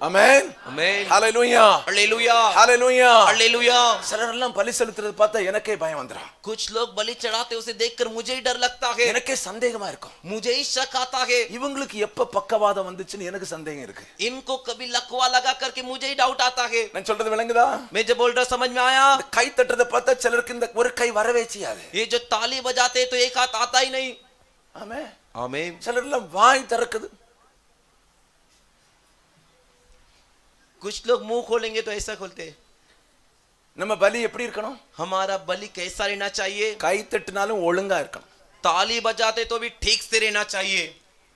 ஆமென், आमीन, ஹalleluya, हालेलुया, ஹalleluya, हालेलुया. சிலர் எல்லாம் பலி செலுத்துறது பார்த்தா எனக்கே பயம் வந்துரும். कुछ लोग बलि चढ़ाते उसे देखकर मुझे ही डर लगता है, எனக்கே சந்தேகமா இருக்கும். मुझे ही शक आता है. இவங்களுக்கு எப்ப பக்கவாதம் வந்துச்சுன்னு எனக்கு சந்தேகம் இருக்கு. इनको कभी लकवा लगा करके मुझे ही डाउट आता है. நான் சொல்றது விளங்குதா? मैं जो बोल रहा समझ में आया? கை தட்டுறத பார்த்தா சிலருக்கு இந்த ஒரு கை வரவே செய்யாது. ये जो ताली बजाते हैं तो एक हाथ आता ही नहीं. ஆமென், आमीन. சிலர் எல்லாம் வாய் திறக்குது. कुछ लोग मुंह खोलेंगे तो ऐसा खोलते हैं. நம்ம பலி எப்படி இருக்கணும்? हमारा बलि कैसा रहना चाहिए? கை தட்டினாலும் ஒழுங்கா இருக்கணும். ताली बजाते तो भी ठीक से रहना चाहिए.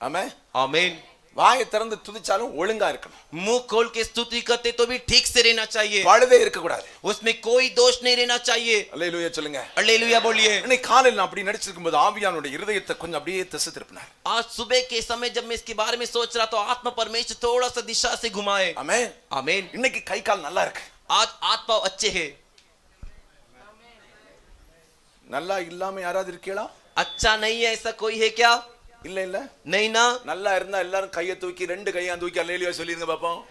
ஆமென், आमीन. வாயை திறந்து துதிச்சாலும் ஒழுங்கா இருக்கணும். मुंह खोल के स्तुति करते तो भी ठीक से रहना चाहिए. பழுதே இருக்க கூடாது. उसमें कोई दोष नहीं रहना चाहिए. அல்லேலூயா சொல்லுங்க. हालेलुया बोलिए. இன்னைக்கு காலையில நான் அப்படி நடிச்சிருக்கும் போது ஆவியானுடைய இருதயத்தை கொஞ்சம் அப்படியே திசை திருப்பினார். आज सुबह के समय जब मैं इसके बारे में सोच रहा तो आत्मा परमेश्वर थोड़ा सा दिशा से घुमाए. ஆமென், आमीन. இன்னைக்கு கை கால் நல்லா இருக்கு. आज हाथ पांव अच्छे हैं. நல்லா இல்லாம யாராவது இருக்கீங்களா? अच्छा नहीं है ऐसा कोई है क्या? இல்ல இல்ல, नहीं ना. நல்லா இருந்தா எல்லாரும் கையை தூக்கி, ரெண்டு கையா தூக்கி அல்லேலூயா சொல்லிருங்க பாப்போம்.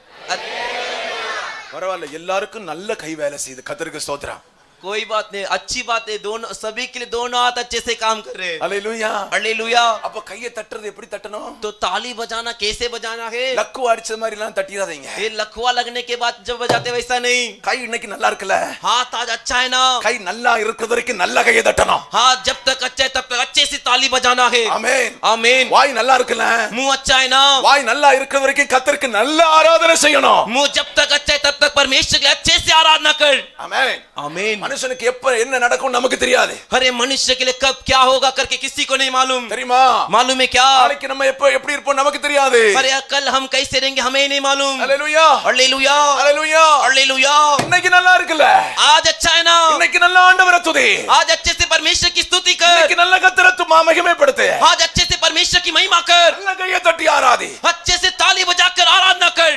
பரவாயில்ல, எல்லாருக்கும் நல்ல கை வேலை செய்யுது. கர்த்தருக்கு ஸ்தோத்திரம். कोई बात नहीं, अच्छी बात है. दोनों, सभी के लिए दोनों हाथ अच्छे से काम कर रहे हैं. அல்லேலூயா. हालेलुया. அப்ப கையை தட்டுறது எப்படி தட்டணும்? तो ताली बजाना कैसे बजाना है? லக்கு அடிச்ச மாதிரி எல்லாம் தட்டிடாதீங்க. ये लखवा लगने के बाद जब बजाते वैसा नहीं. கை இன்னைக்கு நல்லா இருக்குல்ல? हाथ आज अच्छा है ना? கை நல்லா இருக்கிற வரைக்கும் நல்ல கையை தட்டணும். हाथ जब तक अच्छा है तब तक अच्छे से ताली बजाना है. ஆமென், आमीन. வாய் நல்லா இருக்குல்ல? मुंह अच्छा है ना? வாய் நல்லா இருக்கிற வரைக்கும் கர்த்தருக்கு நல்ல ஆராதனை செய்யணும். मुंह जब तक अच्छा है तब तक परमेश्वर के अच्छे से आराधना कर. ஆமென். आमीन. மனுஷனுக்கு எப்ப என்ன நடக்கும் நமக்கு தெரியாது. अरे मनुष्य के लिए कब क्या होगा करके किसी को नहीं मालूम. தெரியுமா? मालूम है क्या? நாளைக்கு நம்ம எப்ப எப்படி இருப்போம் நமக்கு தெரியாது. अरे कल हम कैसे रहेंगे हमें नहीं मालूम. அல்லேலூயா, हालेलुया, அல்லேலூயா. हालेलुया. இன்னைக்கு நல்லா இருக்குல்ல? आज अच्छा है ना? இன்னைக்கு நல்ல ஆண்டவரை துதி. आज अच्छे से परमेश्वर की स्तुति कर. இன்னைக்கு நல்ல கர்த்தரை மகிமைப்படுத்து. आज अच्छे से परमेश्वर की महिमा कर. நல்ல கையை தட்டி ஆராதி. अच्छे से ताली बजाकर आराधना कर.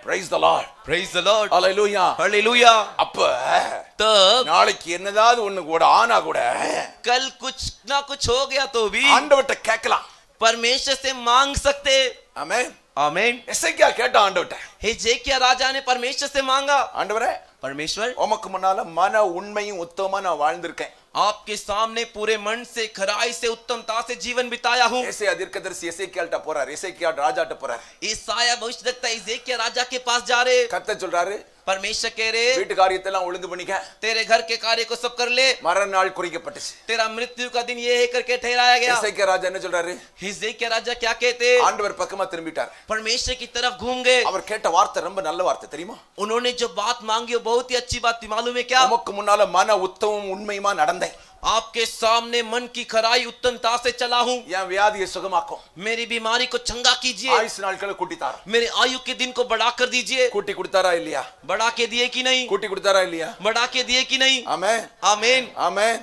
praise the lord, Praise the Lord. hallelujah. Hallelujah. அப்ப तब நாளைக்கு என்னதாவது ஒண்ணு கூட ஆனா கூட कल कुछ ना कुछ हो गया तो भी ஆண்டவர்ட்ட கேட்கலாம். परमेश्वर से मांग सकते. ஆமென். आमीन. எசேக்கியா கேட்ட ஆண்டவர்ட்ட, हिजकिय्याह राजा ने परमेश्वर से मांगा, ஆண்டவரே परमेश्वर உமக்கு முன்னால மன உண்மையும் உத்தமமா நான் வாழ்ந்திருக்கேன். आपके सामने पूरे मन से खराई से उत्तमता से जीवन बिताया हूँ. ஏசாயா தீர்க்கதரிசி எசேக்கியாள்ட்ட போறார், எசேக்கியா ராஜாட்ட போறார். ईसाया भविष्यद्वक्ता हिजकिय्याह राजा के पास जा रहे. கர்த்தர் சொல்றாரு, परमेश्वर कह रहे வீட்டு காரியத்தை எல்லாம் ஒழுங்கு பண்ணிக்க, तेरे घर के कार्य को सब कर ले, மரண நாள் குறிக்கப்பட்டுச்சு. तेरा मृत्यु का दिन ये है करके ठहराया गया. எசேக்கியா ராஜா என்ன சொல்றாரு? हिजकिय्याह राजा क्या कहते? ஆண்டவர் பக்கமா திரும்பிட்டார். परमेश्वर की तरफ घूम गए. அவர் கேட்ட வார்த்தை ரொம்ப நல்ல வார்த்தை தெரியுமா? उन्होंने जो बात मांगी वो बहुत ही अच्छी बात थी. मालूम है क्या? உமக்கு முன்னால மன உத்தமம் உண்மையுமா நடந்தேன். आपके सामने मन की खराई उत्तमता से चला हूँ. என் வியாதியை சுகமாக்கும், मेरी बीमारी को चंगा कीजिए, ஆயுசு நாட்களை கூட்டித்தார். मेरे आयु के दिन को बढ़ा कर दीजिए. கூட்டி கொடுத்தாரா இல்லையா? बढ़ा के दिए कि नहीं? கூட்டி கொடுத்தாரா இல்லையா? बढ़ा के दिए कि नहीं? ஆமென், आमीन. ஆமென்.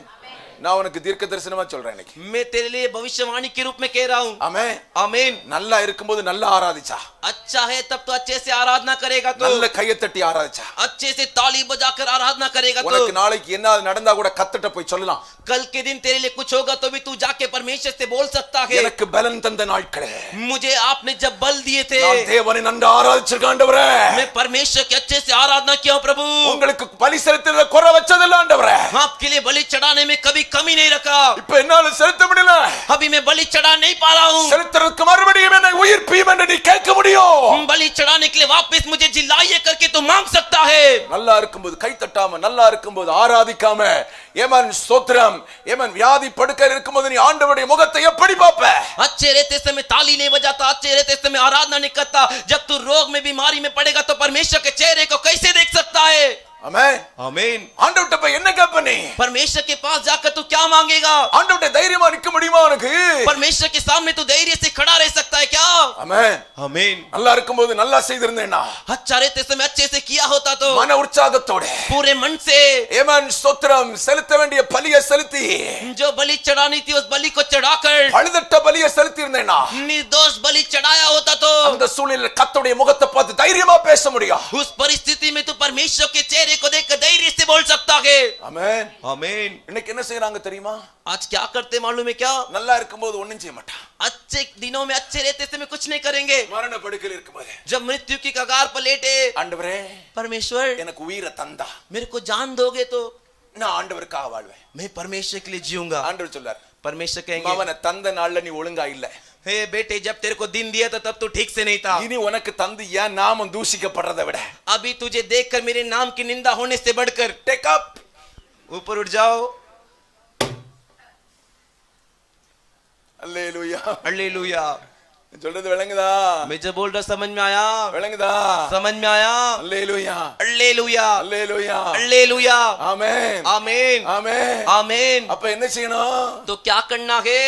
நான் உனக்கு தீர்க்க தரிசனமா சொல்றேன் இன்னைக்கு. मैं तेरे लिए भविष्यवाणी के रूप में कह रहा हूँ. ஆமென். आमीन. நல்லா இருக்கும்போது நல்லா ஆராதிச்சா, अच्छा है तब तो अच्छे से आराधना करेगा, तो நல்ல கையை தட்டி ஆராதிச்சா, अच्छे से ताली बजाकर आराधना करेगा, உனக்கு तो நாளைக்கு என்ன நடந்தா கூட கர்த்தர்ட்ட போய் சொல்லலாம், कल के दिन तेरे लिए कुछ होगा तो भी तू जाके परमेश्वर से बोल सकता है, எனக்கு பலன் தந்த நாட்களே, मुझे आपने जब बल दिए थे நான் தேவனை நன்கு ஆராதிச்சிருக்கேன் ஆண்டவரே, मैं परमेश्वर के अच्छे से आराधना किया हूं प्रभु, உங்களுக்கு பலி செலுத்துறதுல குறை வச்சதில்லை ஆண்டவரே, आपके लिए बलि चढ़ाने में कभी कमी नहीं रखा. இப்ப என்னால செலுத்த முடியல, अभी मैं बलि चढ़ा नहीं पा रहा हूँ. செலுத்துறதுக்கு மறுபடியும் என்னை உயிர்ப்பியும் என்று நீ கேட்க முடியும். बलि चढ़ाने के लिए वापस मुझे जिलाइए करके तो मांग सकता है. நல்லா இருக்கும்போது கை தட்டாம, நல்லா இருக்கும்போது ஆராதிக்காம, ஏமன் ஸ்தோத்திரம், ஏமன் வியாதி படுக்கையில் இருக்கும்போது நீ ஆண்டவருடைய முகத்தை எப்படி பார்ப்ப? अच्छे रहते समय ताली नहीं बजाता, अच्छे रहते समय आराधना नहीं करता, जब तू रोग में बीमारी में पड़ेगा तो परमेश्वर के चेहरे को कैसे देख सकता है? ஆமென். आमीन. ஆண்டவர்ட்ட போய் என்ன கேட்ப நீ? परमेश्वर के पास जाकर तू क्या मांगेगा? ஆண்டவர்ட்ட தைரியமா நிக்க முடியுமா உனக்கு? परमेश्वर के सामने तू धैर्य से खड़ा रह सकता है क्या? ஆமென். आमीन. நல்லா இருக்கும்போது நல்லா செய்திருந்தேனா, अच्छा रहते समय अच्छे से किया होता तो மன உற்சாகத்தோட पूरे मन से ஏமன் ஸ்தோத்திரம் செலுத்த வேண்டிய பலியை செலுத்தி, जो बलि चढ़ानी थी उस बलि को चढ़ाकर பழுதட்ட பலியை செலுத்தி இருந்தேனா, निर्दोष बलि चढ़ाया होता तो அந்த சூழ்நிலையில் கர்த்தருடைய முகத்தை பார்த்து தைரியமா பேச முடியும். उस परिस्थिति में तू परमेश्वर के चेहरे को देखकर धैर्य से बोल सकता है. ஆமென். आमीन. இன்னைக்கு என்ன செய்றாங்க தெரியுமா? आज क्या करते मालूम है क्या? நல்லா இருக்கும்போது ஒண்ணும் செய்ய மாட்டான், अच्छे दिनों में अच्छे रहते समय कुछ नहीं करेंगे, மரண படுக்கையில் இருக்கும்போது जब मृत्यु की कगार पर लेटे, ஆண்டவரே परमेश्वर எனக்கு உயிரை தந்தா मेरे को जान दोगे तो நான் ஆண்டவருக்காக வாழ்வேன். मैं परमेश्वर के लिए जीऊंगा. ஆண்டவர் சொல்றார், परमेश्वर कहेंगे, அவனை தந்த நாள்ல நீ ஒழுங்கா இல்ல, हे बेटे जब तेरे को दिन दिया था तब तू ठीक से नहीं था. இனி உனக்கு தந்து என் நாமம் தூஷிக்கப்படுறதை விட अभी तुझे देखकर मेरे नाम की निंदा होने से बढ़कर டேக் அப், ऊपर उठ जाओ. அல்லேலூயா. हालेलुया. சொல்றது விளங்குதா? मैं जो बोल रहा समझ में आया? விளங்குதா? समझ में आया? அல்லேலூயா, हालेलुया. அல்லேலூயா, हालेलुया. ஆமென், आमीन. ஆமென். आमीन. அப்ப என்ன செய்யணும்? तो क्या करना है?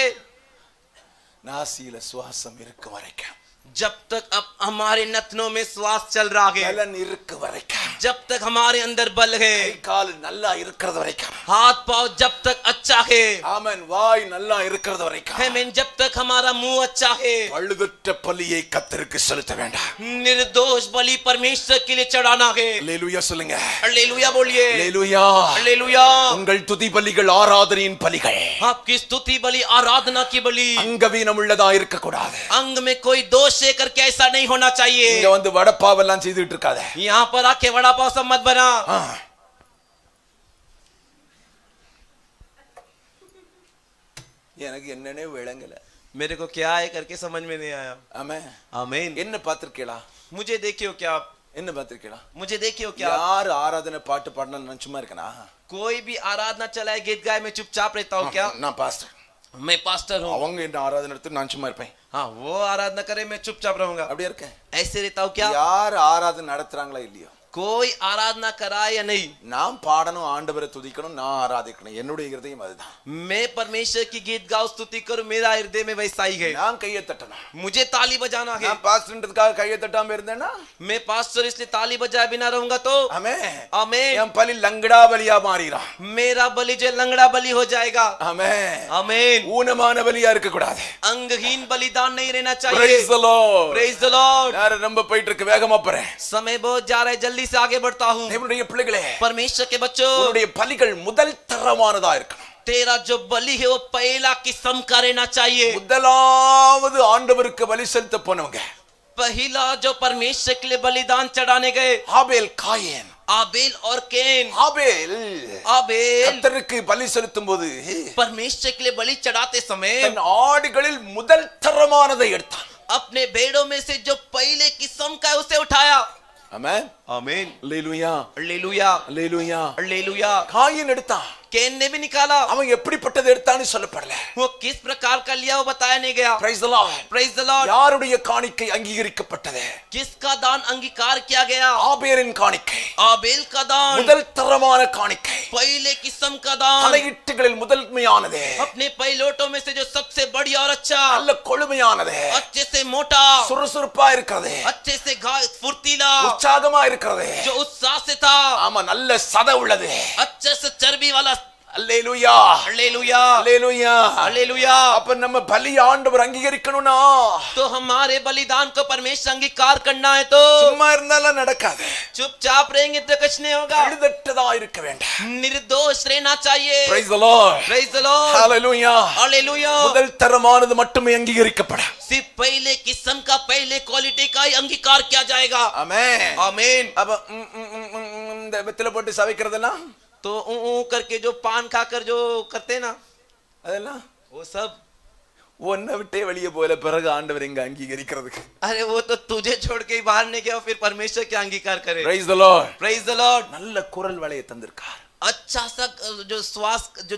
நாசியில சுவாசம் இருக்க வரைக்கும், जब तक अब हमारे नथनों में श्वास चल रहा है, பலன் இருக்க வரைக்கும், जब तक हमारे अंदर बल है, கை கால் நல்லா இருக்கிறது வரைக்கும், हाथ पांव जब तक अच्छा है, ஆமென், வாய் நல்லா இருக்கிறது வரைக்கும், आमीन, जब तक हमारा मुंह अच्छा है, பழுதற்ற பலியை கர்த்தருக்கு செலுத்த வேண்டாம். निर्दोष बलि परमेश्वर के लिए चढ़ाना है. அல்லேலூயா சொல்லுங்க. हालेलुया बोलिए. அல்லேலூயா. हालेलुया. உங்கள் துதி பலிகள் ஆராதனையின் பலிகள் आपकी स्तुति बलि आराधना की बलि அங்கவீனம் உள்ளதா இருக்க கூடாது. अंग में कोई दोष करके ऐसा नहीं होना இங்க चाहिए. வந்து வடப்பாவெல்லாம் செய்துட்டு இருக்காத. यहाँ पर आके वड़ा पाव सब मत बना. எனக்கு என்னன்னே விளங்கல. मेरे को क्या है करके समझ में नहीं आया. ஆமென். आमीन. என்ன பாத்திருக்கீங்களா? मुझे देखियो क्या आप? என்ன பாத்திருக்கீங்களா? मुझे देखियो क्या आप? யார் ஆராதனை பாட்டு பாடினா நான் சும்மா இருக்கனா? कोई भी आराधना चलाए गीत गाए मैं चुपचाप रहता हूँ क्या? நான் பாஸ்டர். मैं पास्टर हूँ. அவங்க என்ன ஆராதனை எடுத்து நான் சும்மா இருப்பேன். हाँ वो आराधना करे मैं चुपचाप रहूंगा. அப்படியே இருக்கேன். ऐसे रहता हूँ क्या? யார் ஆராதனை நடத்துறாங்களா இல்லையோ, कोई आराधना कराए या नहीं, நான் பாடணும், ஆண்டவரை துதிக்கணும், நான் ஆராதிக்கணும். என்னுடைய இருதயம் அதுதான். मैं परमेश्वर की गीत गाओ स्तुति करूं, मेरा हृदय में वैसा ही है। நான் கையை தட்டணும். मुझे ताली बजाना है। நான் பாஸ்டர்ன்றதுக்காக கையை தட்டாம இருந்தேனா, मैं पास्टर इसलिए ताली बजाए बिना रहूंगा तो ஆமென். आमीन। என் பலி லங்கடா பலியா மாறிடும். मेरा बलि जो लंगड़ा बलि हो जाएगा। ஆமென். आमीन। ஊனமான பலியா இருக்க கூடாது. अंगहीन बलिदान नहीं रहना चाहिए। Praise the Lord. Praise the Lord। நான் ரொம்ப போயிட்டு இருக்கு, வேகமா போறேன். समय बहुत जा रहा है, जल्दी से आगे बढ़ता हूँ। தேவனுடைய பிள்ளைகளே, परमेश्वर के बच्चों, உன்னுடைய பலிகள் முதல் தரமானதா இருக்கணும். तेरा जो बलि है वो पहला किस्म का रहना चाहिए। முதலாவது ஆண்டவருக்கு பலி செலுத்த போனவங்க पहला जो परमेश्वर के लिए बलिदान चढ़ाने गए, ஆபேல், காயேன். आबेल और कैन। ஆபேல் आबेल கர்த்தருக்கு பலி செலுத்தும் போது परमेश्वर के लिए बलि चढ़ाते समय தன் ஆடுகளில் முதல் தரமானதை எடுத்தான். अपने भेड़ों में से जो पहले किस्म का है उसे उठाया। ஆமென். आमीन। அல்லேலூயா, हालेलुया, அல்லேலூயா. हालेलुया। காயேன் எடுத்தான். कैन ने भी निकाला। அவன் எப்படிப்பட்டது எடுத்தான்னு சொல்லப்படல. वो किस प्रकार का लिया वो बताया नहीं गया। Praise the Lord. Praise the Lord। யாருடைய காணிக்கை அங்கீகரிக்கப்பட்டது? किसका दान अंगीकार किया गया? ஆபேலின் காணிக்கை, आबेल का दान, முதல் தரமான காணிக்கை, पहले किस्म का दान, தலையீட்டுகளில் முதன்மையானது, अपने पहलोटों में से जो सबसे बढ़िया और अच्छा, நல்ல கொழுமையானது, अच्छे से मोटा, சுறுசுறுப்பா இருக்கிறது, अच्छे से फुर्तीला, உற்சாகமா இருக்கிறது, जो उत्साह से था, ஆமா நல்ல சதை உள்ளது. अच्छे से चर्बी वाला। அல்லேலூயா, हालेलुया, அல்லேலூயா. हालेलुया। அப்ப நம்ம பலி ஆண்டவர் அங்கீகரிக்கணும்னா तो हमारे बलिदान को परमेश्वर अंगीकार करना है तो சும்மா இருந்தாலும் நடக்காது. चुपचाप रहेंगे तो कुछ नहीं होगा। எழுதட்டதா இருக்க வேண்டும். निर्दोष रहना चाहिए। Praise the Lord. Praise the Lord। Hallelujah. Hallelujah. முதல் தரமானது மட்டுமே அங்கீகரிக்கப்படும். सिर्फ पहले किस्म का, पहले क्वालिटी का ही अंगीकार किया जाएगा। ஆமென். आमीन। அப்ப இந்த வெத்தில போட்டு சவைக்கிறதெல்லாம், तो करके जो पान खाकर जो करते ना, அதெல்லாம் वो सब, ஒன்ன விட்டே வெளியே போல பிறகு ஆண்டவர் இங்க அங்கீகரிக்கிறதுக்கு. अरे वो तो तुझे छोड़ के ही बाहर नहीं गया, फिर परमेश्वर क्या अंगीकार करे। Praise the Lord. Praise the Lord। நல்ல குரல் வளையை தந்திருக்கார். अच्छा सा जो श्वास जो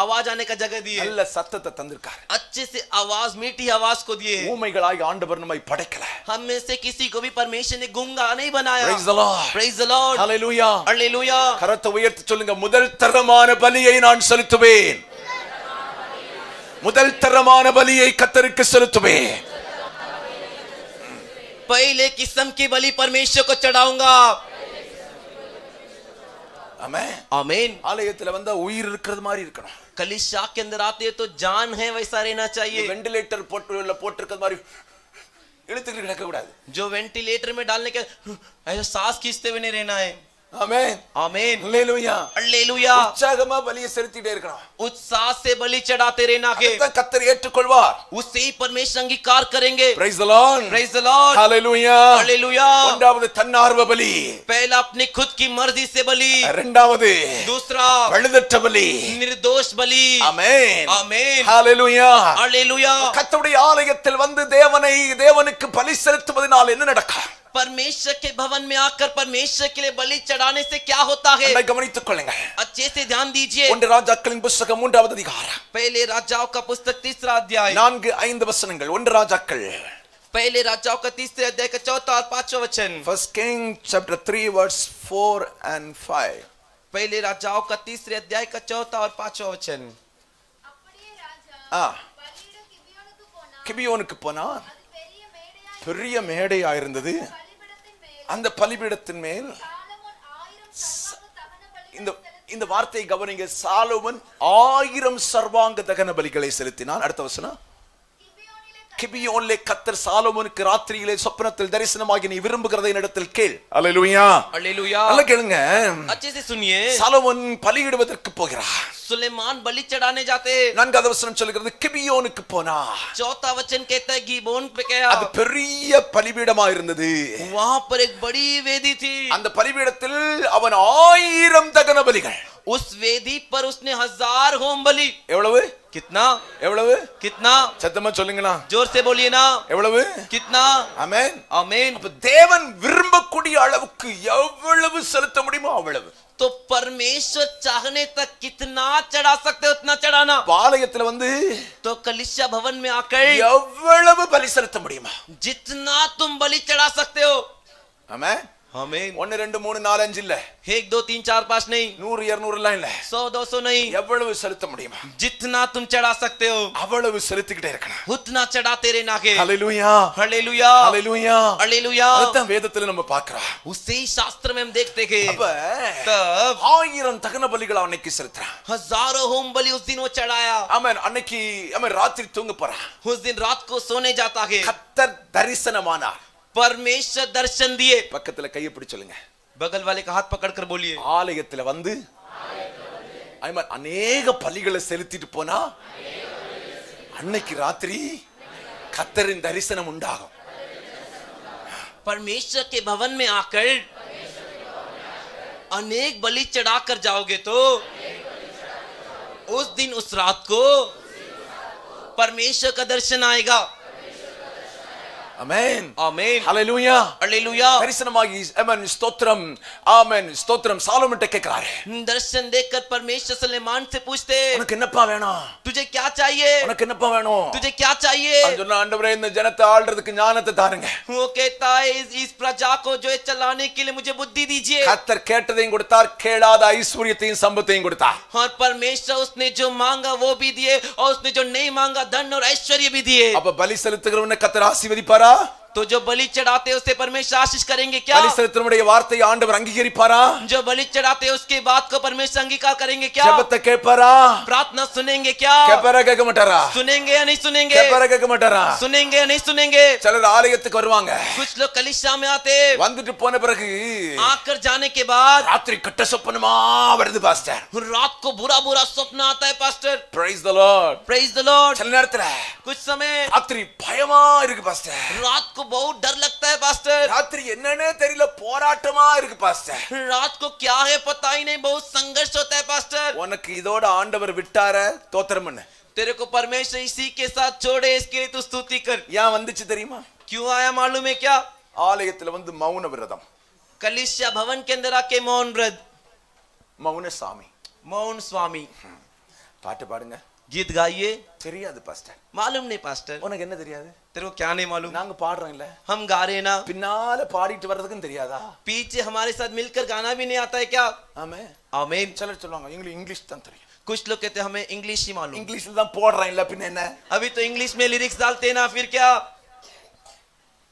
आवाज आने का जगह दिए, நல்ல சத்தத்தை தந்திருக்கார். अच्छे से आवाज, मीठी आवाज को दिए। ஊமைகளாய் ஆண்டவர் நம்மை படைக்கல. हम में से किसी को भी परमेश्वर ने गूंगा नहीं बनाया। Praise the Lord. Praise the Lord। Hallelujah. Hallelujah. கரத்தை உயர்த்தி சொல்லுங்க, முதல் தரமான பலியை நான் செலுத்துவேன். முதல் தரமான பலியை கர்த்தருக்கு செலுத்துவேன். पहले किस्म की बलि परमेश्वर को चढ़ाऊंगा। ஆமென். आमीन। ஆலயத்துல வந்தா உயிர் இருக்கிறது மாதிரி இருக்கணும். कलीसिया के अंदर आते तो जान है वैसा रहना चाहिए। வெண்டிலேட்டர் போட்டிருக்கிறது மாதிரி இழுத்துக்கிட்டு கிடக்க கூடாது. जो वेंटिलेटर में डालने के ऐसा सांस खींचते हुए नहीं रहना है। ஆமென். आमीन। அல்லேலூயா. हालेलुया। உற்சாகமா பலியை செலுத்திட்டே இருக்கணும். उत्साह से बलि चढ़ाते रहना है। அதான் கர்த்தர் ஏற்றுக்கொள்வார். उससे ही परमेश्वर अंगीकार करेंगे। Praise the Lord. Praise the Lord। Hallelujah. Hallelujah. ஒன்றாவது தன்னார்வ பலி, पहला अपनी खुद की मर्जी से बलि, இரண்டாவது दूसरा பழுதற்ற பலி. निर्दोष बलि। ஆமென். आमीन। ஹalleluya. हालेलुया। கர்த்தருடைய ஆலயத்தில் வந்து தேவனுக்கு பலி செலுத்துவதனால் என்ன நடக்கும்? परमेश्वर के भवन में आकर परमेश्वर के लिए बलि चढ़ाने से क्या होता है? அதை கவனித்துக் கொள்ளுங்க. अच्छे से ध्यान दीजिए। ஒன்று ராஜாக்களின் புத்தகம் 3வது அதிகாரம் पहले राजाओं का पुस्तक 3रा अध्याय, 4-5 வசனங்கள். ஒன்று ராஜாக்கள், पहले राजाओं का 3रे अध्याय का 4था और 5वां वचन। First King chapter 3 verse 4 and 5. पहले राजाओं का 3रे अध्याय का 4था और 5वां वचन। அப்படியே ராஜா பலியிட கிபியோனுக்கு போனான். கிபியோனுக்கு போனா அது பெரிய மேடையா இருந்தது. பலிபீடத்தின் மேல் அந்த பலிபீடத்தின் மேல் சாலமோன் 1000 சர்வாங்க தகன பலிகளை இந்த இந்த வார்த்தையை கவனிங்க. சாலோமன் 1000 சர்வாங்க தகன பலிகளை செலுத்தினான். அடுத்த வசனம், கிபியோனிலே கர்த்தர் சாலோமோனுக்கு ராத்திரியிலே சொப்பனத்தில் தரிசனமாகி நீ விரும்புகிறதை என்னிடத்தில் கேள். அல்லேலூயா. हालेलुया। நல்லா கேளுங்க. अच्छे से सुनिए। சாலோமன் பலியிடுவதற்கு போகிறார். सुलेमान बलि चढ़ाने जाते। 4வது வசனம் சொல்கிறது கிபியோனுக்கு போனா. 4था वचन कहता है गिबोन पे गया। அது பெரிய பலிபீடமா இருந்தது. वहां पर एक बड़ी वेदी थी। அந்த பலிபீடத்தில் அவன் 1000 தகன பலிகள். उस वेदी पर उसने 1000 होम बलि। எவ்வளவு? कितना? எவ்வளவு? कितना? சத்தமா சொல்லுங்களா. जोर से बोलिए ना। எவ்வளவு? कितना? ஆமென். आमीन। அப்ப தேவன் விரும்பக்கூடிய அளவுக்கு எவ்வளவு செலுத்த முடியுமோ அவ்வளவு. तो परमेश्वर चाहने तक कितना चढ़ा सकते उतना चढ़ाना। ஆலயத்துல வந்து तो कलीसिया भवन में आकर எவ்வளவு பலி செலுத்த முடியுமா जितना तुम बलि चढ़ा सकते हो। ஆமென். आमीन। 1 2 3 4 5 இல்ல, 1 2 3 4 5 नहीं, 100 200 எல்லாம் இல்ல, 100 200 नहीं, எவ்வளவு செலுத்த முடியுமா जितना तुम चढ़ा सकते हो அவ்வளவு செலுத்திக்கிட்டே இருக்கணும். उतना चढ़ाते रहना के। ஹalleluya हालेलुया ஹalleluya हालेलुया। அதான் வேதத்துல நம்ம பார்க்கிறோம். उसी शास्त्र में हम देखते हैं அப்ப तब 1000 தகன பலிகளை அன்னைக்கு செலுத்துறான். हजारों होम बलि उस दिन वो चढ़ाया। ஆமென். அன்னைக்கு ஆமென் ராத்திரி தூங்க போறான். उस दिन रात को सोने जाता है, கர்த்தர் தரிசனமானார். परमेश्वर दर्शन दिए। பக்கத்துல கையை பிடிச்சு சொல்லுங்க, बगल वाले का हाथ पकड़कर बोलिए, ஆலயத்துல வந்து ஆமென் அநேக பலிகளை செலுத்திட்டு போனா அன்னைக்கு ராத்திரி கர்த்தரின் தரிசனம் உண்டாகும். परमेश्वर के भवन में आकर अनेक बलि चढ़ाकर जाओगे तो उस दिन उस रात को परमेश्वर का दर्शन आएगा। ஆமென் आमीन ஹalleluya हालेलुया। தரிசனமாகி ஆமென் ஸ்தோத்திரம் ஆமென் ஸ்தோத்திரம் சாலமோன்ட்ட கேக்குறாரு, दर्शन देखकर परमेश्वर सुलेमान से पूछते, உனக்கு என்னப்பா வேணும், तुझे क्या चाहिए, உனக்கு என்னப்பா வேணும்? तुझे क्या चाहिए। அவன் சொன்னா, ஆண்டவரே இந்த ஜனத்தை ஆள்றதுக்கு ஞானத்தை தாருங்க. वो कहता है इस प्रजा को जो है चलाने के लिए मुझे बुद्धि दीजिए। கர்த்தர் கேட்டதையும் கொடுத்தார், கேளாத ஐஸ்வரியத்தையும் சம்பத்தையும் கொடுத்தார். और परमेश्वर उसने जो मांगा वो भी दिए और उसने जो नहीं मांगा धन और ऐश्वर्य भी दिए। அப்ப பலி செலுத்துகிறவனை கர்த்தர் ஆசீர்வதிப்பாரா? तो जो बलि चढ़ाते हैं उससे परमेश्वर आशीष करेंगे क्या। பலி செலுத்துறவனுடைய வார்த்தையை ஆண்டவர் அங்கீகரிப்பாரா? जो बलि चढ़ाते हैं उसके बात को परमेश्वर अंगीकार करेंगे क्या। ஜெபத்தை கேட்பாரா? प्रार्थना सुनेंगे क्या। கேட்பாரா கேட்க மாட்டாரா? सुनेंगे या नहीं सुनेंगे। கேட்பாரா கேட்க மாட்டாரா? सुनेंगे या नहीं सुनेंगे। சிலர் ஆலயத்துக்கு வருவாங்க, कुछ लोग कलीसिया में आते, வந்துட்டு போன பிறகு आकर जाने के बाद ராத்திரி கட்ட சொப்பனமா வருது பாஸ்டர். रात को बुरा बुरा स्वप्न आता है pastor. Praise the Lord. Praise the Lord. சில நேரத்துல कुछ समय ராத்திரி பயமா இருக்கு பாஸ்டர். रात को बहुत डर लगता है पास्टर। ராத்திரி என்னன்னே தெரியல, போராட்டமா இருக்கு பாஸ்டர். रात को क्या है पता ही नहीं, बहुत संघर्ष होता है पास्टर। உனக்கு இதோட ஆண்டவர் விட்டார தோத்திரம் பண்ணு. तेरे को परमेश्वर इसी के साथ छोड़े, इसके लिए तू स्तुति कर। ஏன் வந்துச்சு தெரியுமா? क्यों आया मालूम है क्या। ஆலயத்துல வந்து மௌன விரதம், कलिसिया भवन के अंदर आके मौन व्रत, மௌன சாமி. मौन स्वामी। பாட்டு பாடுங்க. गीत गाइए। தெரியாது பாஸ்டர். मालूम नहीं पास्टर। உனக்கு என்ன தெரியாது? तेरे को क्या नहीं मालूम। நாங்க பாடுறோம் இல்ல, हम गा रहे हैं ना, பின்னால பாடிட்டு வர்றதுக்கும் தெரியாதா? पीछे हमारे साथ मिलकर गाना भी नहीं आता है क्या। ஆமே. आमीन। சிலர் சொல்லுவாங்க எங்களுக்கு இங்கிலீஷ் தான் தெரியும். कुछ लोग कहते हैं हमें इंग्लिश ही मालूम। இங்கிலீஷ்ல தான் போடுறேன் இல்ல, பின்ன என்ன? अभी तो इंग्लिश में लिरिक्स डालते हैं ना, फिर क्या।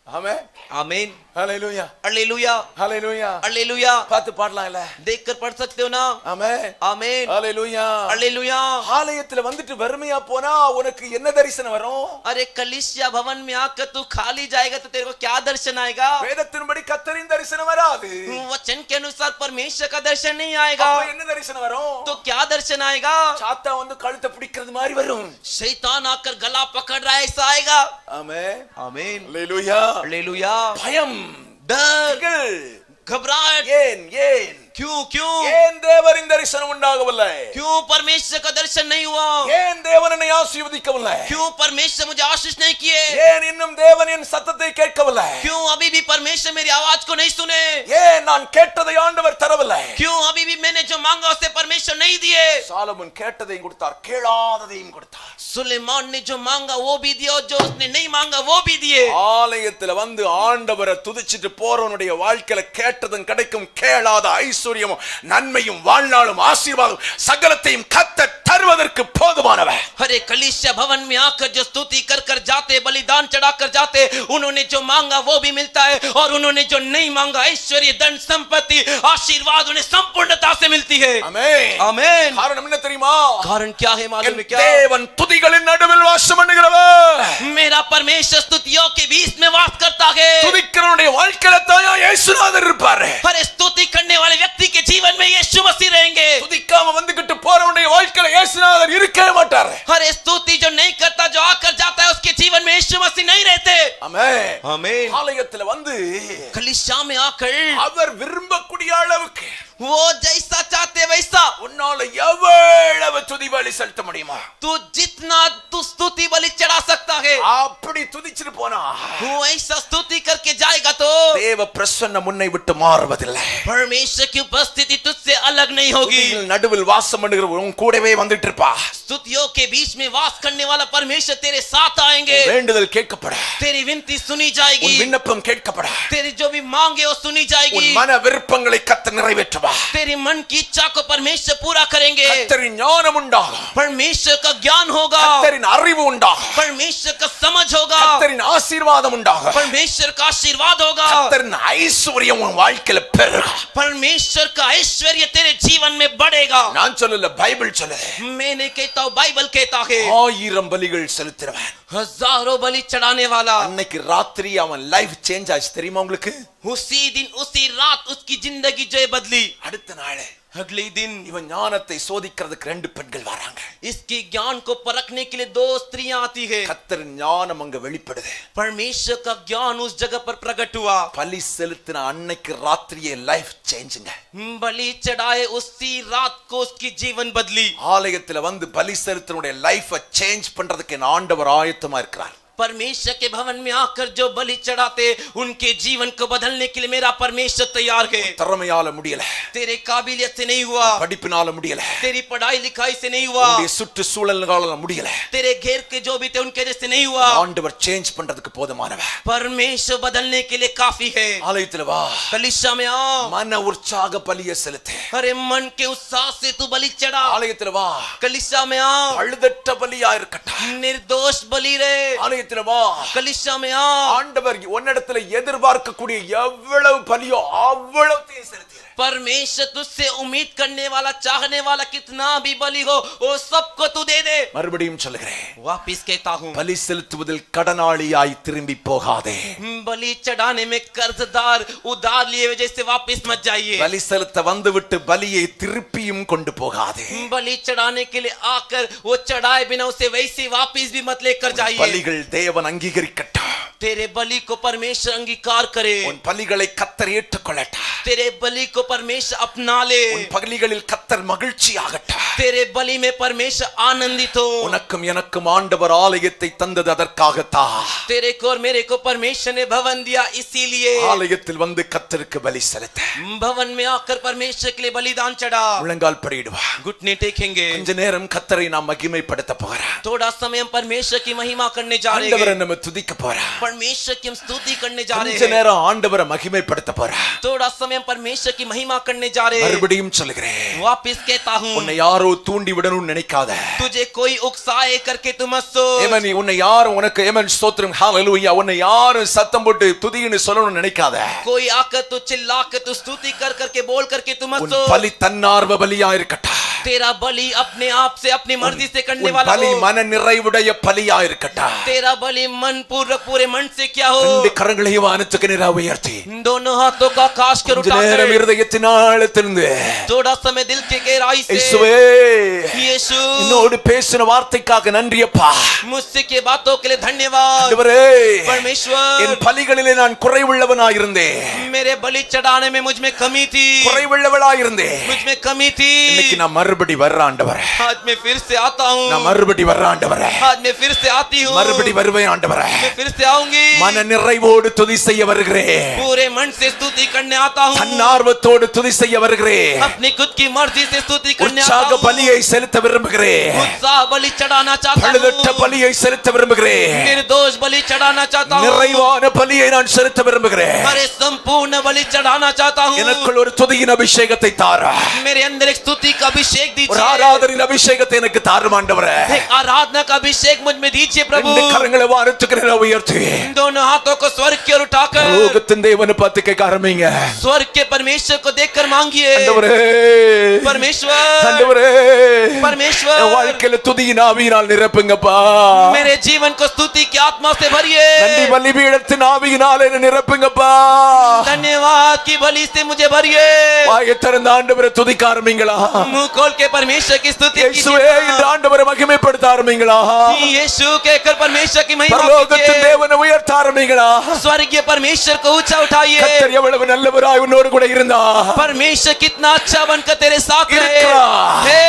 ஆமே. आमीन ஹalleluya हालेलुया ஹalleluya. हालेलुया। பார்த்து பாடலாம் இல்ல? देखकर पढ़ सकते हो ना। ஆமே. आमीन ஹalleluya. हालेलुया। ஆலயத்துல வந்துட்டு வெறுமையா போனா உனக்கு என்ன தரிசனம் வரும்? अरे कलिसिया भवन में आकर तू खाली जाएगा तो तेरे को क्या दर्शन आएगा। வேதத்தின்படி கர்த்தரின் தரிசனம் வராது. वचन के अनुसार परमेश्वर का दर्शन नहीं आएगा। அப்ப என்ன தரிசனம் வரும்? तो क्या दर्शन आएगा। சாத்தா வந்து கழுத்தை பிடிக்கிறது மாதிரி வரும். शैतान आकर गला पकड़ रहा है, ऐसा आएगा। ஆமே. आमीन ஹalleluya. हालेलुया। பயம், डर, திகில். घबराहट। ஏன் ஏன் क्यों क्यों ஏன் தேவரின் தரிசனம் உண்டாகவில்லை? क्यों परमेश्वर का दर्शन नहीं हुआ। ஏன் தேவன் என்னை ஆசீர்வதிக்கவில்லை? क्यों परमेश्वर मुझे आशीष नहीं किए। ஏன் இன்னும் தேவன் என் சத்தத்தை கேட்கவில்லை? क्यों अभी भी परमेश्वर मेरी आवाज को नहीं सुने। ஏன் நான் கேட்டதை ஆண்டவர் தரவில்லை? क्यों अभी भी मैंने जो मांगा उसे परमेश्वर नहीं दिए। சாலமோன் கேட்டதையும் கொடுத்தார், கேளாததையும் கொடுத்தார். सुलेमान ने जो मांगा वो भी दिया और जो उसने नहीं मांगा वो भी दिए। ஆலயத்துல வந்து ஆண்டவரை துதிச்சிட்டு போறவனுடைய வாழ்க்கையில கேட்டதும் கிடைக்கும், கேளாத ஐஸ்வர்யமும் நன்மையும் வாழ்நாளும் ஆசீர்வாதம் சகலத்தையும் கர்த்தர் தருவதற்கு போதுமானவர். हरे कलीसिया भवन में आकर जो स्तुति कर कर जाते, बलिदान चढ़ाकर जाते, उन्होंने जो मांगा वो भी मिलता है और उन्होंने जो नहीं मांगा ऐश्वर्य धन संपत्ति आशीर्वाद उन्हें संपूर्णता से मिलती है। ஆமென். आमीन। காரணம் என்ன தெரியுமா? कारण क्या है मालूम है क्या। தேவன் துதிகளின் நடுவில் வாசம் பண்ணுகிறவர். मेरा परमेश्वर स्तुतियों के बीच में वास करता है। துதிக்கிறவனுடைய வாழ்க்கையில தான் இயேசுநாதர் இருப்பார். हरे स्तुति करने वाले व्यक्ति के जीवन में यीशु मसीह रहेंगे। துதிக்காம வந்துகிட்டு போறவனுடைய வாழ்க்கையில இயேசுநாதர் இருக்கவே மாட்டார். हरे स्तुति जो नहीं करता, जो आकर जाता है, उसके जीवन में यीशु मसीह नहीं रहते। ஆமென். आमीन। ஆலயத்துல வந்து कलीसिया में आकर அவர் விரும்பக்கூடிய அளவுக்கு वो जैसा चाहते वैसा உன்னால எவ்வளவு துதி பலி செலுத்த முடியுமா? तू जितना तू स्तुति बलि चढ़ा सकता है। அப்படி துதிச்சிட்டு போனா वो ऐसा स्तुति करके जाएगा तो தேவ பிரசன்னம் உன்னை விட்டு மாறுவதில்லை. परमेश्वर की उपस्थिति तुझसे अलग नहीं होगी. துதியின் நடுவில் வாசம் பண்ணுகிற உன் கூடவே வந்துட்டு இருப்பா. स्तुतियों के बीच में वास करने वाला परमेश्वर तेरे साथ आएंगे. வேண்டுதல் கேட்கப்பட, तेरी विनती सुनी जाएगी. உன் விண்ணப்பம் கேட்கப்பட, तेरी जो भी मांगे वो सुनी जाएगी. உன் மன விருப்பங்களை கர்த்தர் நிறைவேற்றுவா. तेरी मन की इच्छा को परमेश्वर पूरा करेंगे. கர்த்தரின் ஞானம் உண்டாகும், परमेश्वर का ज्ञान होगा. கர்த்தரின் அறிவு உண்டாகும், परमेश्वर का समझ होगा. கர்த்தரின் ஆசீர்வாதம் உண்டாகும், परमेश्वर का आशीर्वाद होगा. கர்த்தரின் ஐஸ்வரியம் உன் வாழ்க்கையில பெருகும். परमेश्वर का ऐश्वर्य तेरे जीवन में बढ़ेगा. நான் சொல்லல, பைபிள் சொல்லுது. मैं नहीं कहता हूँ, बाइबल कहता है. 1000 பலிகள் செலுத்துறவன், हजारों बलि चढ़ाने वाला, அன்னைக்கு ராத்திரி அவன் லைஃப் சேஞ்ச் ஆச்சு தெரியுமா உங்களுக்கு? उसी दिन उसी रात उसकी जिंदगी जो है बदली. அடுத்த நாள் अगले दिन இவன் ஞானத்தை சோதிக்கிறதுக்கு 2 பெண்கள் வராங்க. इसकी ज्ञान को परखने के लिए 2 स्त्रियां आती है. கர்த்தரின் ஞானம் அங்க வெளிப்படுது. परमेश्वर का ज्ञान उस जगह पर प्रकट हुआ. பலி செலுத்தின அன்னைக்கு ராத்திரியே லைஃப் சேஞ்சுங்க. बलि चढ़ाए उसी रात को उसकी जीवन बदली. ஆலயத்துல வந்து பலி செலுத்தினுடைய லைஃபை சேஞ்ச் பண்றதுக்கு என் ஆண்டவர் ஆயத்தமா இருக்கிறார். परमेश्वर के भवन में आकर जो बलि चढ़ाते उनके जीवन को बदलने के लिए मेरा परमेश्वर तैयार है. திறமையால முடியல, तेरे काबिलियत से नहीं हुआ, படிப்பினால முடியல, तेरी पढ़ाई लिखाई से नहीं हुआ, உன்னுடைய சுற்றுச்சூழல்களால முடியல, तेरे घेर के जो भी थे उनके जैसे नहीं हुआ. ஆண்டவர் சேஞ்ச் பண்றதுக்கு போதுமானவர். परमेश्वर बदलने के लिए काफी है. ஆலயத்துல வா, कलीसिया में आओ, மன உற்சாக பலியை செலுத்து. अरे मन के उत्साह से तू बलि चढ़ा. ஆலயத்துல வா, कलीसिया में आओ, அழுதட்ட பலியா இருக்கட்டும். निर्दोष बलि रे. ஆலயத்துல வா, कलीसिया में आओ, ஆண்டவர் உன்னிடத்துல எதிர்பார்க்கக்கூடிய எவ்வளவு பலியோ அவ்வளவு செலுத்து. परमेश्वर तुझसे उम्मीद करने वाला, चाहने वाला कितना भी बलि हो वो सबको तू दे दे. மறுபடியும் சொல்லுகிறேன், वापिस कहता हूँ, பலி செலுத்துவதில் கடனாளியாய் திரும்பி போகாதே. बलि चढ़ाने में कर्जदार उधार लिए वजह से वापिस मत जाइए. பலி செலுத்த வந்துவிட்டு பலியை திருப்பியும் கொண்டு போகாதே. बलि चढ़ाने के लिए आकर वो चढ़ाए बिना उसे वैसे वापिस भी मत लेकर जाइए. பலிகள் தேவன் அங்கீகரிக்கட்டும். तेरे बलि को परमेश्वर अंगीकार करे. உன் பலிகளை கர்த்தர் ஏற்றுக்கொள்ளட்டும். तेरे बलि को परमेश्वर अपना ले. உன் பலிகளில் கர்த்தர் மகிழ்ச்சி ஆகட்டும். तेरे बलि में परमेश्वर आनंदित हो. உனக்கும் எனக்கும் ஆண்டவர் ஆலயத்தை தந்தது அதற்காகத்தான். तेरे को और मेरे को परमेश्वर ने भवन दिया इसीलिए. ஆலயத்தில் வந்து கர்த்தருக்கு பலி செலுத்த, भवन में आकर परमेश्वर के लिए बलिदान चढ़ा. முழங்கால் படியிடுவா. घुटने टेकेंगे. கொஞ்ச நேரம் கர்த்தரை நாம் மகிமைப்படுத்த போறோம். थोड़ा समय हम परमेश्वर की महिमा करने जा रहे ஆண்டவரை हैं. நம்ம துதிக்க போறோம். परमेश्वर की हम स्तुति करने जा रहे கொஞ்ச हैं. நேரம் ஆண்டவரை மகிமைப்படுத்த போறோம். थोड़ा समय हम परमेश्वर की महिमा करने जा रहे हैं. மறுபடியும் சொல்லுகிறேன், वापिस कहता हूँ, உன்னை யாரோ தூண்டி விடணும்னு நினைக்காத. तुझे कोई उकसाए करके तू मत सोच. ஏமன், உன்னை யாரும் உனக்கு ஏமன் ஸ்தோத்திரம் ஹalleluya, உன்னை யாரும் சத்தம் போட்டு துதின்னு சொல்லணும்னு நினைக்காத. कोई आकर तू चिल्ला के तू स्तुति कर करके बोल करके तू मत உன் सोच. பலி தன்னார்வ பலியா இருக்கட்டும். तेरा बलि अपने आप से अपनी मर्जी से करने உன் वाला பலி हो. மன நிறைவுடைய பலியா இருக்கட்டும். तेरा बलि मन पूर्वक पूरे मन से क्या हो. 2 கரங்களையும் வானத்துக்கு நேராக உயர்த்தி दोनों हाथों का आकाश के கொஞ்ச उठा நேரம் कर இருதயத்தின் ஆழத்திலிருந்து, थोड़ा समय दिल के गहराई से, இயேசுவே यीशु என்னோடு பேசின வார்த்தைக்காக நன்றி அப்பா. मुझसे के बातों के लिए धन्यवाद. ஆண்டவரே, परमेश्वर, என் பலிகளிலே நான் குறைவுள்ளவனாய் இருந்தேன். मेरे बलि चढ़ाने में मुझ में कमी थी. குறைவுள்ளவளாய் இருந்தேன். मुझ में कमी थी. இன்னைக்கு நான் மறுபடி வர்றேன் ஆண்டவரே. आज मैं फिर से आता हूँ. நான் மறுபடி வர்றேன் ஆண்டவரே. आज मैं फिर से आती हूँ. மறுபடி வருவேன் ஆண்டவரே. मैं फिर से आऊंगी. மன நிறைவோடு துதி செய்ய வருகிறேன். पूरे मन से स्तुति करने आता हूँ. தன்னார்வத்தோடு துதி செய்ய வருகிறேன். अपनी खुद की मर्जी से स्तुति करने आता உற்சாக हूँ. பலியை செலுத்த விரும்புகிறேன். उत्साह बलि चढ़ाना चाहता பழுதற்ற हूँ. பலியை செலுத்த விரும்புகிறேன். निर्दोष बलि चढ़ाना चाहता हूँ. நிறைவான பலியை நான் செலுத்த விரும்புகிறேன். अरे संपूर्ण बलि चढ़ाना चाहता हूँ. எனக்குள் ஒரு துதியின் அபிஷேகத்தை தார. मेरे अंदर एक स्तुति का अभिषेक ஒரு दीजिए. ஆராதனையின் அபிஷேகத்தை எனக்கு தாரும் ஆண்டவரே. एक आराधना का अभिषेक मुझ में दीजिए प्रभु. 2 கரங்களை வானத்துக்கு நேராக உயர்த்தி इन दोनों हाथों को स्वर्ग की ओर उठाकर லோகத்தின் தேவனை பார்த்து கேட்க ஆரம்பிங்க. स्वर्ग के परमेश्वर को देखकर मांगिए. ஆண்டவரே, परमेश्वर, ஆண்டவரே, परमेश्वर, என் வாழ்க்கையில துதியின் ஆவியினால் நிரப்புங்கப்பா. मेरे जीवन को स्तुति की आत्मा से भरिए. நன்றி பலிபீடத்தின் ஆவியினால் என்னை நிரப்புங்கப்பா. धन्यवाद की बलि से मुझे भरिए. வாயை திறந்த ஆண்டவரை துதிக்க ஆரம்பிங்களா. मुंह खोल के परमेश्वर की स्तुति இயேசுவே, இந்த कीजिए. ஆண்டவரை மகிமைப்படுத்த ஆரம்பிங்களா. यीशु कहकर परमेश्वर की महिमा பரலோகத்தின் कीजिए. தேவனை உயர்த்த ஆரம்பிங்களா. स्वर्गीय परमेश्वर को ऊंचा उठाइए. கர்த்தர் எவ்வளவு நல்லவராய் உன்னோடு கூட இருந்தா. परमेश्वर कितना अच्छा बनकर तेरे साथ रहे. இருக்கிறார். हे,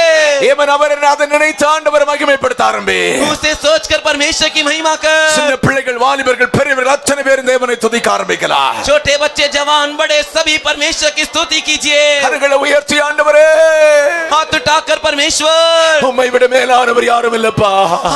ஏமன் அவர் அதை நினைத்து ஆண்டவரை மகிமைப்படுத்த ஆரம்பி. उसे सोचकर परमेश्वर की महिमा कर. சின்ன பிள்ளைகள், வாலிபர்கள், பெரியவர்கள் அத்தனை பேரும் தேவனை துதிக்க ஆரம்பிக்கலாம். छोटे बच्चे, जवान, बड़े सभी परमेश्वर की स्तुति कीजिए. கரங்களை உயர்த்தி ஆண்டவரே, हाथ उठाकर परमेश्वर, உம்மை விட மேலானவர் யாரும் இல்லப்பா.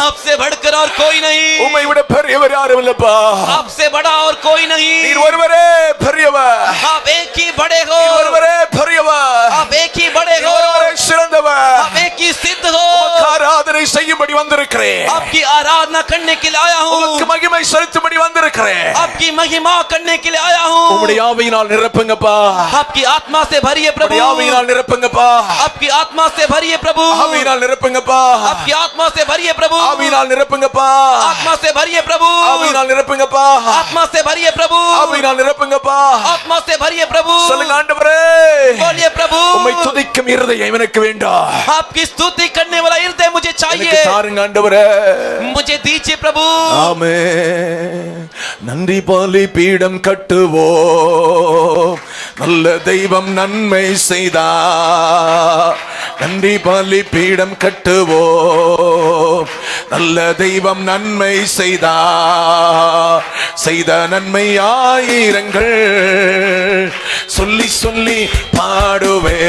आपसे बढ़कर और कोई नहीं. உம்மை விட பெரியவர் யாரும் இல்லப்பா. आपसे बड़ा और कोई नहीं. நீர் ஒருவரே பெரியவர். आप एक ही बड़े हो. நீர் ஒருவரே பெரியவர். आप एक ही बड़े நீர் हो. ஒருவரே சிறந்தவர். आप एक ही सिद्ध हो. உமக்கு ஆராதனை செய்யும்படி வந்திருக்கிறேன். आपकी आराधना करने के लिए आया உமக்கு हूँ. மகிமை செலுத்தும்படி வந்திருக்கிறேன். आपकी महिमा करने के लिए आया हूँ. உம்முடைய ஆவியினால் நிரப்புங்கப்பா. आपकी आत्मा से भरिए प्रभु. உம்முடைய ஆவியினால் நிரப்புங்கப்பா. आपकी आत्मा से भरिए प्रभु. ஆவியினால் நிரப்புங்கப்பா. आपकी आत्मा से भरिए प्रभु. ஆவியினால் நிரப்புங்கப்பா. आत्मा से भरिए प्रभु. ஆவியினால் நிரப்புங்கப்பா. आत्मा से भरिए प्रभु. ஆவியினால் நிரப்புங்கப்பா. आत्मा से भरिए प्रभु. சொல்லுங்க ஆண்டவரே, बोलिए प्रभु. உம்மை துதிக்கும் இருதயம் எனக்கு வேண்டாம். आपकी स्तुति करने वाला हृदय मुझे எனக்கு चाहिए. தாருங்க ஆண்டவரே. मुझे दीजिए प्रभु. ஆமென். நன்றி பலி பீடம் கட்டுவோம், நல்ல தெய்வம் நன்மை செய்தார். நன்றி பலி பீடம் கட்டுவோம், நல்ல தெய்வம் நன்மை செய்தார். செய்த நன்மை ஆயிரங்கள் சொல்லி சொல்லி பாடுவே.